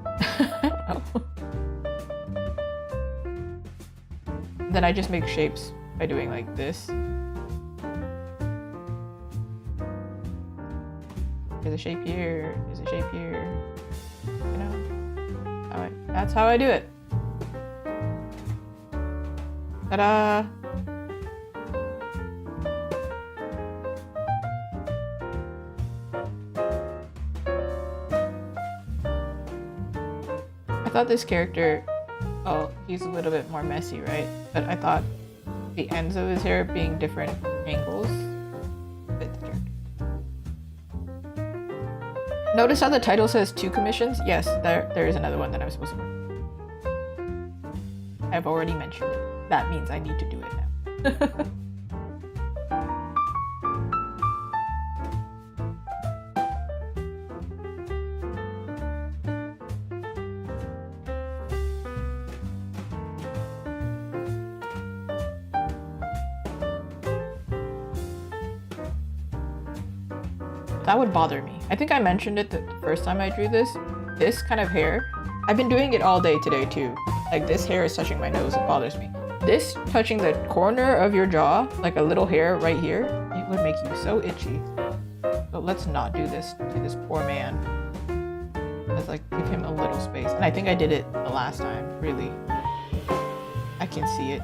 I don't know. Then I just make shapes by doing like this. There's a shape here, there's a shape here. You know? That's how I do it. Ta-da! I thought this character, he's a little bit more messy, right? But I thought the ends of his hair being different angles fit the character. Notice how the title says 2 commissions? Yes, there is another one that I'm supposed to work. I've already mentioned it. That means I need to do it now. That would bother me. I think I mentioned it the first time I drew this. This kind of hair, I've been doing it all day today too. Like this hair is touching my nose, it bothers me. This touching the corner of your jaw, like a little hair right here, it would make you so itchy. So let's not do this to this poor man. Let's like give him a little space. And I think I did it the last time, really. I can see it.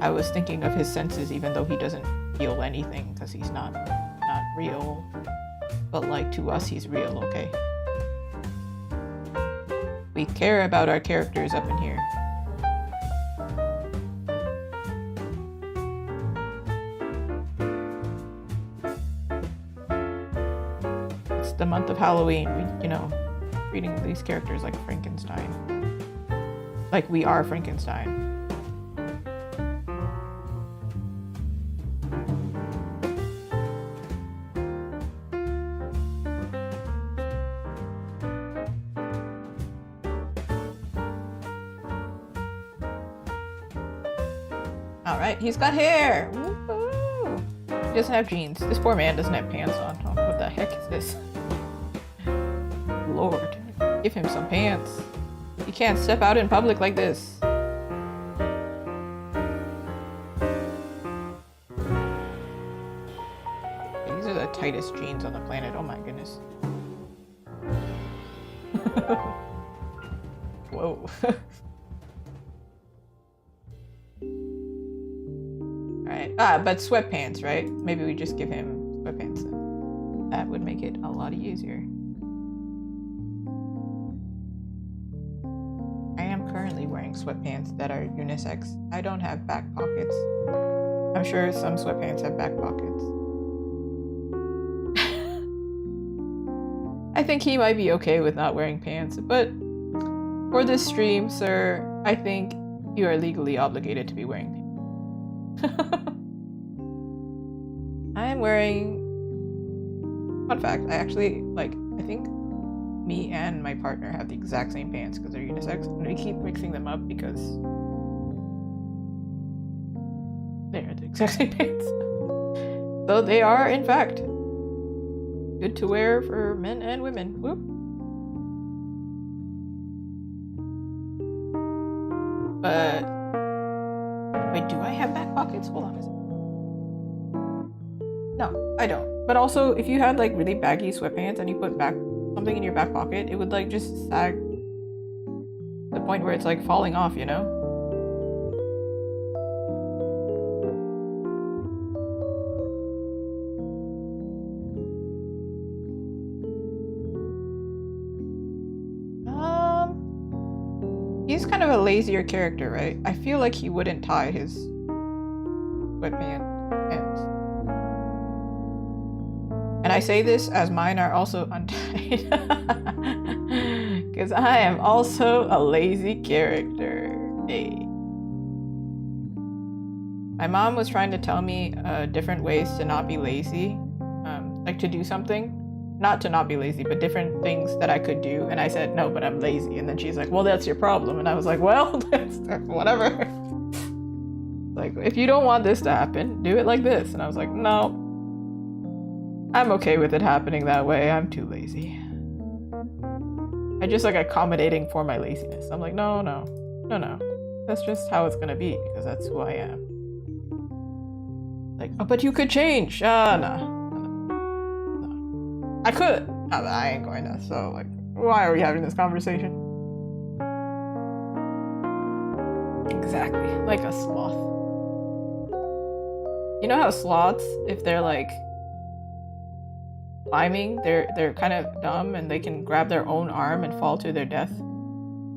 I was thinking of his senses even though he doesn't feel anything because he's not real. But like to us, he's real, okay? We care about our characters up in here. It's the month of Halloween. We, treating these characters like Frankenstein. Like we are Frankenstein. Alright, he's got hair! Woo-hoo. He doesn't have jeans. This poor man doesn't have pants on. Oh, what the heck is this? Lord, give him some pants. He can't step out in public like this. These are the tightest jeans on the planet. Oh my goodness. Whoa. Alright, but sweatpants, right? Maybe we just give him sweatpants then. That would make it a lot easier. I am currently wearing sweatpants that are unisex. I don't have back pockets. I'm sure some sweatpants have back pockets. I think he might be okay with not wearing pants, but for this stream, sir, I think you are legally obligated to be wearing pants. I am wearing Fun fact, I actually, like, I think me and my partner have the exact same pants because they're unisex, and we keep mixing them up because they're the exact same pants. So they are, in fact, good to wear for men and women. Whoop. But wait, do I have back pockets? Hold on a second. No, I don't. But also, if you had like really baggy sweatpants and you put back something in your back pocket, it would like just sag to the point where it's like falling off, you know? He's kind of a lazier character, right? I feel like he wouldn't tie his sweatpants ends. And I say this as mine are also untied. Because I am also a lazy character. Hey. My mom was trying to tell me different ways to not be lazy. Like to do something. Not to not be lazy, but different things that I could do. And I said, no, but I'm lazy. And then she's like, well, that's your problem. And I was like, well, that's whatever. Like, if you don't want this to happen, do it like this. And I was like, no, I'm okay with it happening that way. I'm too lazy. I just like accommodating for my laziness. I'm like, no. That's just how it's gonna be because that's who I am. Like, oh, but you could change. No. I could. No, but I ain't going to. So, like, why are we having this conversation? Exactly. Like a sloth. You know how sloths, if they're like climbing, they're kind of dumb and they can grab their own arm and fall to their death?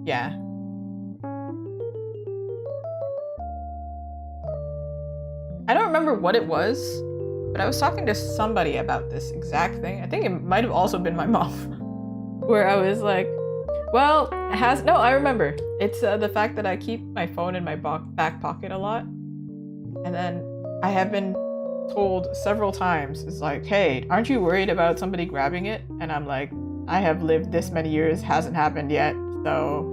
Yeah. I don't remember what it was. But I was talking to somebody about this exact thing. I think it might have also been my mom. Where I was like, well, no, I remember. It's the fact that I keep my phone in my back pocket a lot. And then I have been told several times, it's like, hey, aren't you worried about somebody grabbing it? And I'm like, I have lived this many years, hasn't happened yet. So,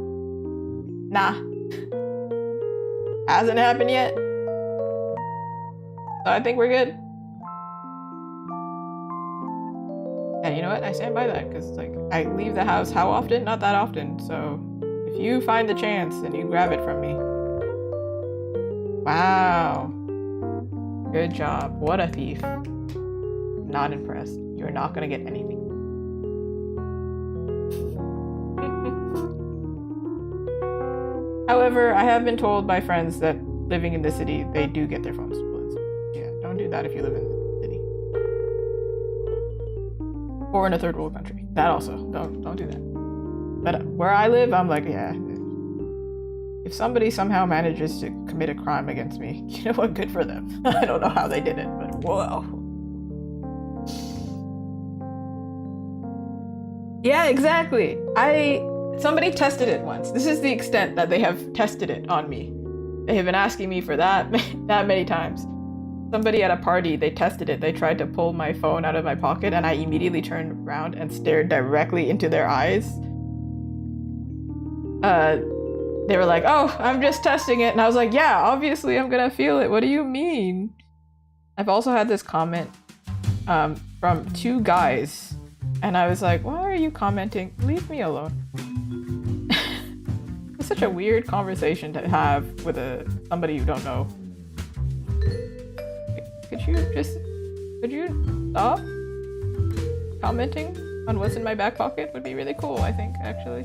nah. Hasn't happened yet. So I think we're good. And you know what? I stand by that because like I leave the house how often? Not that often. So if you find the chance and you grab it from me. Wow. Good job. What a thief. Not impressed. You're not gonna get anything. However, I have been told by friends that living in the city, they do get their phones stolen. So yeah, don't do that if you live in the city. Or in a third world country. That also. Don't do that. But where I live, I'm like, yeah. If somebody somehow manages to commit a crime against me, you know what? Good for them. I don't know how they did it, but whoa. Yeah, exactly. Somebody tested it once. This is the extent that they have tested it on me. They have been asking me for that many times. Somebody at a party, they tested it. They tried to pull my phone out of my pocket and I immediately turned around and stared directly into their eyes. They were like, oh, I'm just testing it. And I was like, yeah, obviously I'm gonna feel it. What do you mean? I've also had this comment from two guys. And I was like, why are you commenting? Leave me alone. It's such a weird conversation to have with somebody you don't know. Could you stop commenting on what's in my back pocket? Would be really cool, I think, actually.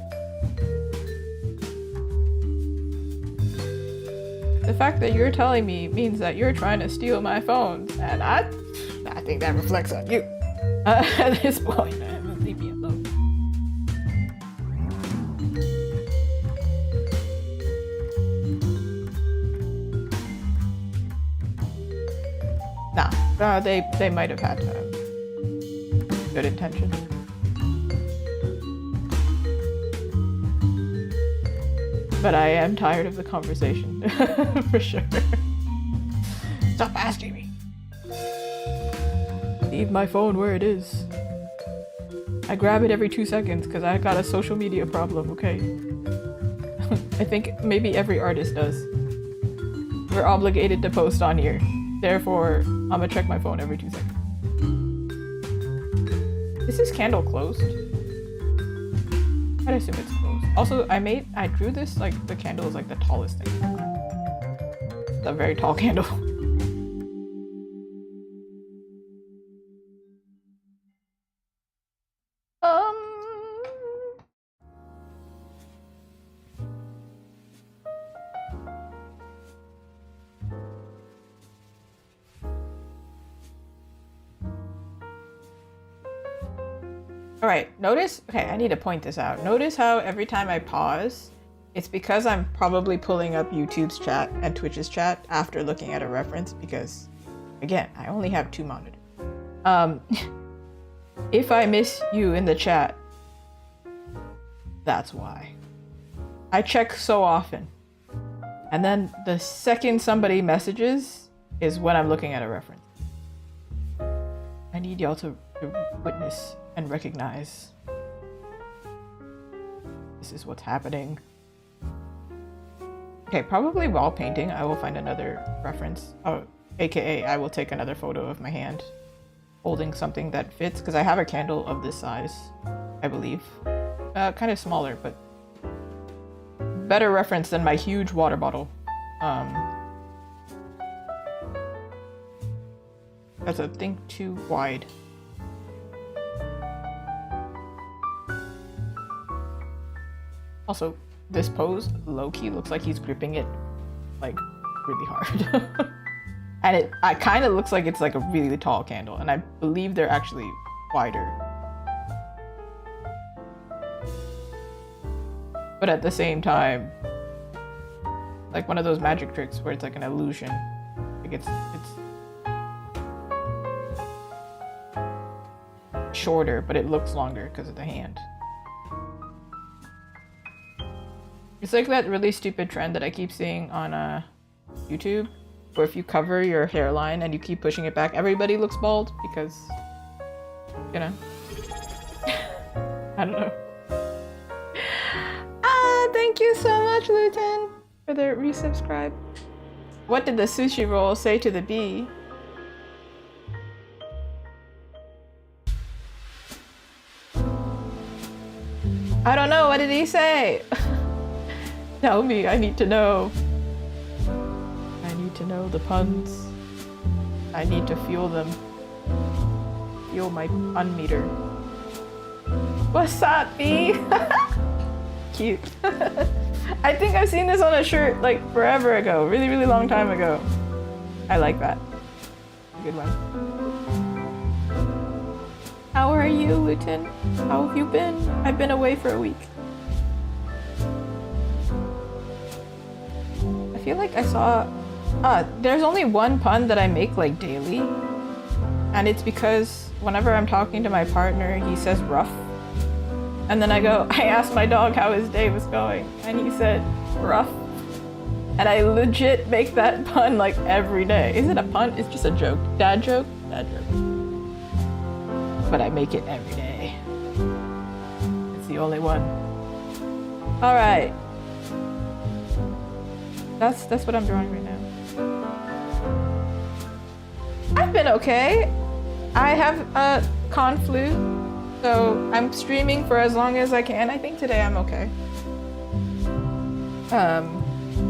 The fact that you're telling me means that you're trying to steal my phone, and I think that reflects on you. At this point, man, leave me alone. Nah, they might have had good intentions. But I am tired of the conversation, for sure. Stop asking me. Leave my phone where it is. I grab it every 2 seconds because I got a social media problem, okay? I think maybe every artist does. We're obligated to post on here. Therefore, I'm gonna check my phone every 2 seconds. Is this candle closed? I'd assume it's closed. Also, I drew this, like, the candle is like the tallest thing. It's a very tall candle. All right, notice, okay, I need to point this out. Notice how every time I pause, it's because I'm probably pulling up YouTube's chat and Twitch's chat after looking at a reference because, again, I only have 2 monitors. If I miss you in the chat, that's why. I check so often. And then the second somebody messages is when I'm looking at a reference. I need y'all to witness and recognize this is what's happening. Okay, probably while painting, I will find another reference. Oh, aka I will take another photo of my hand holding something that fits because I have a candle of this size, I believe. Kind of smaller, but better reference than my huge water bottle. That's a think too wide. Also, this pose, low-key, looks like he's gripping it, like, really hard. And it kind of looks like it's like a really tall candle, and I believe they're actually wider. But at the same time, like one of those magic tricks where it's like an illusion. Like it's shorter, but it looks longer because of the hand. It's like that really stupid trend that I keep seeing on YouTube, where if you cover your hairline and you keep pushing it back, everybody looks bald because, you know. I don't know. Thank you so much, Luton, for the resubscribe. What did the sushi roll say to the bee? I don't know, what did he say? Tell me, I need to know. I need to know the puns. I need to feel them. Feel my pun meter. What's up, bee? Cute. I think I've seen this on a shirt like forever ago, really, really long time ago. I like that. Good one. How are you, Luton? How have you been? I've been away for a week. I feel like I saw... there's only one pun that I make like daily. And it's because whenever I'm talking to my partner, he says rough. And then I asked my dog how his day was going. And he said rough. And I legit make that pun like every day. Is it a pun? It's just a joke. Dad joke? Dad joke. But I make it every day. It's the only one. All right. That's what I'm drawing right now. I've been okay. I have a con flu, so I'm streaming for as long as I can. I think today I'm okay.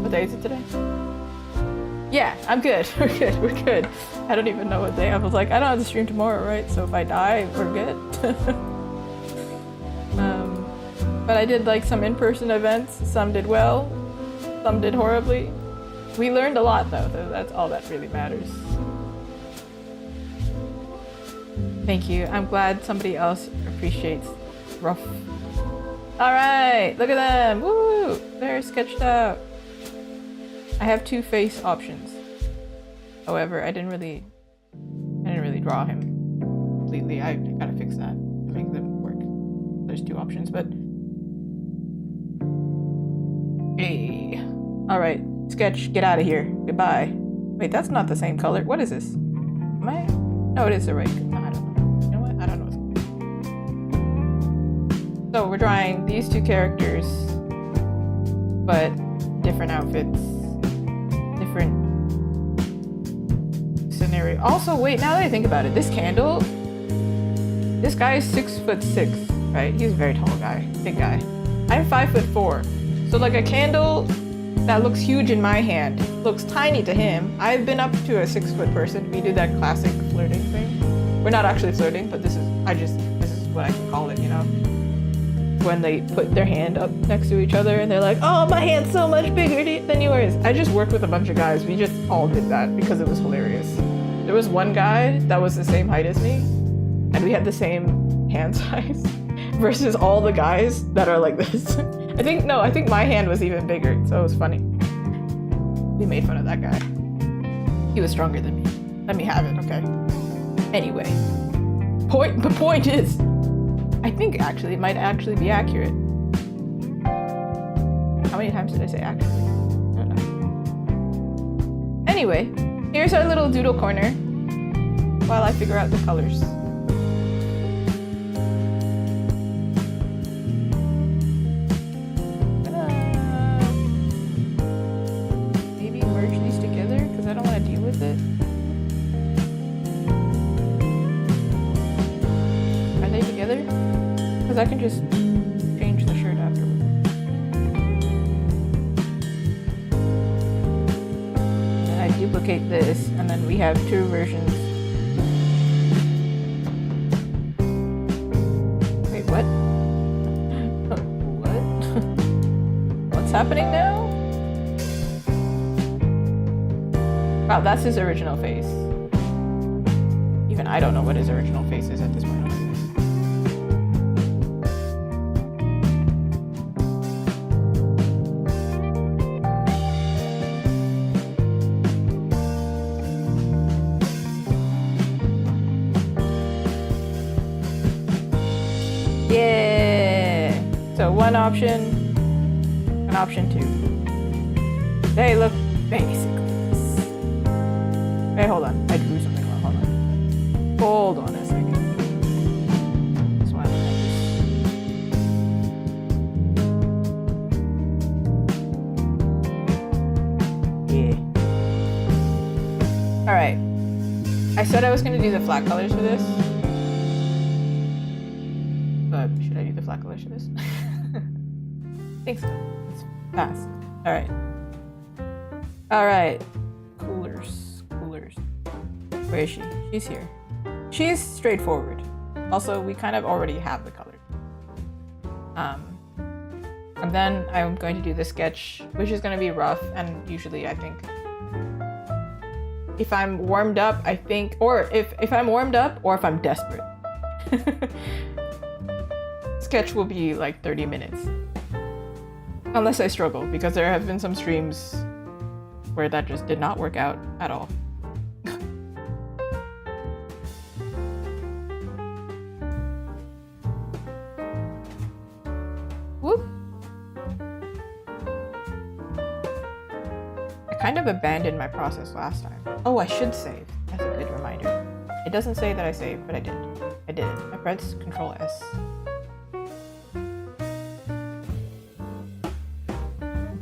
What day is it today? Yeah, I'm good. We're good. We're good. I don't even know what day. I was like, I don't have to stream tomorrow, right? So if I die, we're good. But I did like some in-person events. Some did well. Some did horribly. We learned a lot though. That's all that really matters. Thank you. I'm glad somebody else appreciates rough. All right, look at them. Woo! They're sketched out. I have 2 face options. However, I didn't really draw him completely. I gotta fix that to make them work. There's 2 options, but hey. All right, sketch, get out of here. Goodbye. Wait, that's not the same color. What is this? Am I? No, it is the right. No, I don't know. You know what? I don't know. So we're drawing these two characters, but different outfits, different scenario. Also, wait, now that I think about it, this candle, this guy is 6'6", right? He's a very tall guy, big guy. I'm 5'4", so like a candle that looks huge in my hand looks tiny to him. I've been up to a 6-foot person. We do that classic flirting thing. We're not actually flirting, but this is what I can call it, you know? When they put their hand up next to each other and they're like, oh, my hand's so much bigger than yours. I just worked with a bunch of guys. We just all did that because it was hilarious. There was one guy that was the same height as me and we had the same hand size versus all the guys that are like this. I think my hand was even bigger, so it was funny. We made fun of that guy. He was stronger than me. Let me have it, okay? Anyway, the point is, I think actually it might actually be accurate. How many times did I say actually? I don't know. Anyway, here's our little doodle corner while I figure out the colors. Maybe merge these together because I don't want to deal with it. Are they together? Because I can just change the shirt afterwards. And I duplicate this, and then we have two versions. Wait, what? What? What's happening now? Wow, that's his original face. Even I don't know what his original face is at this point. Yeah. So one option two. They look basically this. Hey, hold on. I drew something wrong. Hold on a second. This one. Yeah. All right. I said I was gonna do the flat colors for this. Should I do the flat colors for this? I think so. It's fast. Alright. Coolers. Where is she? She's here. She's straightforward. Also, we kind of already have the color. And then I'm going to do the sketch, which is going to be rough, and usually I think if I'm warmed up, or if I'm warmed up, or if I'm desperate. Sketch will be like 30 minutes. Unless I struggle, because there have been some streams where that just did not work out at all. Whoop! I kind of abandoned my process last time. Oh, I should save. That's a good reminder. It doesn't say that I saved, but I did. I did it. I pressed Control S.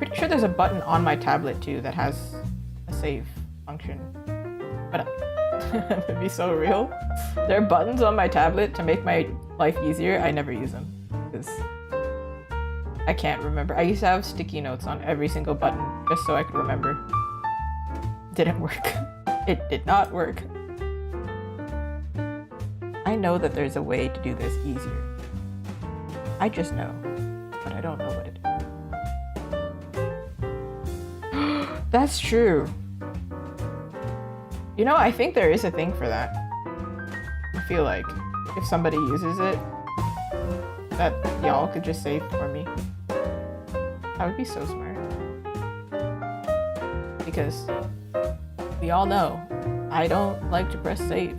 I'm sure there's a button on my tablet too that has a save function, but it'd be so real. There are buttons on my tablet to make my life easier. I never use them because I can't remember. I used to have sticky notes on every single button just so I could remember. Didn't work. It did not work. I know that there's a way to do this easier. I just know, but I don't know what it is. That's true. You know, I think there is a thing for that. I feel like if somebody uses it, that y'all could just save for me. That would be so smart. Because we all know I don't like to press save.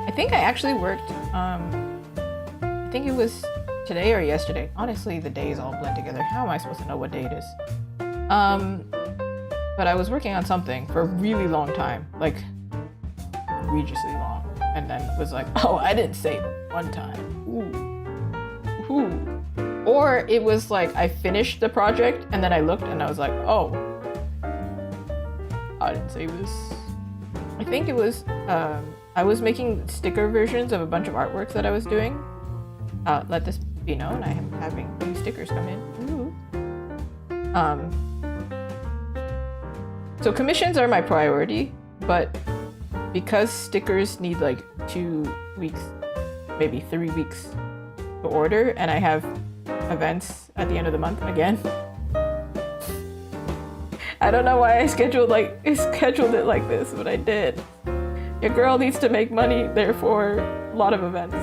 I think I actually worked, I think it was today or yesterday. Honestly, the days all blend together. How am I supposed to know what day it is? But I was working on something for a really long time, like egregiously long. and then was like, oh, I didn't save one time. Ooh. Ooh. Or it was like I finished the project and then I looked and I was like, oh, I didn't save this. I think it was, I was making sticker versions of a bunch of artworks that I was doing. Let this be known, I am having new stickers come in. Ooh. So commissions are my priority, but because stickers need like 2 weeks, maybe 3 weeks to order, and I have events at the end of the month again. I don't know why I scheduled it like this, but I did. Your girl needs to make money, therefore a lot of events.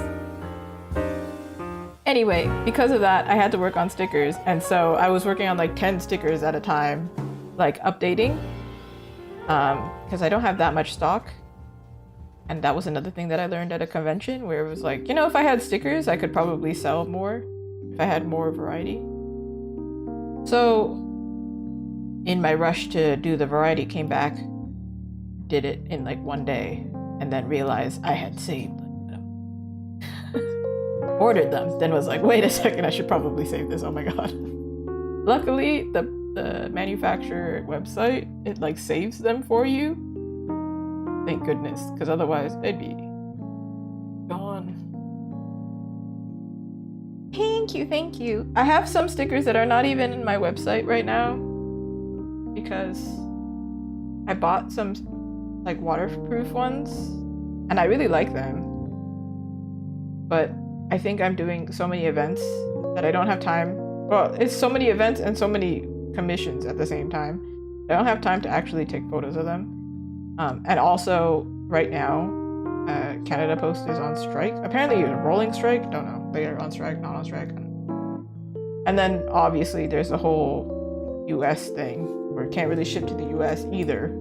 Anyway, because of that, I had to work on stickers, and so I was working on like 10 stickers at a time, like updating, because I don't have that much stock. And that was another thing that I learned at a convention, where it was like, you know, if I had stickers, I could probably sell more if I had more variety. So in my rush to do the variety, came back, did it in like one day, and then realized I had saved them. Ordered them, then was like, wait a second, I should probably save this. Oh my god. Luckily, the manufacturer website, it like saves them for you. Thank goodness, because otherwise they'd be gone. Thank you. I have some stickers that are not even in my website right now because I bought some like waterproof ones and I really like them. But I think I'm doing so many events that I don't have time. Well, it's so many events and so many commissions at the same time. I don't have time to actually take photos of them. And also, right now, Canada Post is on strike. Apparently, a rolling strike. Don't know. They are on strike, not on strike. And then, obviously, there's the whole US thing where it can't really ship to the US either.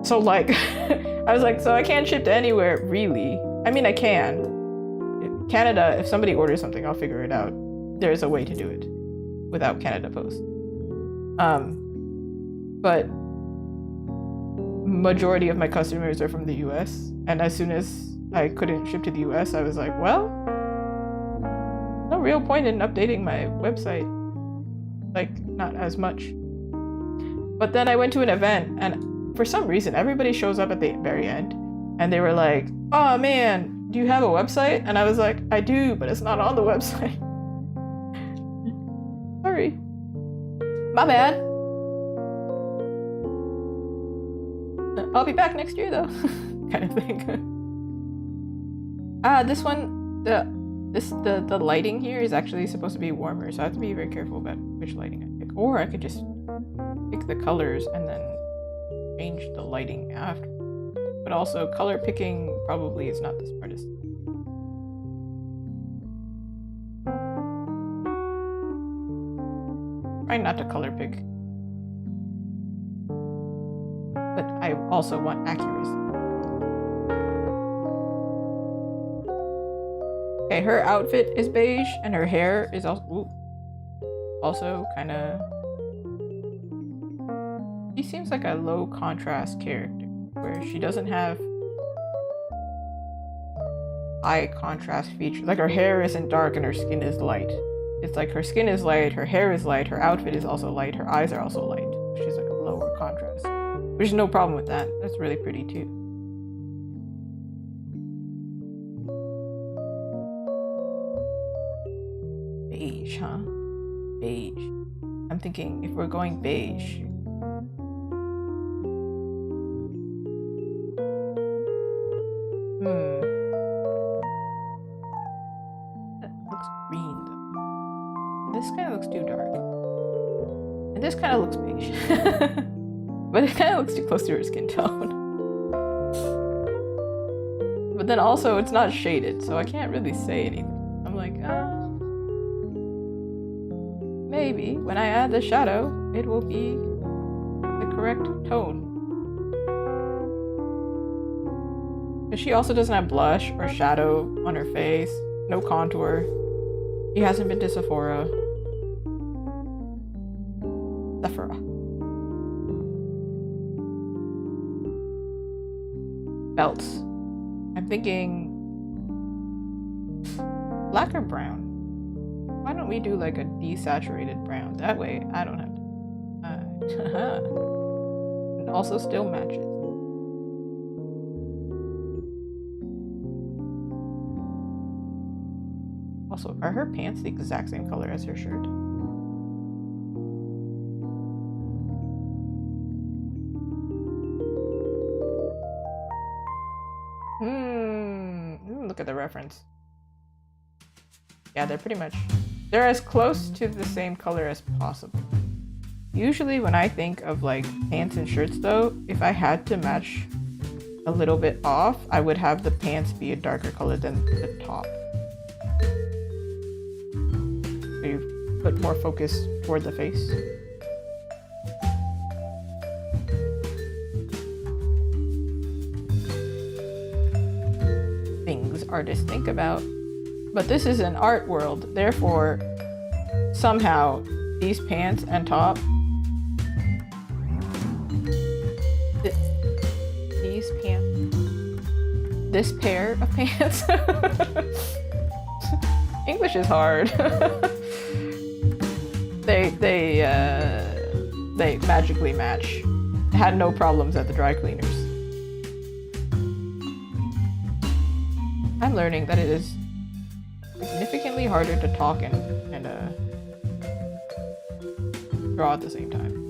So, like, I was like, so I can't ship to anywhere, really. I mean, I can. Canada, if somebody orders something, I'll figure it out. There's a way to do it without Canada Post. But majority of my customers are from the US, and as soon as I couldn't ship to the US, I was like, well, no real point in updating my website. Like, not as much. But then I went to an event, and for some reason, everybody shows up at the very end, and they were like, oh man, do you have a website? And I was like, I do, but it's not on the website. Sorry. My bad. I'll be back next year though. Kind of thing. This one, the lighting here is actually supposed to be warmer, so I have to be very careful about which lighting I pick. Or I could just pick the colors and then change the lighting after. But also, color picking probably is not the smartest. Try not to color pick. But I also want accuracy. Okay, her outfit is beige and her hair is also kind of... She seems like a low contrast character where she doesn't have high contrast features. Like her hair isn't dark and her skin is light. It's like her skin is light, her hair is light, her outfit is also light, her eyes are also light. She's like a lower contrast. There's no problem with that. That's really pretty too. Beige, huh? Beige. I'm thinking if we're going beige. That looks green though. This kind of looks too dark. And this kind of looks beige. But it kind of looks too close to her skin tone. But then also, it's not shaded, so I can't really say anything. I'm like, maybe when I add the shadow, it will be the correct tone. But she also doesn't have blush or shadow on her face, no contour. She hasn't been to Sephora. belts. I'm thinking black or brown. Why don't we do like a desaturated brown? That way I don't have to. And also still matches. Also, are her pants the exact same color as her shirt? Look at the reference. Yeah, they're as close to the same color as possible. Usually when I think of like pants and shirts though, if I had to match a little bit off, I would have the pants be a darker color than the top. So you put more focus toward the face. Things artists think about. But this is an art world, therefore somehow these pants and top, these pants, this pair of pants, English is hard. they magically match. Had no problems at the dry cleaners. I'm learning that it is significantly harder to talk and draw at the same time.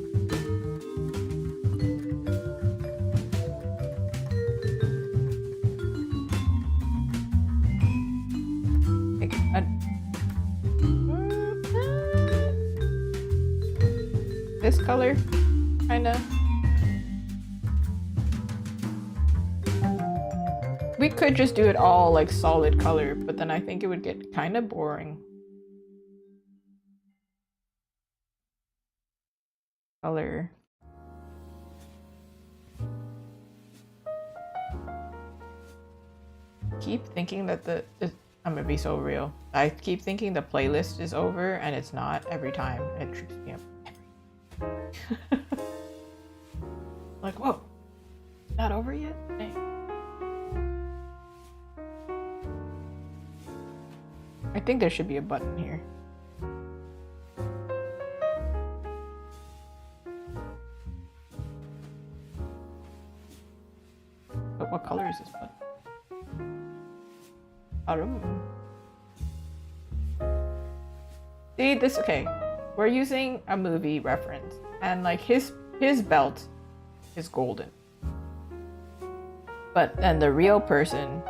This color, kinda. We could just do it all like solid color, but then I think it would get kind of boring. Color. Keep thinking that I'm gonna be so real. I keep thinking the playlist is over and it's not every time. It trips me up. Like, whoa, not over yet? Dang. I think there should be a button here. But what color is this button? I don't know. See, this, okay. We're using a movie reference, and like his belt is golden. But then the real person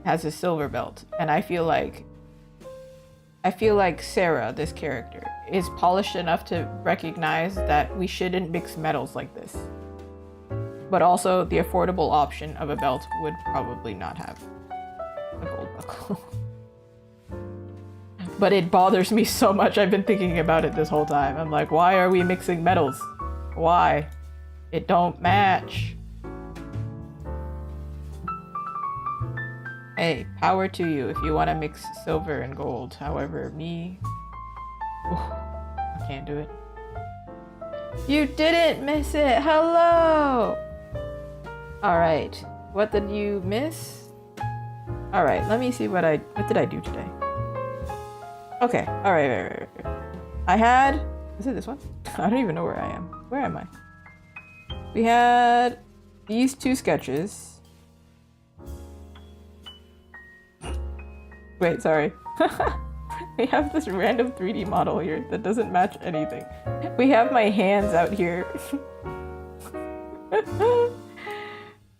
has a silver belt, and I feel like Sarah, this character, is polished enough to recognize that we shouldn't mix metals like this. But also, the affordable option of a belt would probably not have a gold buckle. But it bothers me so much. I've been thinking about it this whole time. I'm like, why are we mixing metals? Why? It don't match. Hey, power to you if you want to mix silver and gold. However, me... I can't do it. You didn't miss it! Hello! Alright. What did you miss? Alright, let me see what did I do today? Okay, alright, right. I had... Is it this one? I don't even know where I am. Where am I? We had these two sketches. Wait, sorry. We have this random 3D model here that doesn't match anything. We have my hands out here.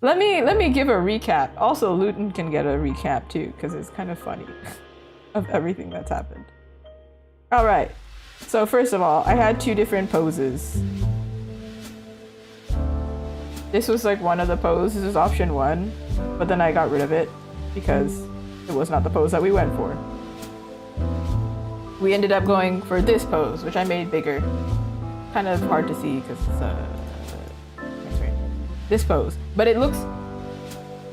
Let me give a recap. Also, Luton can get a recap too, because it's kind of funny of everything that's happened. Alright, so first of all, I had two different poses. This was like one of the poses, this was option 1, but then I got rid of it because it was not the pose that we went for. We ended up going for this pose, which I made bigger. Kind of hard to see because it's this pose. But it looks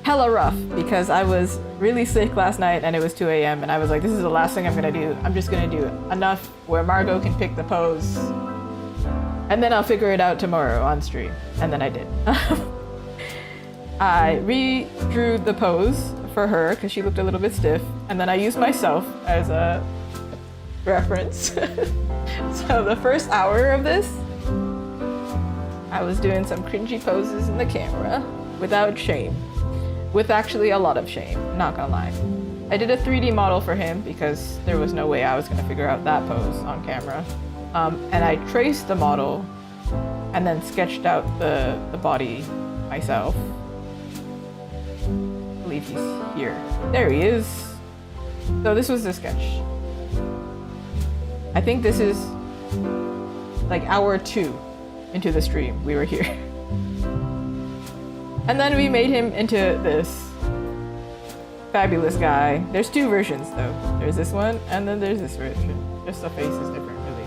hella rough because I was really sick last night and it was 2 a.m. and I was like, this is the last thing I'm gonna do. I'm just gonna do enough where Margot can pick the pose and then I'll figure it out tomorrow on stream. And then I did. I redrew the pose for her because she looked a little bit stiff, and then I used myself as a reference. So the first hour of this, I was doing some cringy poses in the camera without shame. With actually a lot of shame, not gonna lie. I did a 3D model for him because there was no way I was gonna figure out that pose on camera. And I traced the model and then sketched out the body myself. I believe he's here. There he is. So this was the sketch. I think this is like hour 2 into the stream. We were here. And then we made him into this fabulous guy. There's 2 versions though. There's this one and then there's this version. Just the face is different really.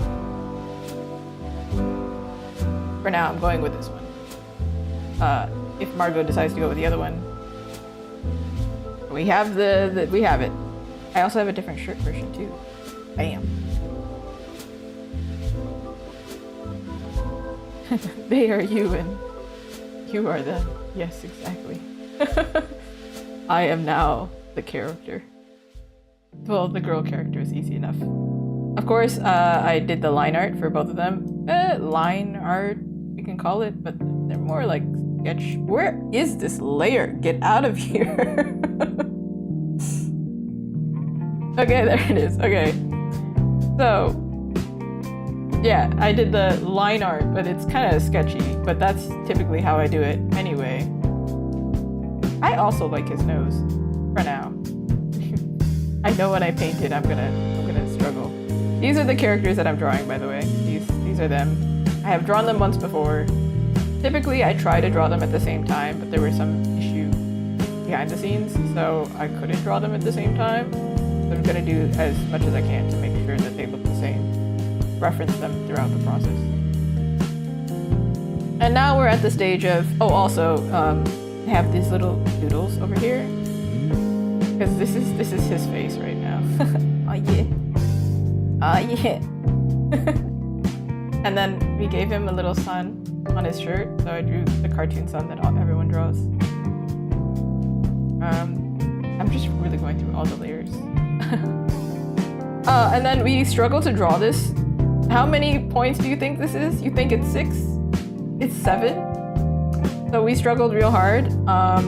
For now I'm going with this one. If Margot decides to go with the other one. We have we have it. I also have a different shirt version too. Bam. They are you and you are them. Yes, exactly. I am now the character. Well, the girl character is easy enough. Of course, I did the line art for both of them. Line art, you can call it, but they're more like sketch. Where is this layer? Get out of here. Okay, there it is. Okay. So, yeah, I did the line art, but it's kind of sketchy, but that's typically how I do it anyway. I also like his nose, for now. I know when I paint it, I'm gonna struggle. These are the characters that I'm drawing, by the way. These are them. I have drawn them once before. Typically, I try to draw them at the same time, but there was some issue behind the scenes, so I couldn't draw them at the same time. So I'm gonna do as much as I can to make sure that they look the same. Reference them throughout the process. And now we're at the stage of, oh, also, I have these little doodles over here. Because this is his face right now. Oh yeah. Oh yeah. And then we gave him a little sun on his shirt, so I drew the cartoon sun that everyone draws. I'm just really going through all the layers. And then we struggled to draw this. How many points do you think this is? You think it's 6? It's 7? So we struggled real hard. I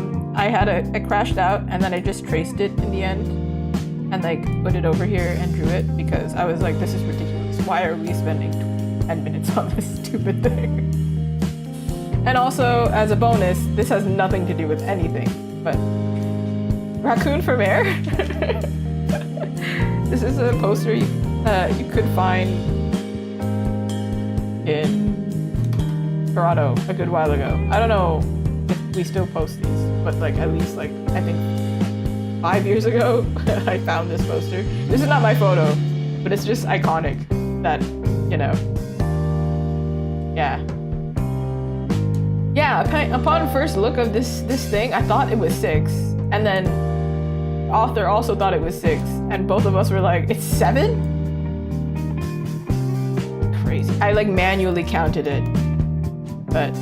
crashed out and then I just traced it in the end and like put it over here and drew it because I was like, this is ridiculous. Why are we spending 10 minutes on this stupid thing? And also, as a bonus, this has nothing to do with anything, but Raccoon for Mayor? This is a poster you could find in Toronto a good while ago. I don't know if we still post these, but like at least like I think 5 years ago I found this poster. This is not my photo, but it's just iconic that, you know. Yeah. Yeah, upon first look of this thing, I thought it was 6, and then the author also thought it was 6, and both of us were like, it's 7? Crazy. I like manually counted it, but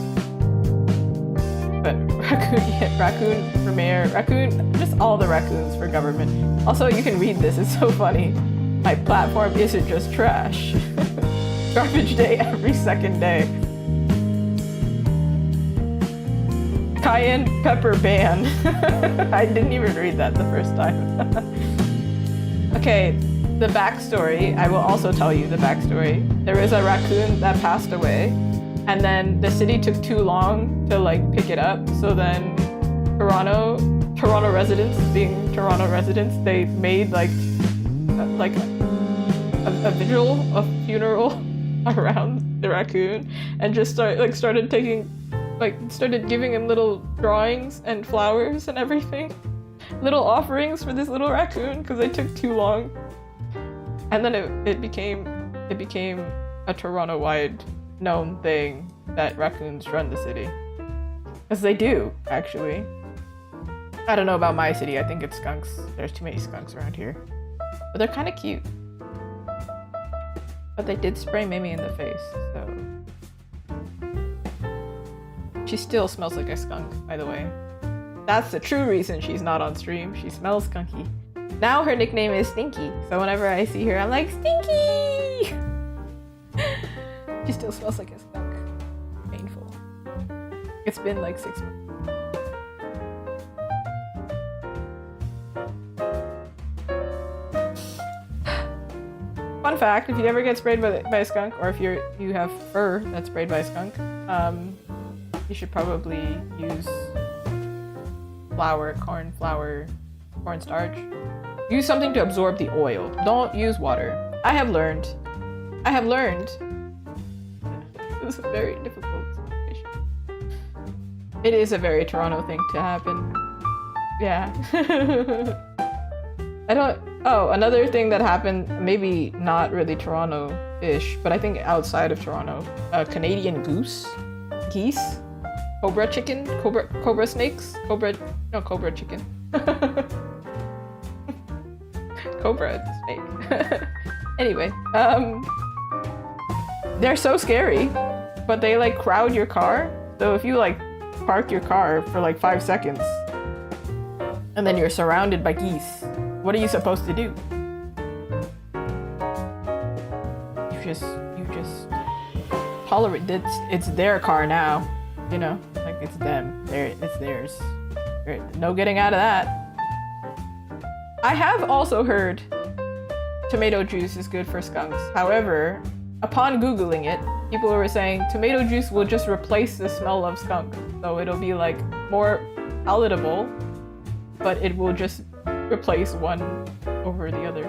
Raccoon for Mayor, Raccoon, just all the raccoons for government. Also, you can read this, it's so funny. My platform isn't just trash. Garbage day every second day. Cayenne pepper ban. I didn't even read that the first time. Okay, the backstory. I will also tell you the backstory. There is a raccoon that passed away, and then the city took too long to like pick it up. So then Toronto residents, being Toronto residents, they made like a vigil, a funeral around the raccoon, and just started giving him little drawings and flowers and everything, little offerings for this little raccoon because they took too long, and then it became a Toronto-wide known thing that raccoons run the city, because they do actually. I don't know about my city. I think it's skunks. There's too many skunks around here, but they're kind of cute. But they did spray Mimi in the face, so. She still smells like a skunk, by the way. That's the true reason she's not on stream. She smells skunky. Now her nickname is Stinky. So whenever I see her, I'm like, Stinky! She still smells like a skunk. Painful. It's been like 6 months. Fun fact, if you ever get sprayed by a skunk, or if you have fur that's sprayed by a skunk, you should probably use cornstarch. Use something to absorb the oil. Don't use water. I have learned. It's a very difficult situation. It is a very Toronto thing to happen. Yeah. Another thing that happened, maybe not really Toronto-ish, but I think outside of Toronto, Canadian geese, cobra chicken, cobra snakes, cobra chicken. Cobra snake. Anyway, they're so scary, but they like crowd your car. So if you like park your car for like 5 seconds and then you're surrounded by geese, what are you supposed to do? You just tolerate it. It's their car now, you know, like it's them. It's theirs. No getting out of that. I have also heard tomato juice is good for skunks. However, upon Googling it, people were saying tomato juice will just replace the smell of skunk. So it'll be like more palatable, but it will just replace one over the other.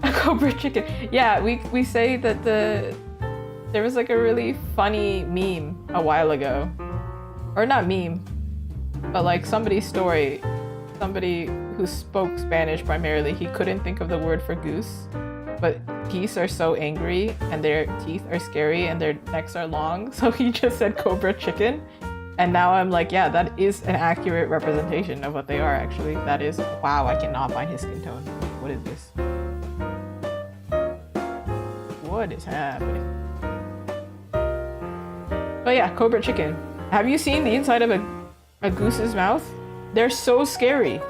A cobra chicken. Yeah, we say that there was like a really funny meme a while ago. Or not meme, but like somebody's story. Somebody who spoke Spanish primarily, he couldn't think of the word for goose, but geese are so angry and their teeth are scary and their necks are long, so he just said cobra chicken. And now I'm like, yeah, that is an accurate representation of what they are actually. That is, wow, I cannot find his skin tone. What is this? What is happening? But yeah, cobra chicken. Have you seen the inside of a goose's mouth? They're so scary.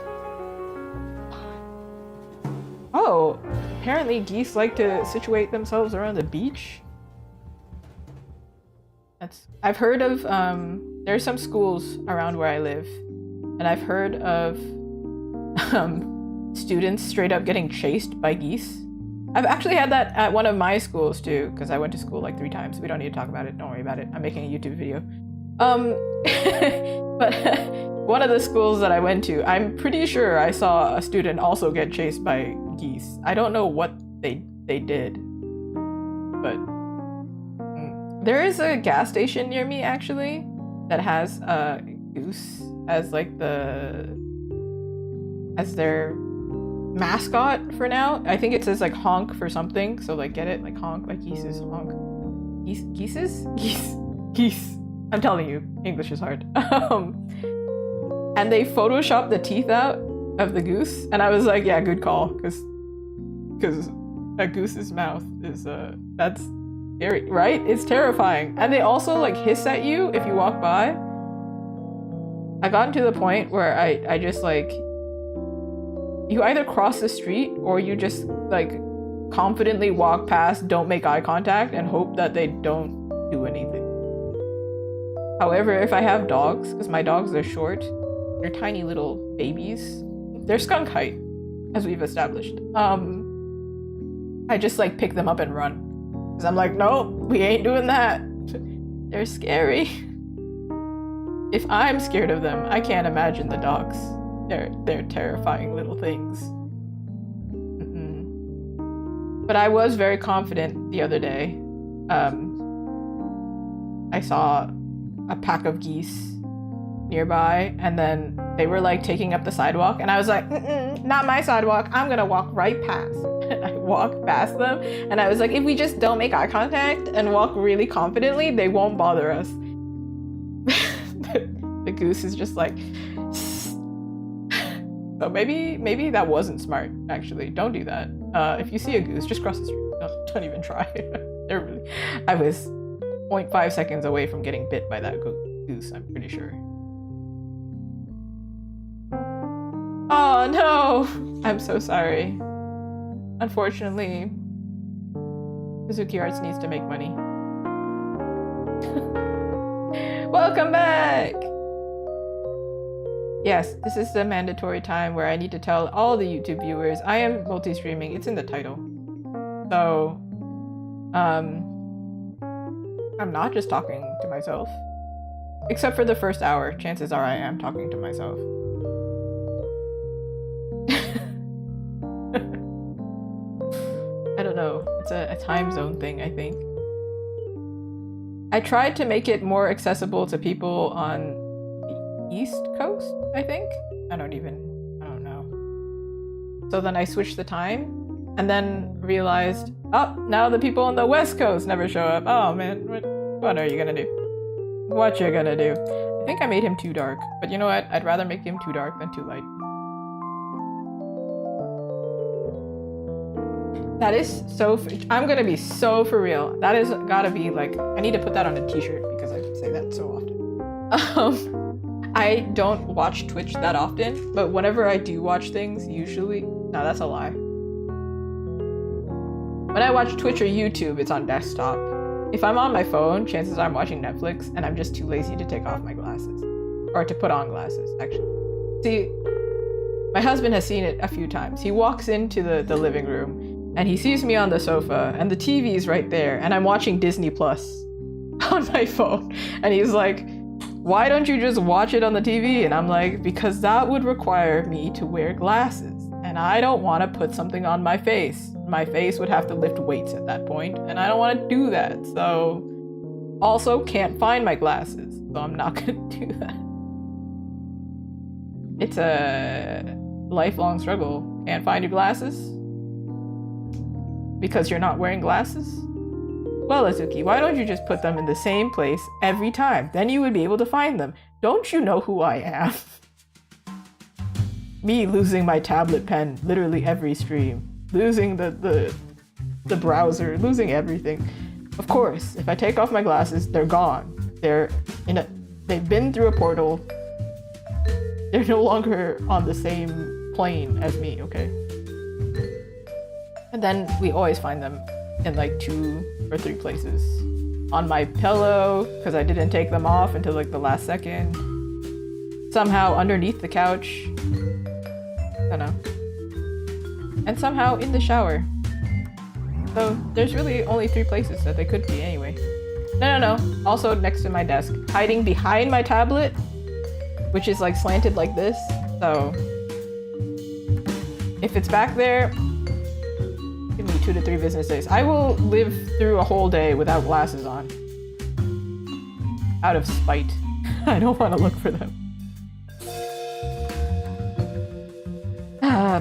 Oh, apparently geese like to situate themselves around the beach. I've heard of, there's some schools around where I live, and I've heard of students straight up getting chased by geese. I've actually had that at one of my schools too, because I went to school like 3 times. We don't need to talk about it. Don't worry about it. I'm making a YouTube video. But one of the schools that I went to, I'm pretty sure I saw a student also get chased by geese. I don't know what they did, but there is a gas station near me actually that has a goose as like as their mascot for now. I think it says like honk for something, so like get it, like honk, like geese's honk. Geese. I'm telling you, English is hard. And they photoshopped the teeth out of the goose, and I was like, yeah, good call, because a goose's mouth is that's scary, right? It's terrifying. And they also like hiss at you if you walk by. I gotten to the point where I just like, you either cross the street or you just like confidently walk past, don't make eye contact, and hope that they don't do anything. However, if I have dogs, because my dogs are short, they're tiny little babies, they're skunk height, as we've established. I just like pick them up and run. Because I'm like, no, we ain't doing that. They're scary. If I'm scared of them, I can't imagine the dogs. They're terrifying little things. But I was very confident the other day. I saw a pack of geese nearby, and then they were like taking up the sidewalk, and I was like, not my sidewalk, I'm gonna walk right past. I walked past them, and I was like, if we just don't make eye contact and walk really confidently, they won't bother us. The goose is just like, so maybe that wasn't smart, actually. Don't do that. If you see a goose, just cross the street. Don't even try. I was 0.5 seconds away from getting bit by that goose, I'm pretty sure. Oh, I'm so sorry. Unfortunately, Kazuki Arts needs to make money. Welcome back! Yes, this is the mandatory time where I need to tell all the YouTube viewers I am multi-streaming. It's in the title. So, I'm not just talking to myself. Except for the first hour, chances are I am talking to myself. I don't know. It's a time zone thing, I think. I tried to make it more accessible to people on the East Coast, I think? I don't know. So then I switched the time and then realized, oh, now the people on the West Coast never show up. Oh man, what are you gonna do? What you're gonna do? I think I made him too dark, but you know what? I'd rather make him too dark than too light. That is so, I'm gonna be so for real. That is gotta be like, I need to put that on a t-shirt because I say that so often. I don't watch Twitch that often, but whenever I do watch things, usually, no, that's a lie. When I watch Twitch or YouTube, it's on desktop. If I'm on my phone, chances are I'm watching Netflix and I'm just too lazy to take off my glasses. Or to put on glasses, actually. See, my husband has seen it a few times. He walks into the living room and he sees me on the sofa and the TV's right there and I'm watching Disney Plus on my phone. And he's like, why don't you just watch it on the TV? And I'm like, because that would require me to wear glasses. And I don't want to put something on my face. My face would have to lift weights at that point, and I don't want to do that. So, also can't find my glasses, so I'm not gonna do that. It's a lifelong struggle. Can't find your glasses? Because you're not wearing glasses? Well, Azuki, why don't you just put them in the same place every time? Then you would be able to find them. Don't you know who I am? Me losing my tablet pen literally every stream. Losing the browser, losing everything. Of course, if I take off my glasses, they're gone. They've been through a portal. They're no longer on the same plane as me, okay? And then we always find them in like 2 or 3 places. On my pillow, because I didn't take them off until like the last second. Somehow underneath the couch. I don't know. And somehow in the shower. So there's really only 3 places that they could be anyway. No. Also next to my desk. Hiding behind my tablet, which is like slanted like this. So if it's back there, give me 2 to 3 business days. I will live through a whole day without glasses on. Out of spite. I don't want to look for them.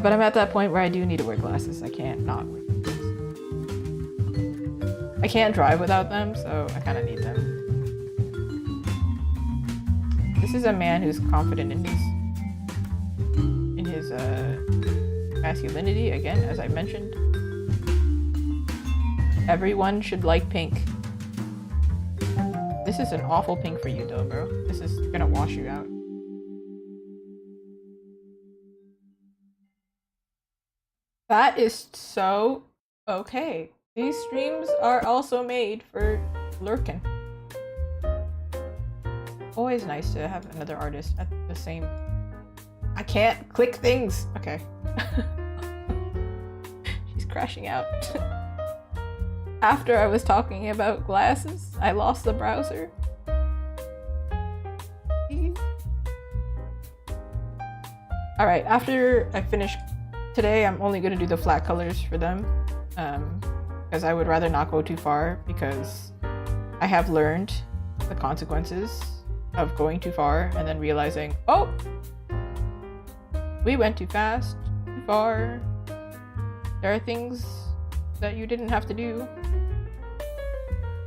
But I'm at that point where I do need to wear glasses. I can't not wear glasses. I can't drive without them, so I kind of need them. This is a man who's confident in his masculinity, again, as I mentioned. Everyone should like pink. This is an awful pink for you though, bro. This is gonna wash you out. That is so okay. These streams are also made for lurking. Always nice to have another artist at the same... I can't click things! Okay. She's crashing out. After I was talking about glasses, I lost the browser. Alright, after I finish today, I'm only going to do the flat colors for them. Because I would rather not go too far, because I have learned the consequences of going too far and then realizing, oh, we went too fast, too far. There are things that you didn't have to do.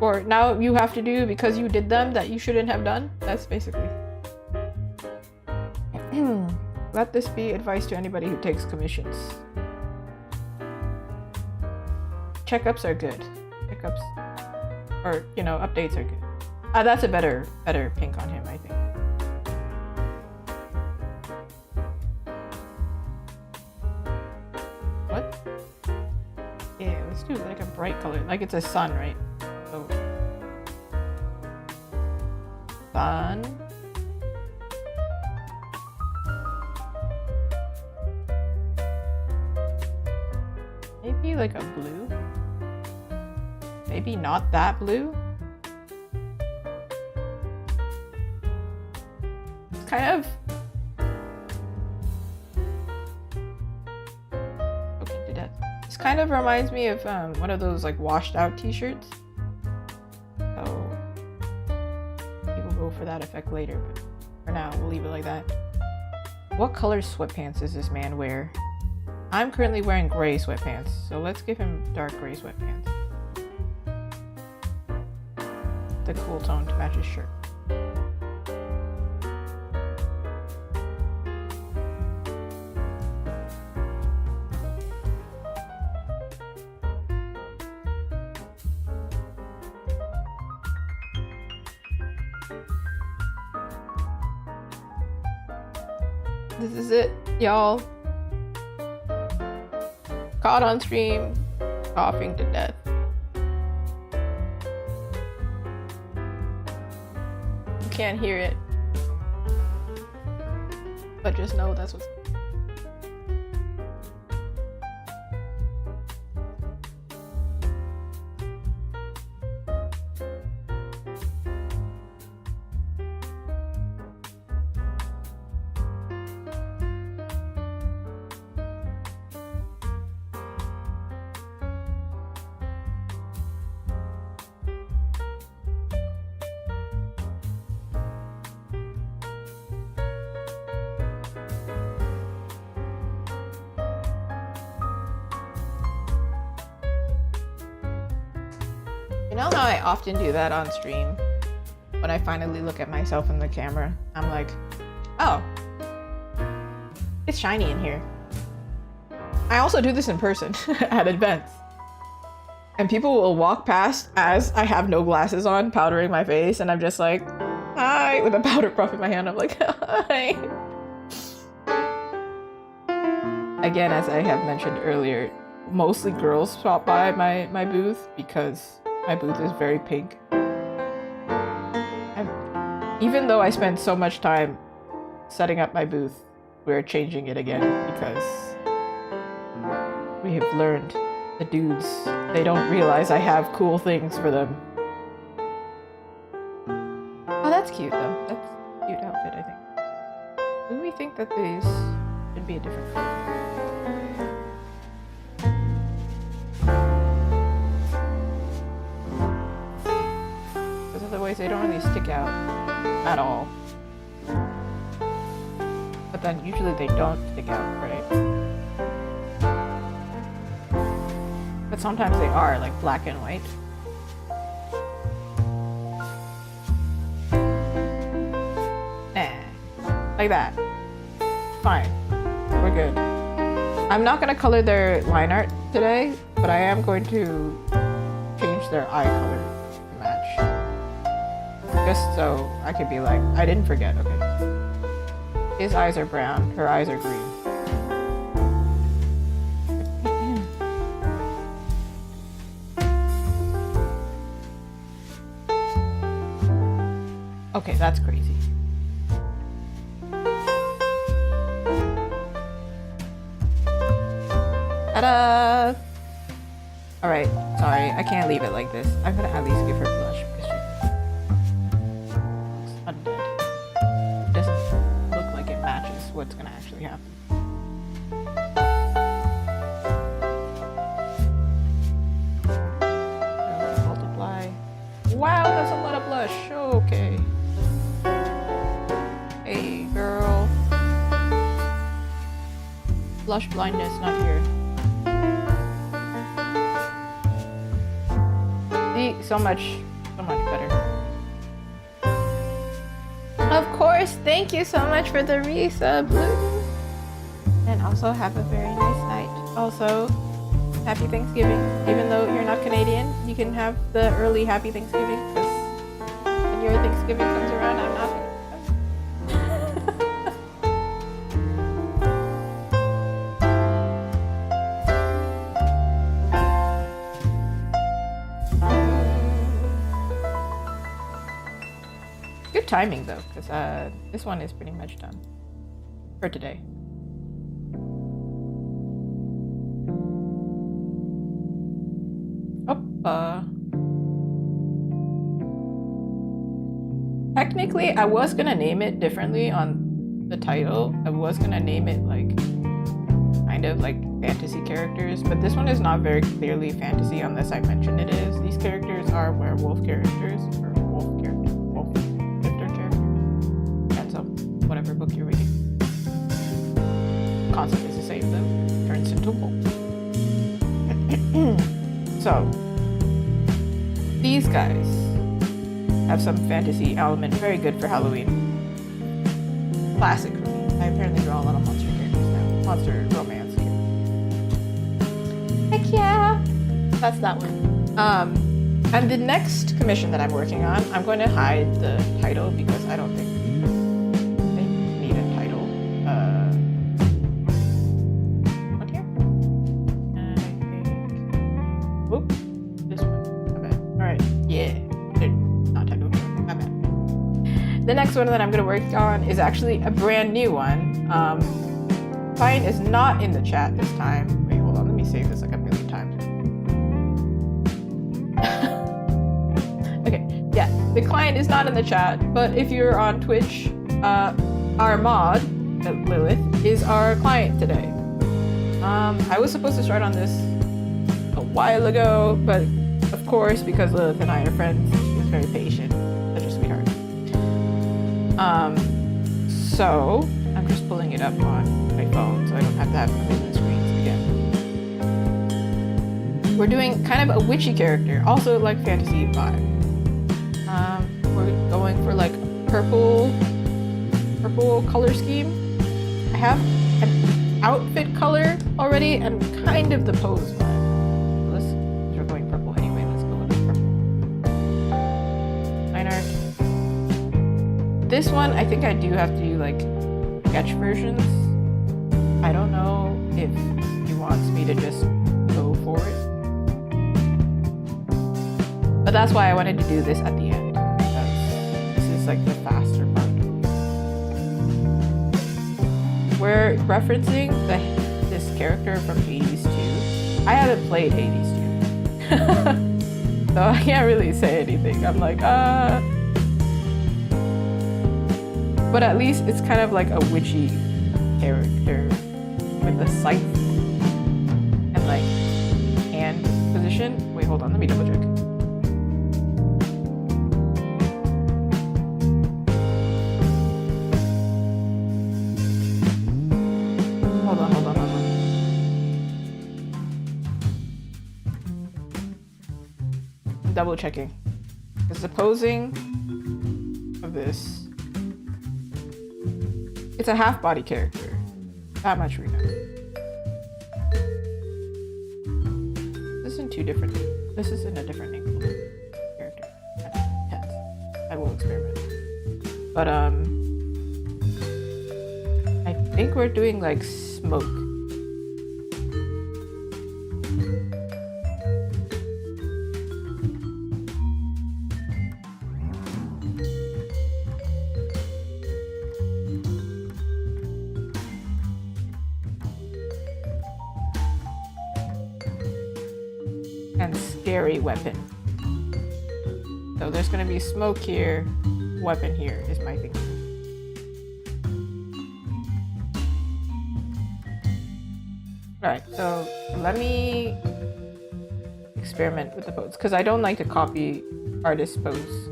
Or now you have to do because you did them that you shouldn't have done. That's basically. Let this be advice to anybody who takes commissions. Checkups are good. Checkups, or you know, updates are good. That's a better pink on him, I think. Let's do like a bright color, like it's a sun, right? So sun. Maybe like a blue. Maybe not that blue. It's kind of okay to death. This kind of reminds me of one of those like washed out t-shirts. So people go for that effect later, but for now we'll leave it like that. What color sweatpants does this man wear? I'm currently wearing gray sweatpants, so let's give him dark gray sweatpants. The cool tone to match his shirt. This is it, y'all. Caught on stream, coughing to death. You can't hear it, but just know that's what's. You know how I often do that on stream? When I finally look at myself in the camera, I'm like, oh, it's shiny in here. I also do this in person at events. And people will walk past as I have no glasses on, powdering my face, and I'm just like, hi, with a powder puff in my hand. I'm like, hi. Again, as I have mentioned earlier, mostly girls stop by my booth because my booth is very pink. Even though I spent so much time setting up my booth, we're changing it again because we have learned the dudes, they don't realize I have cool things for them. Oh, that's cute though. That's a cute outfit, I think. Do we think that these should be a different color? Otherwise they don't really stick out at all. But then usually they don't stick out, right? But sometimes they are, like black and white. Nah. Like that. Fine. We're good. I'm not gonna color their line art today, but I am going to change their eye color to match. Just so I could be like, I didn't forget, okay. His eyes are brown, her eyes are green. Okay, that's crazy. Ta-da! Alright, sorry, I can't leave it like this. I'm gonna at least give her blush because she looks undead. It doesn't look like it matches what's gonna actually happen. Multiply. Wow, that's a lot of blush. Okay. Hey, girl. Blush blindness, not here. See, so much better. Of course, thank you so much for the resub, Blue. And also have a very nice night. Also, happy Thanksgiving. Even though you're not Canadian, you can have the early happy Thanksgiving because when your Thanksgiving comes around, I'm not gonna. timing though, because this one is pretty much done for today. Oh, technically, I was gonna name it differently on the title. I was gonna name it like kind of like fantasy characters, but this one is not very clearly fantasy unless I mention it is. These characters are werewolf characters, or wolf character, wolf shifter character. Depends on whatever book you're reading. Concept is to save them, turns into wolf. So these guys have some fantasy element, very good for Halloween. Classic for me. I apparently draw a lot of monster characters now. Monster romance here. Heck yeah! That's that one. And the next commission that I'm working on, I'm going to hide the title because I don't think they need a title. One here. And I think, whoop, this one. My bad. All right, yeah. Not title. My bad. The next one that I'm going to work on is actually a brand new one. Client is not in the chat this time. Wait, hold on. Let me save this like a million times. Okay, yeah. The client is not in the chat, but if you're on Twitch, our mod, Lilith, is our client today. I was supposed to start on this a while ago, but of course, because Lilith and I are friends, she was very patient. Such a sweetheart. So I'm just pulling it up on my phone so I don't have to have a million screens again. We're doing kind of a witchy character, also like fantasy vibe. We're going for like purple color scheme. I have an outfit color already and kind of the pose vibe. We're going purple anyway. Let's go with the purple. Fine art. This one, I think I do have to do like sketch versions. I don't know if he wants me to just go for it. But that's why I wanted to do this at the end. Because this is like the faster part. We're referencing this character from Hades 2. I haven't played Hades 2. So I can't really say anything. I'm like, But at least it's kind of like a witchy character with a scythe and like hand position. Wait, hold on, let me double check. Hold on. I'm double checking. Because the posing of this, it's a half-body character. That much we know. This is in a different angle character. Depends. I will experiment. But I think we're doing like smoke. And scary weapon. So there's going to be smoke here, weapon here is my thinking. Alright, so let me experiment with the pose because I don't like to copy artist poses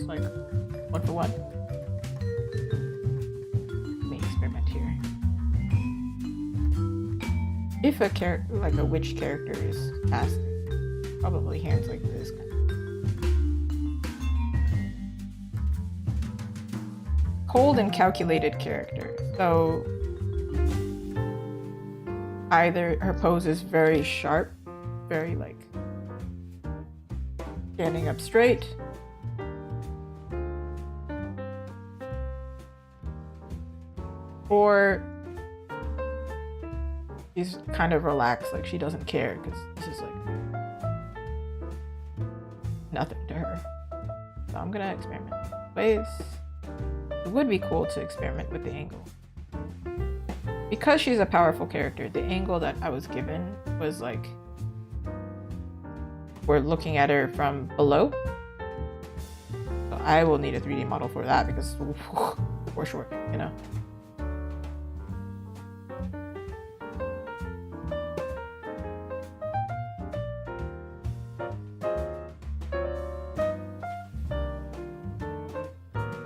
like one for one. Let me experiment here. If a character, like a witch character, is casting, probably hands like this. Cold and calculated character. So either her pose is very sharp, very like standing up straight, or she's kind of relaxed, like she doesn't care because this is like nothing to her. So I'm gonna experiment. ways. It would be cool to experiment with the angle. Because she's a powerful character, the angle that I was given was like we're looking at her from below. So I will need a 3D model for that because we're short, you know.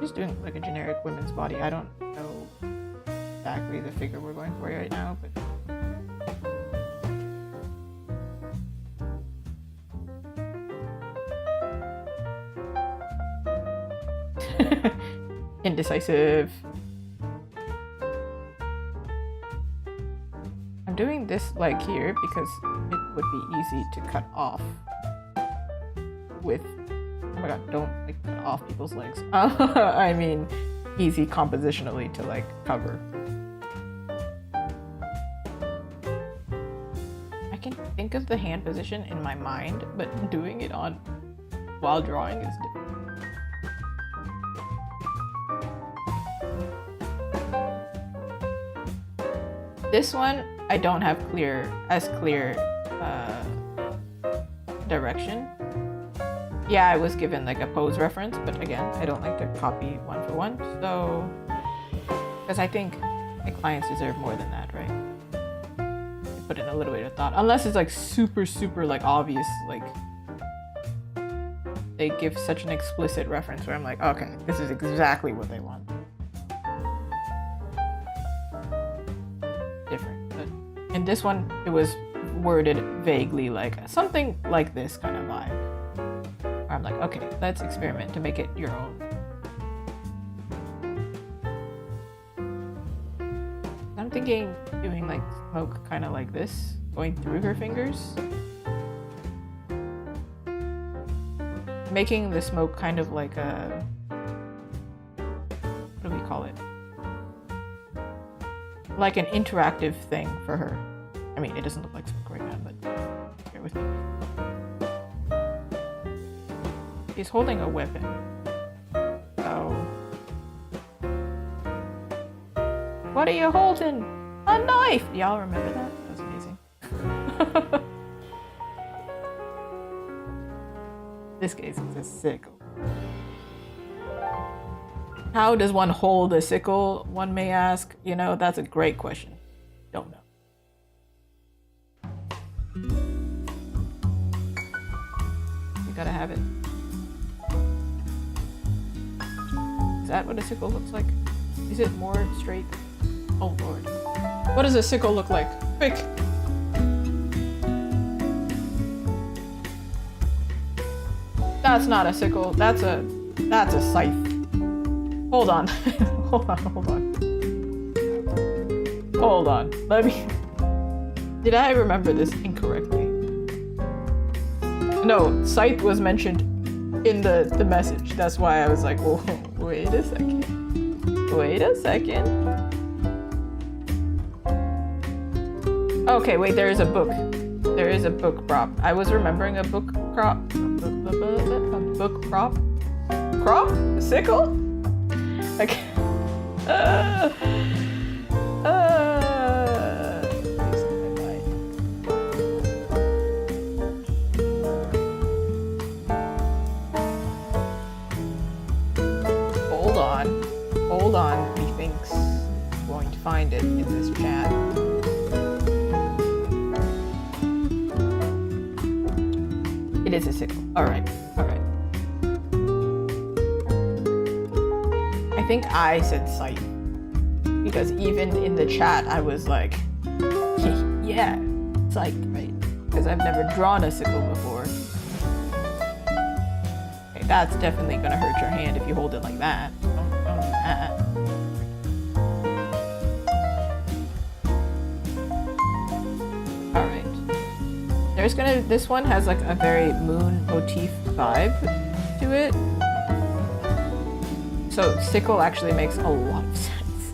Just doing like a generic women's body. I don't know exactly the figure we're going for right now, but indecisive. I'm doing this like here because it would be easy to cut off with, oh my god, don't like cut off people's legs. I mean easy compositionally to like cover. I can think of the hand position in my mind, but doing it on while drawing is different. This one, I don't have as clear direction. Yeah, I was given like a pose reference, but again, I don't like to copy one for one. So, because I think my clients deserve more than that, right? Put in a little bit of thought, unless it's like super like obvious, like they give such an explicit reference where I'm like, okay, this is exactly what they want. Different, but in this one it was worded vaguely like something like this kind of vibe. I'm like, okay, let's experiment to make it your own. I'm thinking doing like smoke kind of like this, going through her fingers. Making the smoke kind of like a, what do we call it? Like an interactive thing for her. I mean, it doesn't look like smoke right now, but bear with me. He's holding a weapon. So, what are you holding? A knife! Y'all remember that? That was amazing. This case is a sickle. How does one hold a sickle? One may ask. You know, that's a great question. Don't know. You gotta have it. Is that what a sickle looks like? Is it more straight? Oh lord. What does a sickle look like? Quick! That's not a sickle. That's a scythe. Hold on. Hold on. Let me... Did I remember this incorrectly? No, scythe was mentioned in the message. That's why I was like, whoa, wait a second. Okay, wait, there is a book. There is a book prop. I was remembering a book prop. A book prop? Crop? A sickle? Okay. Hold on, methinks I'm going to find it in this chat. It is a sickle. Alright. I think I said scythe. Because even in the chat I was like, yeah, scythe, right? Because I've never drawn a sickle before. Okay, that's definitely gonna hurt your hand if you hold it like that. Don't do that. Alright. This one has like a very moon motif vibe to it. So sickle actually makes a lot of sense.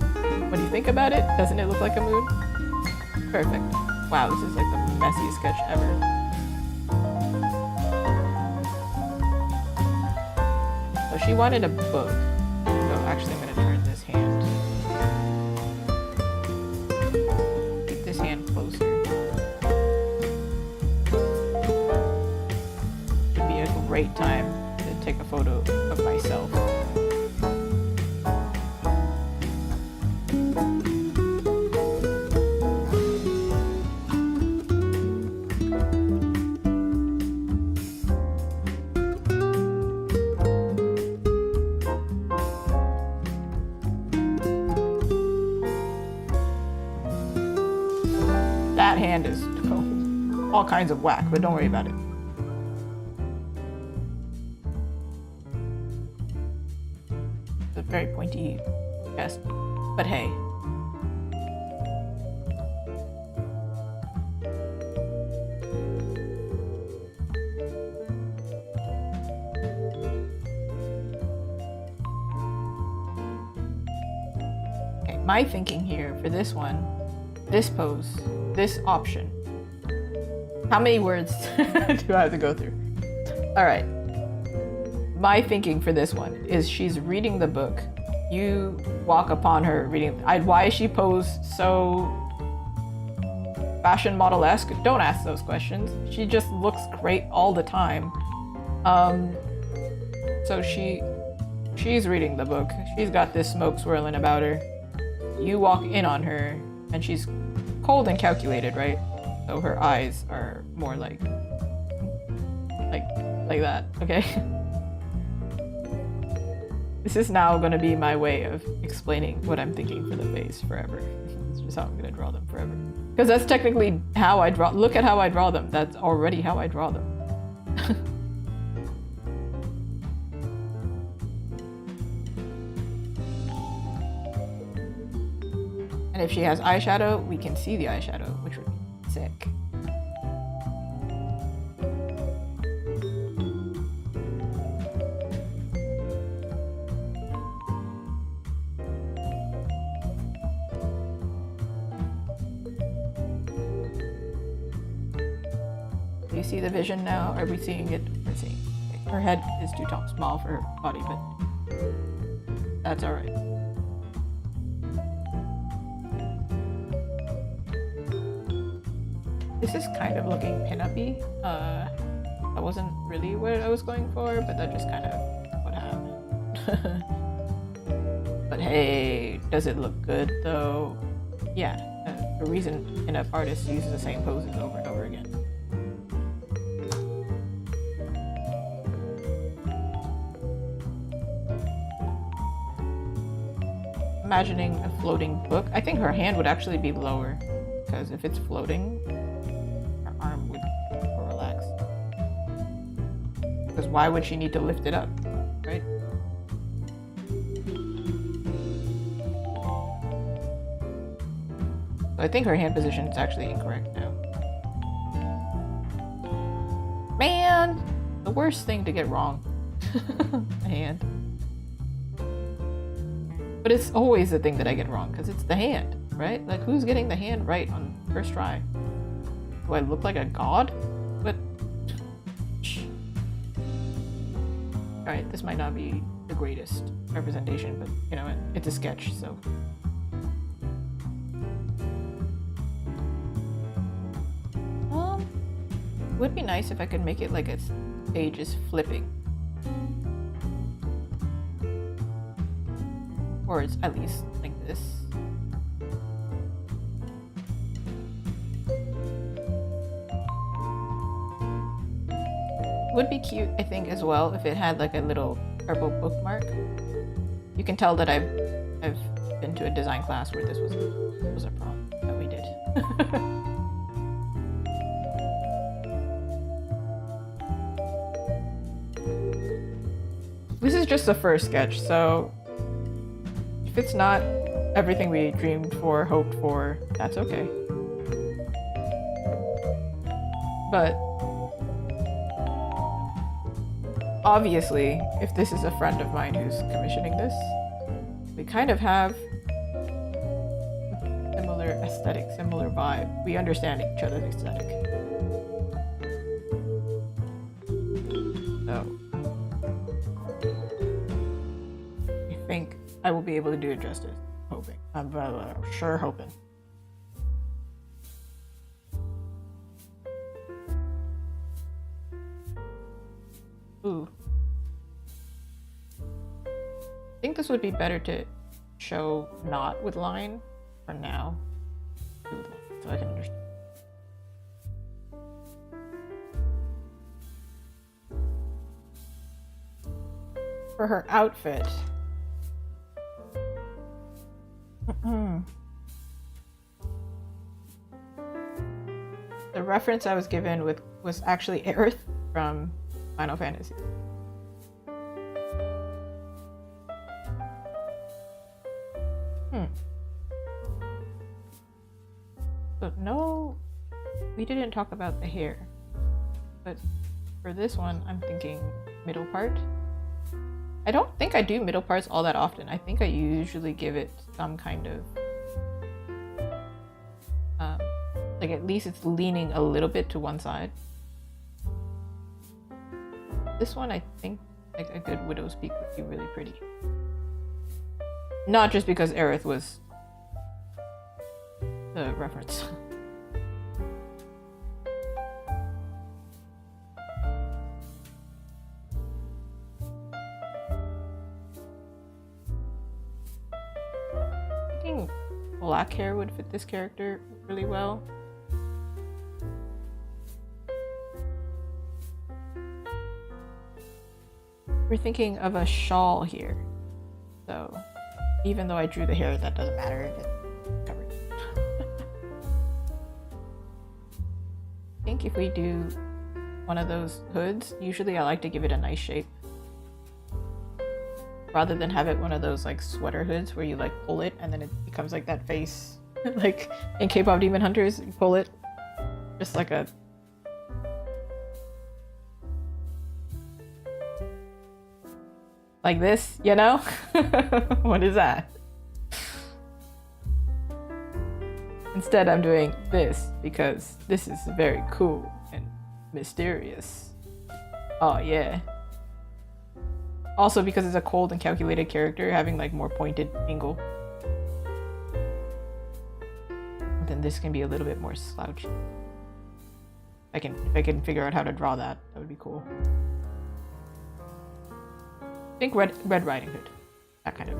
When you think about it, doesn't it look like a moon? Perfect. Wow, this is like the messiest sketch ever. So she wanted a book. Actually, I'm gonna turn this hand. Keep this hand closer. Would be a great time to take a photo of myself. That hand is all kinds of whack, but don't worry about it. It's a very pointy chest, but hey. Okay, my thinking here for this one, this pose, this option. How many words do I have to go through? All right. My thinking for this one is she's reading the book. You walk upon her reading. Why is she posed so fashion model-esque? Don't ask those questions. She just looks great all the time. So she's reading the book. She's got this smoke swirling about her. You walk in on her, and she's cold and calculated, right? So her eyes are more like that, okay? This is now gonna be my way of explaining what I'm thinking for the face forever. It's just how I'm gonna draw them forever. Because that's technically how I draw. Look at how I draw them. That's already how I draw them. And if she has eyeshadow, we can see the eyeshadow, which would be sick. Do you see the vision now? Are we seeing it? We're seeing it. Okay. Her head is too small for her body, but that's alright. This is kind of looking pin-up-y. That wasn't really what I was going for, but that just kind of what happened. But hey, does it look good though? Yeah, the reason pin-up artists use the same poses over and over again. Imagining a floating book. I think her hand would actually be lower, because if it's floating, her arm would relax. Because why would she need to lift it up, right? So I think her hand position is actually incorrect now. Man, the worst thing to get wrong. A hand. But it's always the thing that I get wrong, because it's the hand, right? Like, who's getting the hand right on first try? Do I look like a god? But... Alright, this might not be the greatest representation, but you know what? It's a sketch, so... It would be nice if I could make it like a page is flipping. Or it's at least like this. Would be cute, I think, as well, if it had like a little purple bookmark. You can tell that I've been to a design class where this was a problem that we did. This is just the first sketch, so if it's not everything we dreamed for, hoped for, that's okay. But obviously, if this is a friend of mine who's commissioning this, we kind of have similar aesthetic, similar vibe. We understand each other's aesthetic. So I think I will be able to do it justice. Hoping. I'm sure hoping. Ooh. I think this would be better to show not with line for now. So I can understand. For her outfit. The reference I was given was actually Aerith from Final Fantasy. So no, we didn't talk about the hair, but for this one, I'm thinking middle part. I don't think I do middle parts all that often. I think I usually give it some kind of, like at least it's leaning a little bit to one side. This one, I think like a good widow's peak would be really pretty. Not just because Aerith was the reference. I think black hair would fit this character really well. We're thinking of a shawl here, so even though I drew the hair, that doesn't matter if it's covered. I think if we do one of those hoods, usually I like to give it a nice shape. Rather than have it one of those like sweater hoods where you like pull it and then it becomes like that face. Like in K-pop Demon Hunters, you pull it. Just like a... like this, you know? What is that? Instead, I'm doing this because this is very cool and mysterious. Oh, yeah. Also, because it's a cold and calculated character, having like more pointed angle. Then this can be a little bit more slouchy. If I can figure out how to draw that, that would be cool. I think Red Riding Hood. That kind of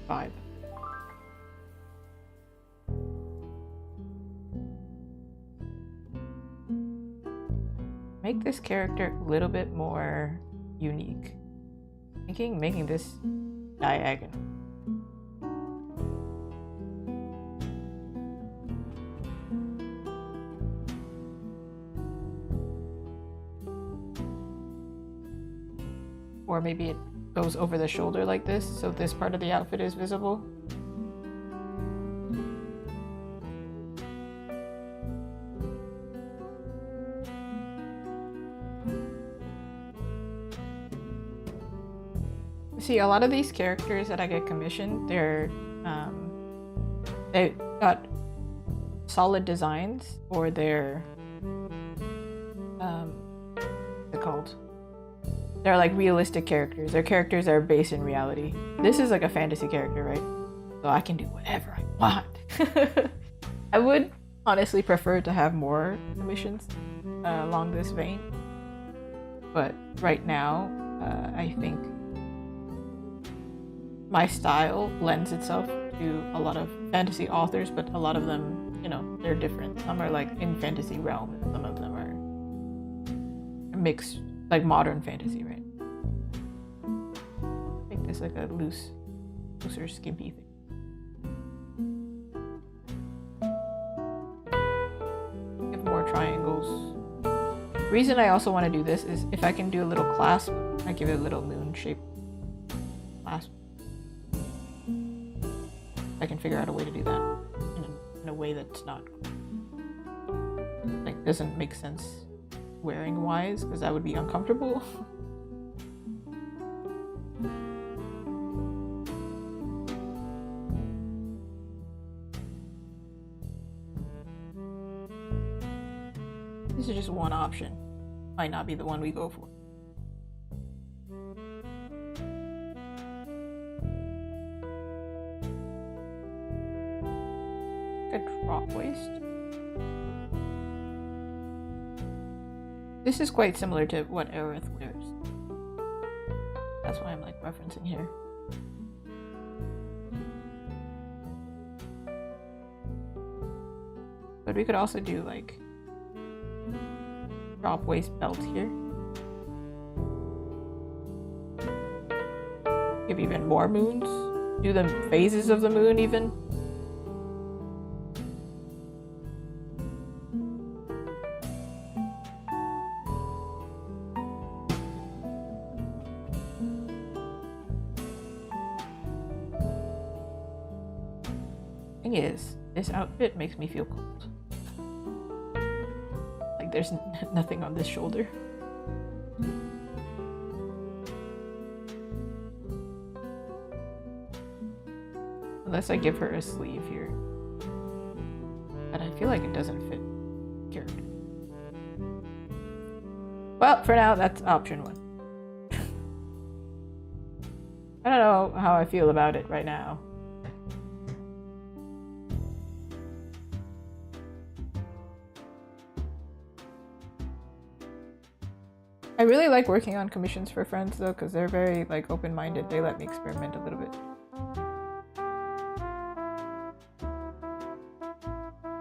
vibe. Make this character a little bit more unique. Thinking making this diagonal. Or maybe it goes over the shoulder like this, so this part of the outfit is visible. See, a lot of these characters that I get commissioned, they got solid designs, or they're what's it called? They're like realistic characters. They're characters that are based in reality. This is like a fantasy character, right? So I can do whatever I want. I would honestly prefer to have more commissions along this vein, but right now I think my style lends itself to a lot of fantasy authors, but a lot of them, you know, they're different. Some are like in fantasy realm, and some of them are mixed, like modern fantasy, right? Make this like a looser, skimpy thing. Give more triangles. The reason I also want to do this is if I can do a little clasp, I give it a little moon shape clasp. I can figure out a way to do that in a way that's not like doesn't make sense wearing wise, because that would be uncomfortable. This is just one option. Might not be the one we go for. waist. This is quite similar to what Aerith wears. That's why I'm like referencing here. But we could also do like drop waist belt here. Give even more moons. Do the phases of the moon even. Thing is, this outfit makes me feel cold. Like there's nothing on this shoulder. Unless I give her a sleeve here. But I feel like it doesn't fit character. Well, for now, that's option one. I don't know how I feel about it right now. I really like working on commissions for friends though, because they're very like open-minded. They let me experiment a little bit.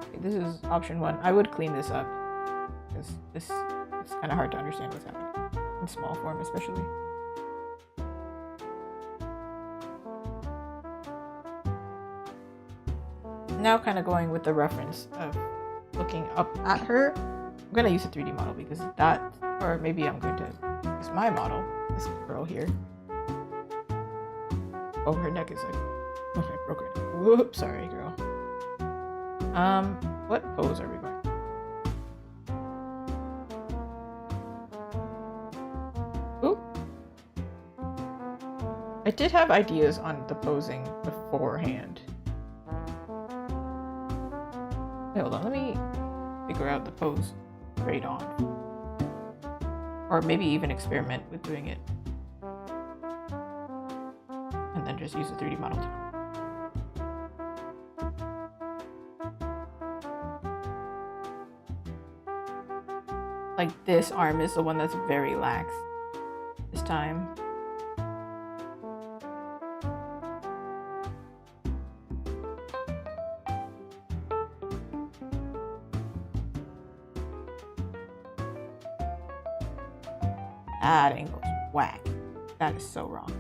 Okay, this is option one. I would clean this up because this is kind of hard to understand what's happening in small form, especially. Now kind of going with the reference of looking up at her. I'm gonna use a 3D model because that, or maybe I'm going to use my model, this girl here. Oh, her neck is like, oh, I broke her neck. Whoops, sorry, girl. What pose are we going? Ooh. I did have ideas on the posing beforehand. Wait, hold on, let me figure out the pose straight on. Or maybe even experiment with doing it. And then just use a 3D model too. Like this arm is the one that's very lax this time. That angle's whack. That is so wrong.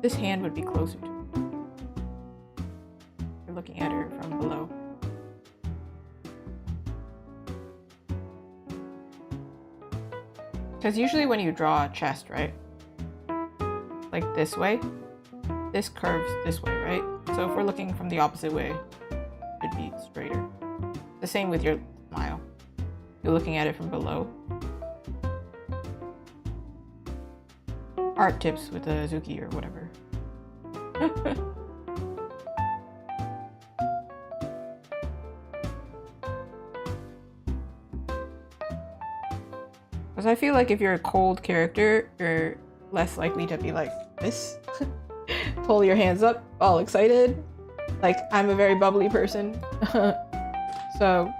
This hand would be closer to her. You're looking at her from below. Because usually when you draw a chest, right? Like this way, this curves this way, right? So if we're looking from the opposite way, it should be straighter. The same with your smile. You're looking at it from below. Art tips with a Zuki or whatever. Because I feel like if you're a cold character, you're less likely to be like this. Pull your hands up, all excited. Like, I'm a very bubbly person. So,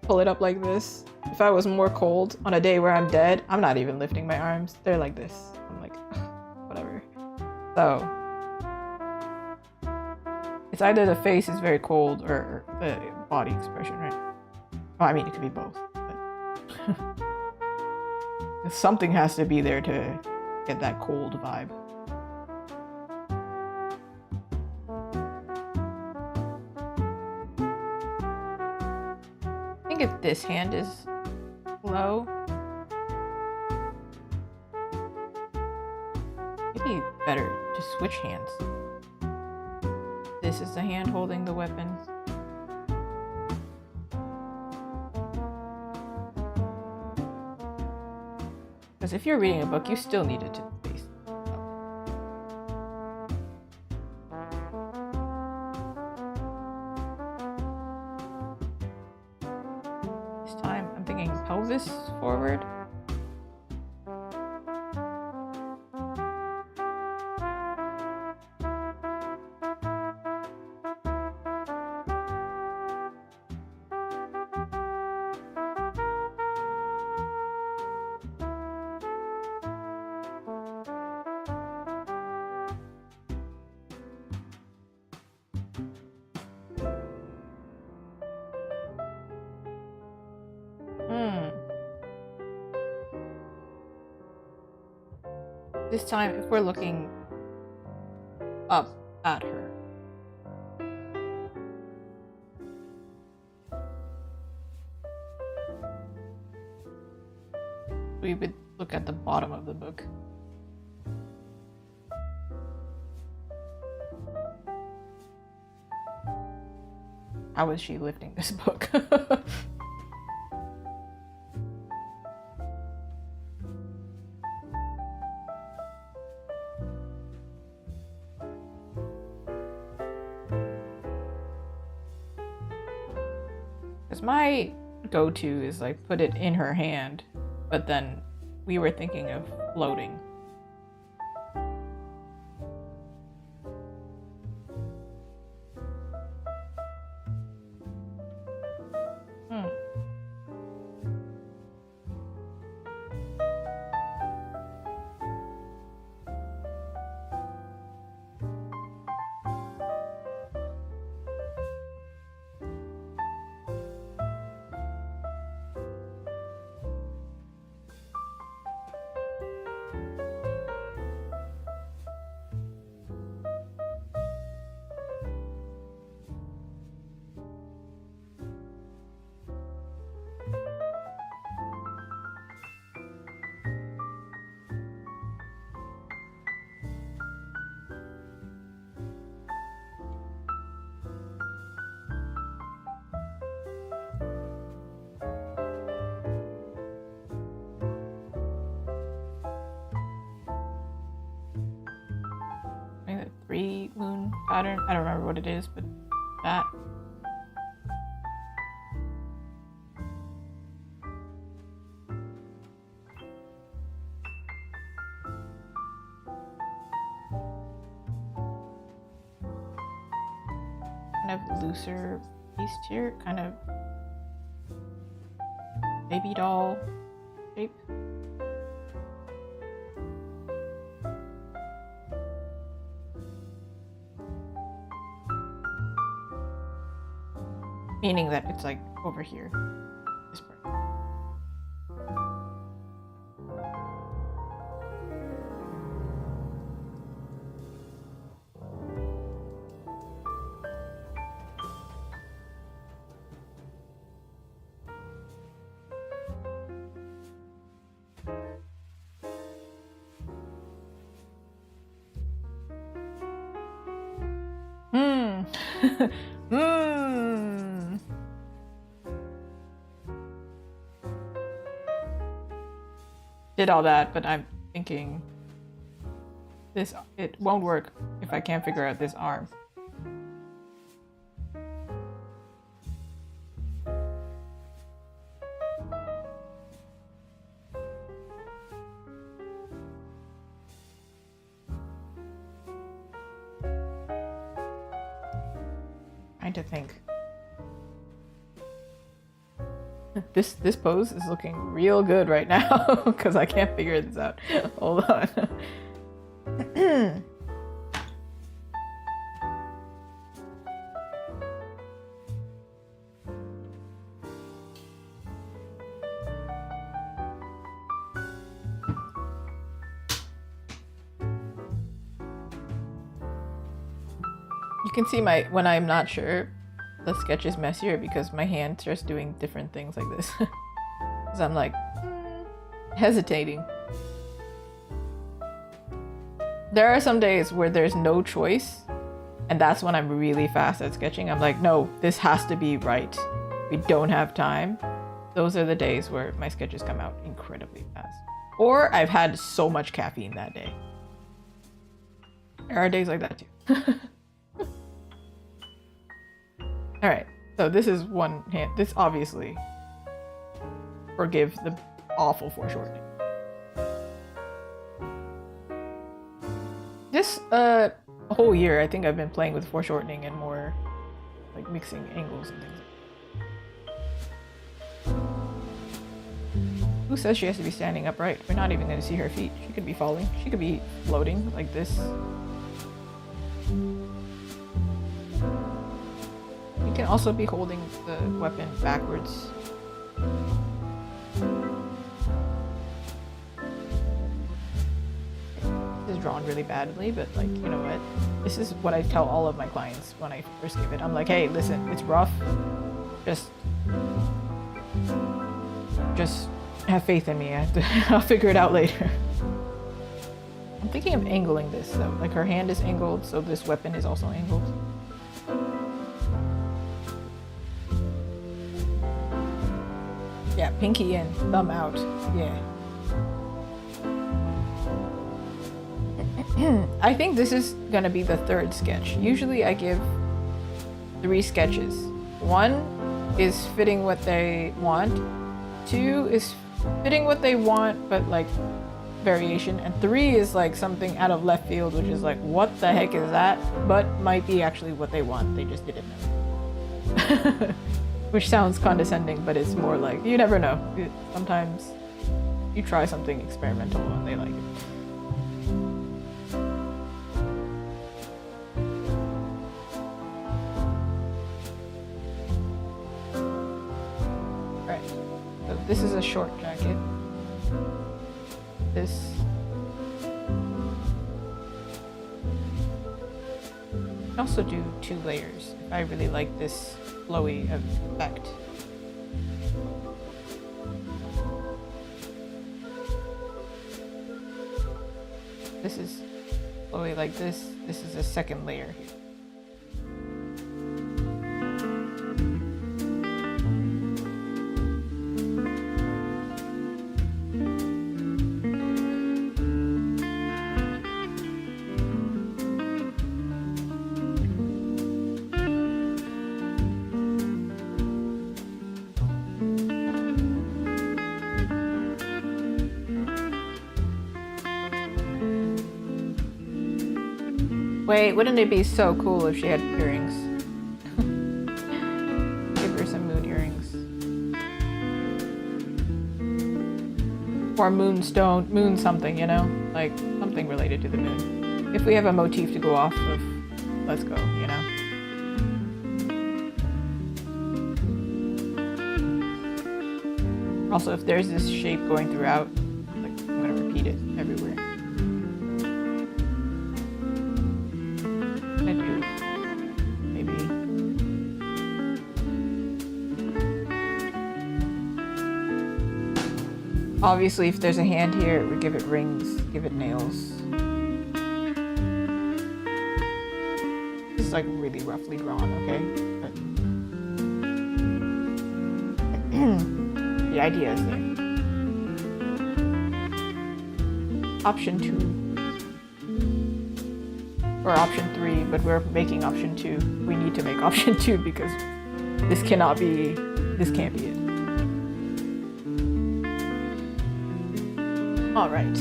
pull it up like this. If I was more cold on a day where I'm dead, I'm not even lifting my arms. They're like this. I'm like, whatever. So, it's either the face is very cold or the body expression, right? Well, I mean, it could be both. But something has to be there to get that cold vibe. I think if this hand is low, maybe better to switch hands. This is the hand holding the weapon. Because if you're reading a book, you still need it to face up. This time, I'm thinking pelvis forward. This time, if we're looking up at her. We would look at the bottom of the book. How is she lifting this book? Because my go-to is like put it in her hand, but then we were thinking of floating. Three moon pattern. I don't remember what it is, but that. Kind of looser piece here, kind of baby doll shape. Meaning that it's like over here. This part. Did all that, but I'm thinking it won't work if I can't figure out this arm. Trying to think. This pose is looking real good right now because I can't figure this out. Hold on. You can see when I'm not sure, the sketch is messier because my hand starts doing different things like this. Because I'm like hesitating. There are some days where there's no choice, and that's when I'm really fast at sketching. I'm like, no, this has to be right. We don't have time. Those are the days where my sketches come out incredibly fast. Or I've had so much caffeine that day. There are days like that too. All right, so this is one hand. This obviously, forgive the awful foreshortening. This whole year, I think I've been playing with foreshortening and more like mixing angles and things. Who says she has to be standing upright? We're not even going to see her feet. She could be falling. She could be floating like this. You can also be holding the weapon backwards. drawn really badly, but like, you know what? This is what I tell all of my clients when I first give it. I'm like, hey, listen, it's rough. Just have faith in me. I'll figure it out later. I'm thinking of angling this though. Like her hand is angled, so this weapon is also angled. Yeah, pinky in, thumb out. Yeah. I think this is gonna be the third sketch. Usually I give 3 sketches. 1 is fitting what they want. 2 is fitting what they want, but like variation. And 3 is like something out of left field, which is like, what the heck is that? But might be actually what they want. They just didn't know. Which sounds condescending, but it's more like, you never know. Sometimes you try something experimental and they like it. Right, so this is a short jacket. This I can also do 2 layers if I really like this flowy effect. This is flowy like this. This is a second layer here. Wait, wouldn't it be so cool if she had earrings? Give her some moon earrings. Or moonstone, moon something, you know? Like, something related to the moon. If we have a motif to go off of, let's go, you know? Also, if there's this shape going throughout, like, I'm gonna repeat it everywhere. Obviously, if there's a hand here, it would give it rings, give it nails. This is like really roughly drawn, okay? But the idea is there. Option 2. Or option 3, but we're making option 2. We need to make option 2 because this can't be it. All right.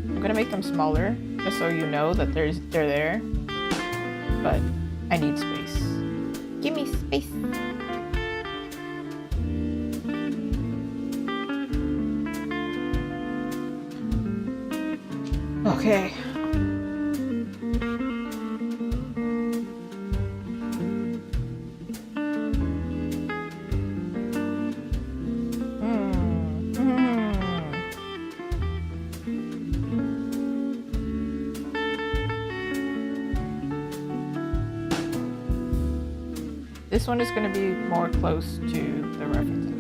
I'm gonna make them smaller, just so you know that they're there. But I need space. Give me space. Okay. This one is going to be more close to the references.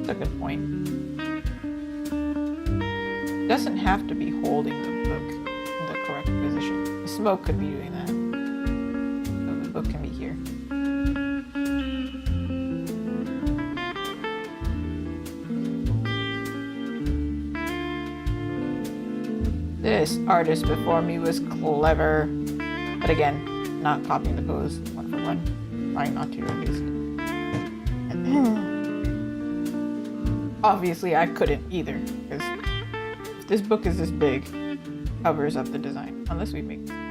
That's a good point. It doesn't have to be holding the book in the correct position. The smoke could be doing that. So the book can be here. This artist before me was clever. But again, not copying the pose one for one. Trying not to, at least. obviously I couldn't either, because if this book is this big, covers up the design, unless we make it smaller.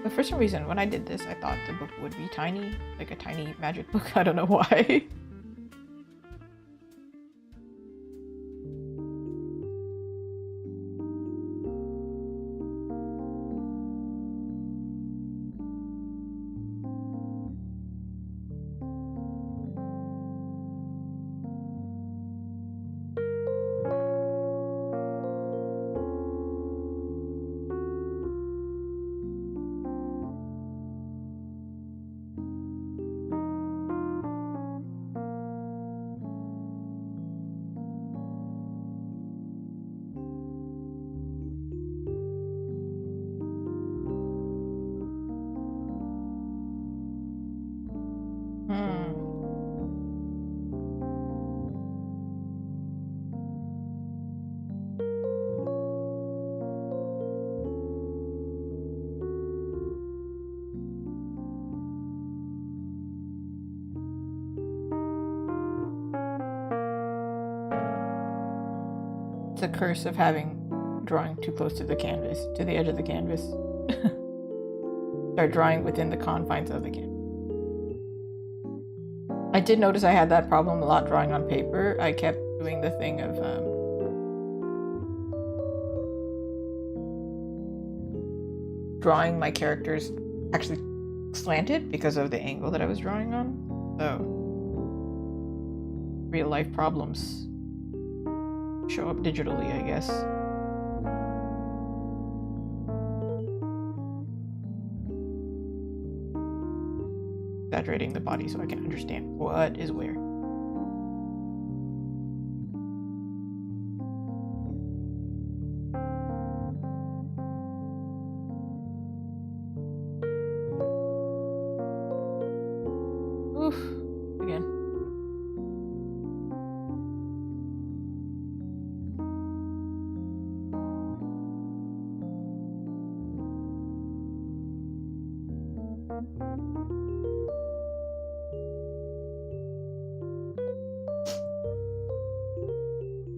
But for some reason, when I did this, I thought the book would be tiny, like a tiny magic book. I don't know why. The curse of drawing too close to the canvas, to the edge of the canvas. Start drawing within the confines of the canvas. I did notice I had that problem a lot drawing on paper. I kept doing the thing of drawing my characters actually slanted because of the angle that I was drawing on. So real life problems show up digitally, I guess. Exaggerating the body so I can understand what is where. Oof, again.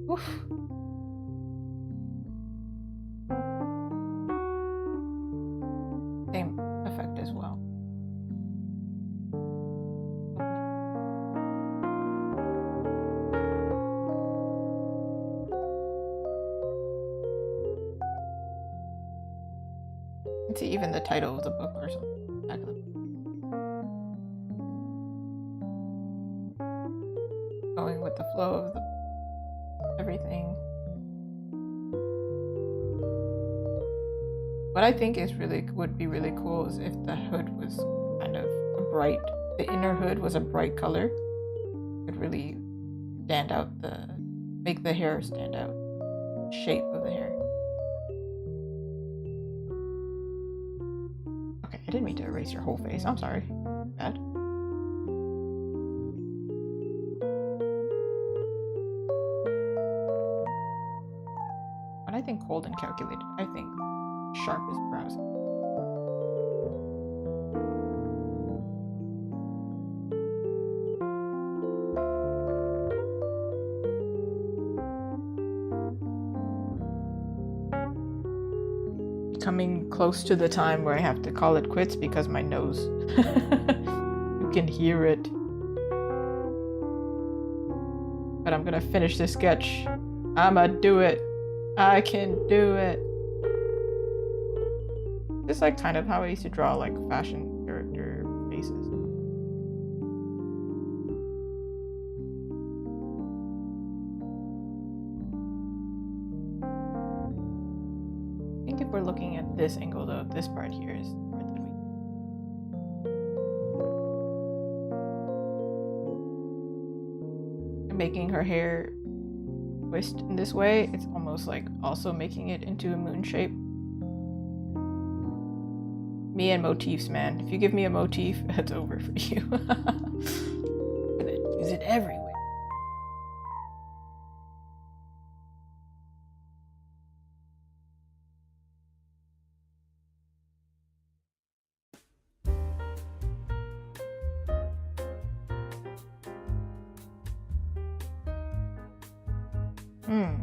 Oof. Same effect as well. Let's see, even the title of the book or something. Going with the flow of everything. What I think would be really cool is if the hood was kind of the inner hood was a bright color. It could really stand out make the hair stand out. Shape of the hair. Okay, I didn't mean to erase your whole face. I'm sorry. Bad. When I think cold and calculated, I think sharp is browsing. Coming close to the time where I have to call it quits because my nose. You can hear it. But I'm gonna finish this sketch. I'ma do it. I can do it. This is like kind of how I used to draw like fashion character faces. I think if we're looking at this angle though, this part here is the part that we... Making her hair twist in this way, it's almost like also making it into a moon shape. Me and motifs, man. If you give me a motif, it's over for you. I'm gonna use it everywhere. Hmm.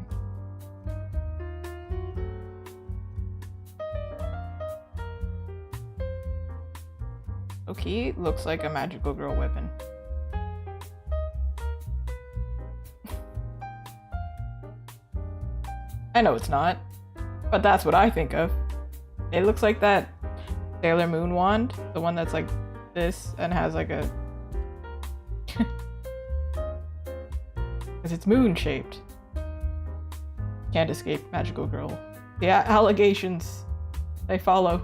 Okay, looks like a magical girl weapon. I know it's not, but that's what I think of. It looks like that Sailor Moon wand, the one that's like this and has like a... because it's moon shaped. Can't escape magical girl. Yeah, allegations. They follow.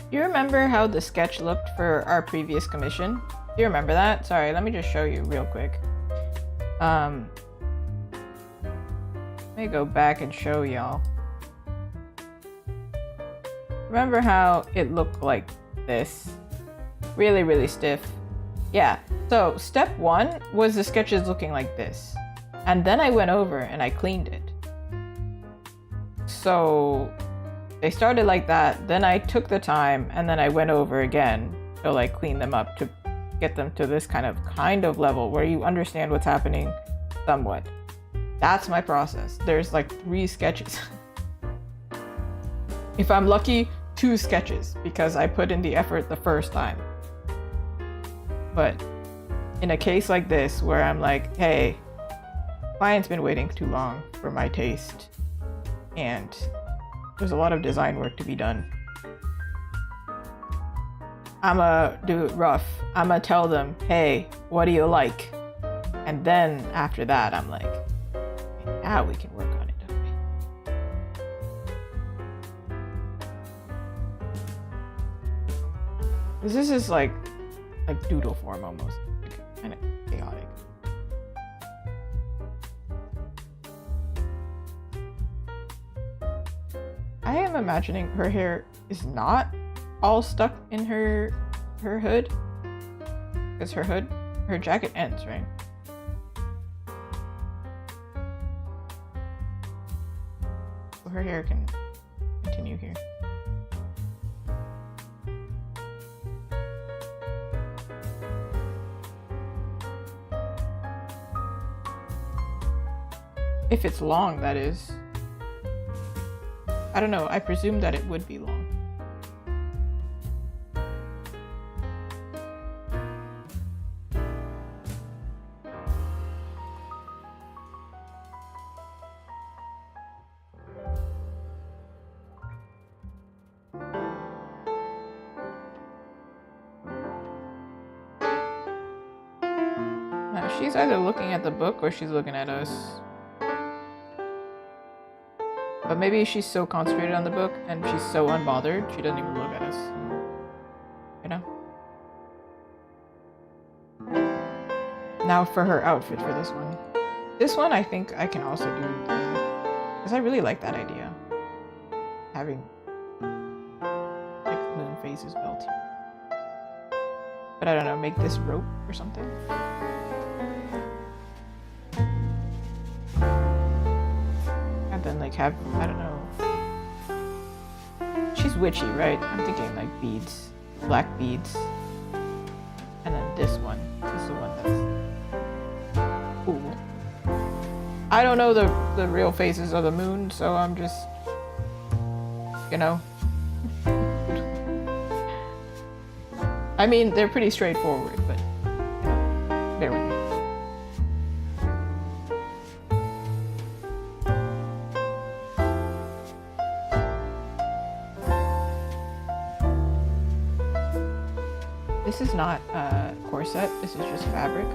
Do you remember how the sketch looked for our previous commission? Do you remember that? Sorry, let me just show you real quick. Let me go back and show y'all. Remember how it looked like this? Really, really stiff. Yeah, so step 1 was the sketches looking like this. And then I went over and I cleaned it. So they started like that, then I took the time and then I went over again to like clean them up to get them to this kind of level where you understand what's happening somewhat. That's my process. There's like 3 sketches. If I'm lucky, 2 sketches because I put in the effort the first time. But in a case like this where I'm like, hey, client's been waiting too long for my taste and there's a lot of design work to be done, I'ma do it rough. I'ma tell them, hey, what do you like? And then after that, I'm like, now we can work on it, don't we? This is like doodle form almost, like, kind of chaotic. I am imagining her hair is not all stuck in her hood, because her jacket ends, right? So her hair can continue here. If it's long, that is. I don't know, I presume that it would be long. Now, she's either looking at the book or she's looking at us. But maybe she's so concentrated on the book and she's so unbothered, she doesn't even look at us. You know? Now for her outfit for this one. This one I think I can also do, because I really like that idea. Having like moon phases built here. But I don't know, make this rope or something. And then like have, I don't know. She's witchy, right? I'm thinking like beads, black beads. And then this one is the one that's cool. I don't know the real phases of the moon, so I'm just, you know. I mean, they're pretty straightforward, but you know, bear with me. This is not a corset, this is just fabric.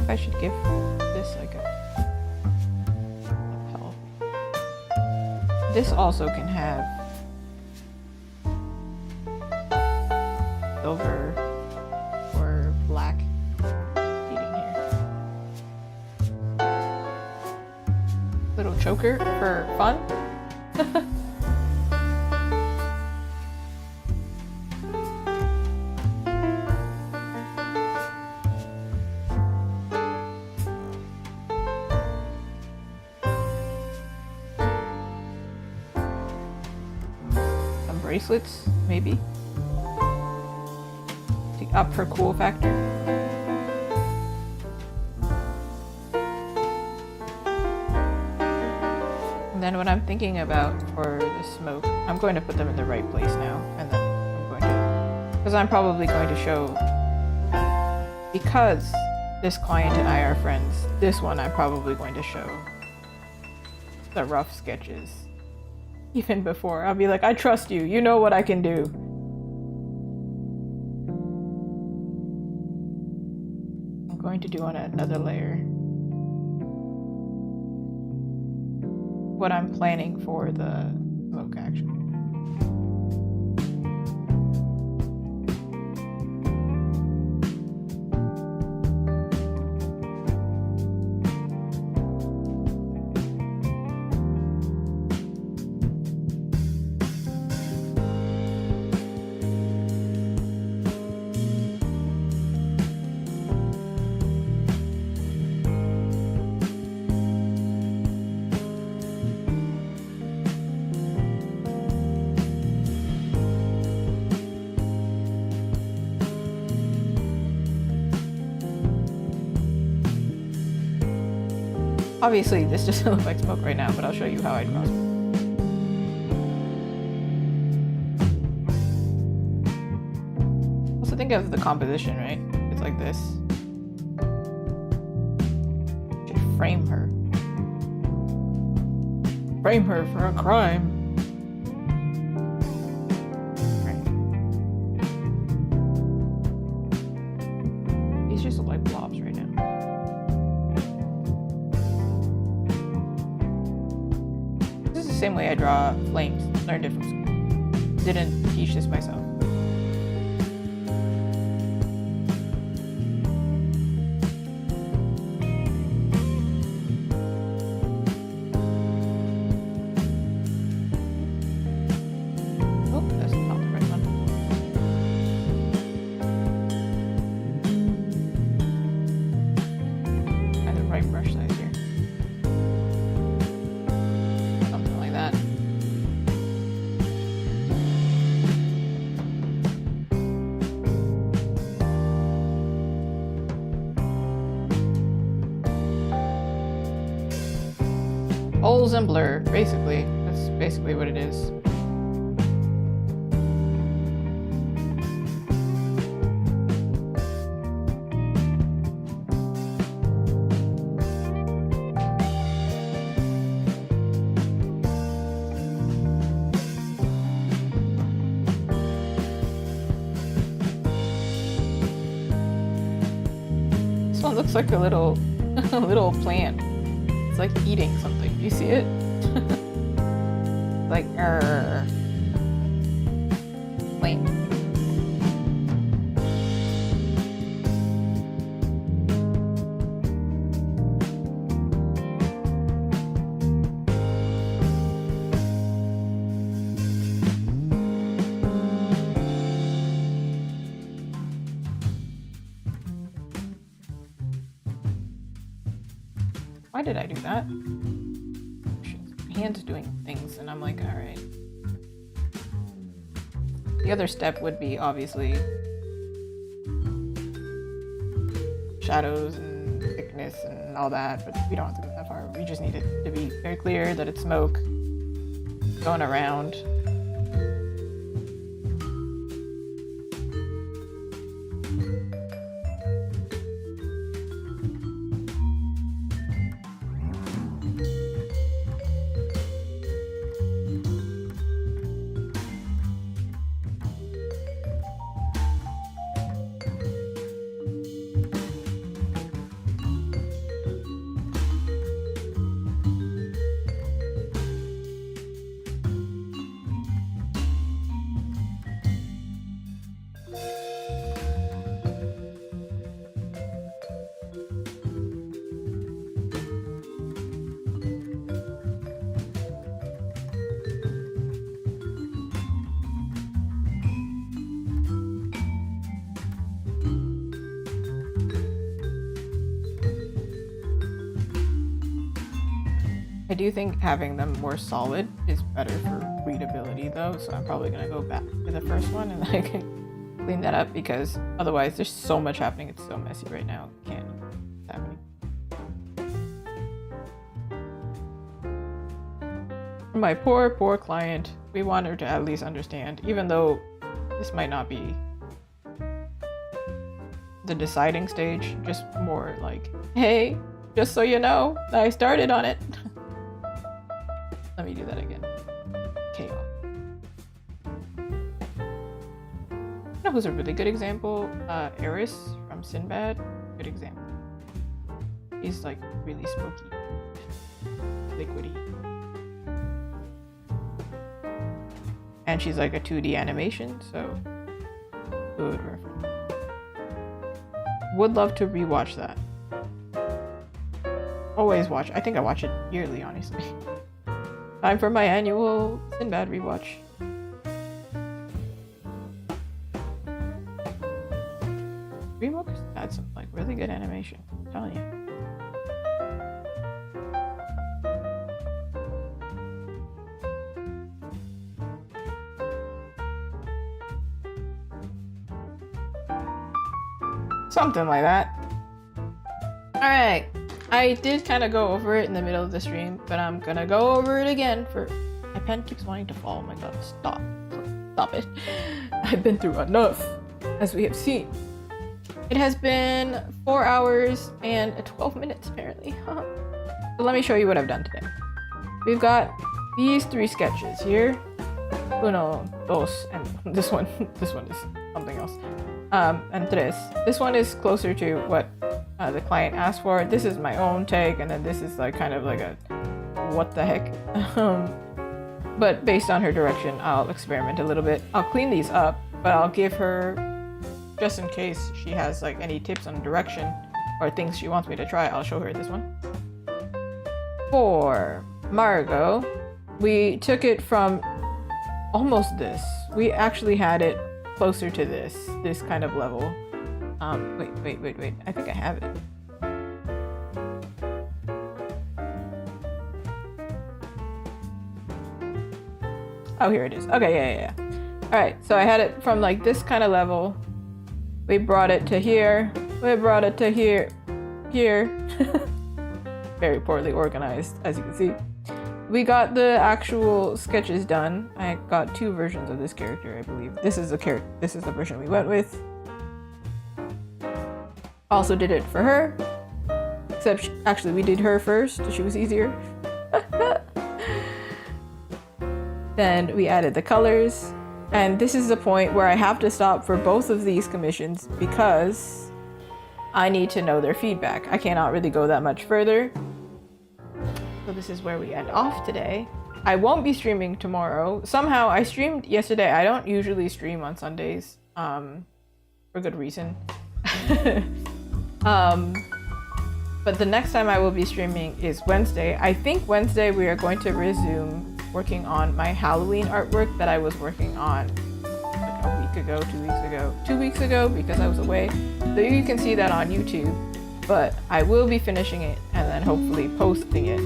if I should give this like a lapel. This also can have silver or black seating here. Little choker for fun. Some bracelets, maybe. To up her cool factor. And then what I'm thinking about for the smoke, I'm going to put them in the right place now, and then I'm going to, because I'm probably going to show, because this client and I are friends, this one I'm probably going to show the rough sketches. Even before, I'll be like, I trust you, you know what I can do. I'm going to do on another layer what I'm planning for the smoke action. Obviously, this doesn't look like smoke right now, but I'll show you how I draw smoke. Also think of the composition, right? It's like this. Should frame her. Frame her for a crime. Right. These just look like blobs right now. Same way I draw flames. Learned it from school. Didn't teach this myself. Oh, that's not the right one. And the right brush size here. Holes and blur, basically. That's basically what it is. This one looks like a little, a little plant. It's like eating something. Do you see it? Like, flame. Why did I do that? Hands doing things, and I'm like, all right. The other step would be obviously shadows and thickness and all that, but we don't have to go that far. We just need it to be very clear that it's smoke going around. I do think having them more solid is better for readability though, so I'm probably gonna go back to the first one and then I can clean that up because otherwise there's so much happening. It's so messy right now. Can't. It's happening. My poor client. We want her to at least understand, even though this might not be the deciding stage, just more like, hey, just so you know, I started on it. Let me do that again. Chaos. You know who's a really good example? Eris from Sinbad. Good example. He's like really smoky, liquidy. And she's like a 2D animation, so good reference. Would love to rewatch that. Always watch. I think I watch it yearly, honestly. Time for my annual Sinbad rewatch. DreamWorks had some like really good animation. I'm telling you. Something like that. Alright. I did kind of go over it in the middle of the stream, but I'm gonna go over it again for... My pen keeps wanting to fall. Oh my god, stop. Stop it. I've been through enough, as we have seen. It has been 4 hours and 12 minutes, apparently. So let me show you what I've done today. We've got these 3 sketches here. Uno, dos, and this one. This one is something else. And tres. This one is closer to what the client asked for. This is my own take, and then this is like kind of like a what the heck. But based on her direction, I'll experiment a little bit. I'll clean these up, but I'll give her, just in case she has like any tips on direction or things she wants me to try, I'll show her this one. For Margot, we took it from almost this. We actually had it closer to this kind of level. Wait. I think I have it. Oh, here it is. Okay, yeah. Alright, so I had it from like this kind of level. We brought it to here. We brought it to here. Very poorly organized, as you can see. We got the actual sketches done. I got 2 versions of this character, I believe. This is the version we went with. Also did it for her. Except, actually, we did her first. She was easier. Then we added the colors. And this is the point where I have to stop for both of these commissions because I need to know their feedback. I cannot really go that much further. So this is where we end off today. I won't be streaming tomorrow. Somehow I streamed yesterday. I don't usually stream on Sundays, for good reason. But the next time I will be streaming is Wednesday. I think Wednesday we are going to resume working on my Halloween artwork that I was working on like a week ago, 2 weeks ago. 2 weeks ago because I was away. So you can see that on YouTube. But I will be finishing it and then hopefully posting it.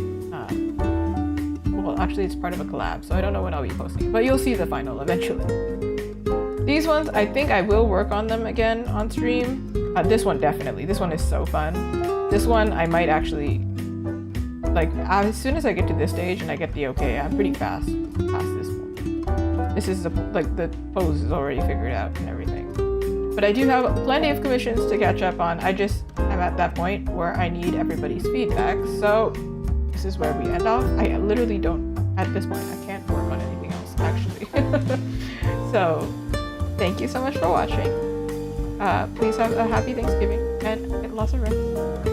Well, actually it's part of a collab, so I don't know when I'll be posting it, but you'll see the final eventually. These ones, I think I will work on them again on stream. This one definitely. This one is so fun. This one I might actually, like, as soon as I get to this stage and I get the okay, I'm pretty fast past this one. This is the pose is already figured out and everything. But I do have plenty of commissions to catch up on. I'm at that point where I need everybody's feedback. So this is where we end off. I literally don't, at this point, I can't work on anything else, actually. So thank you so much for watching. Please have a happy Thanksgiving and lots of rest.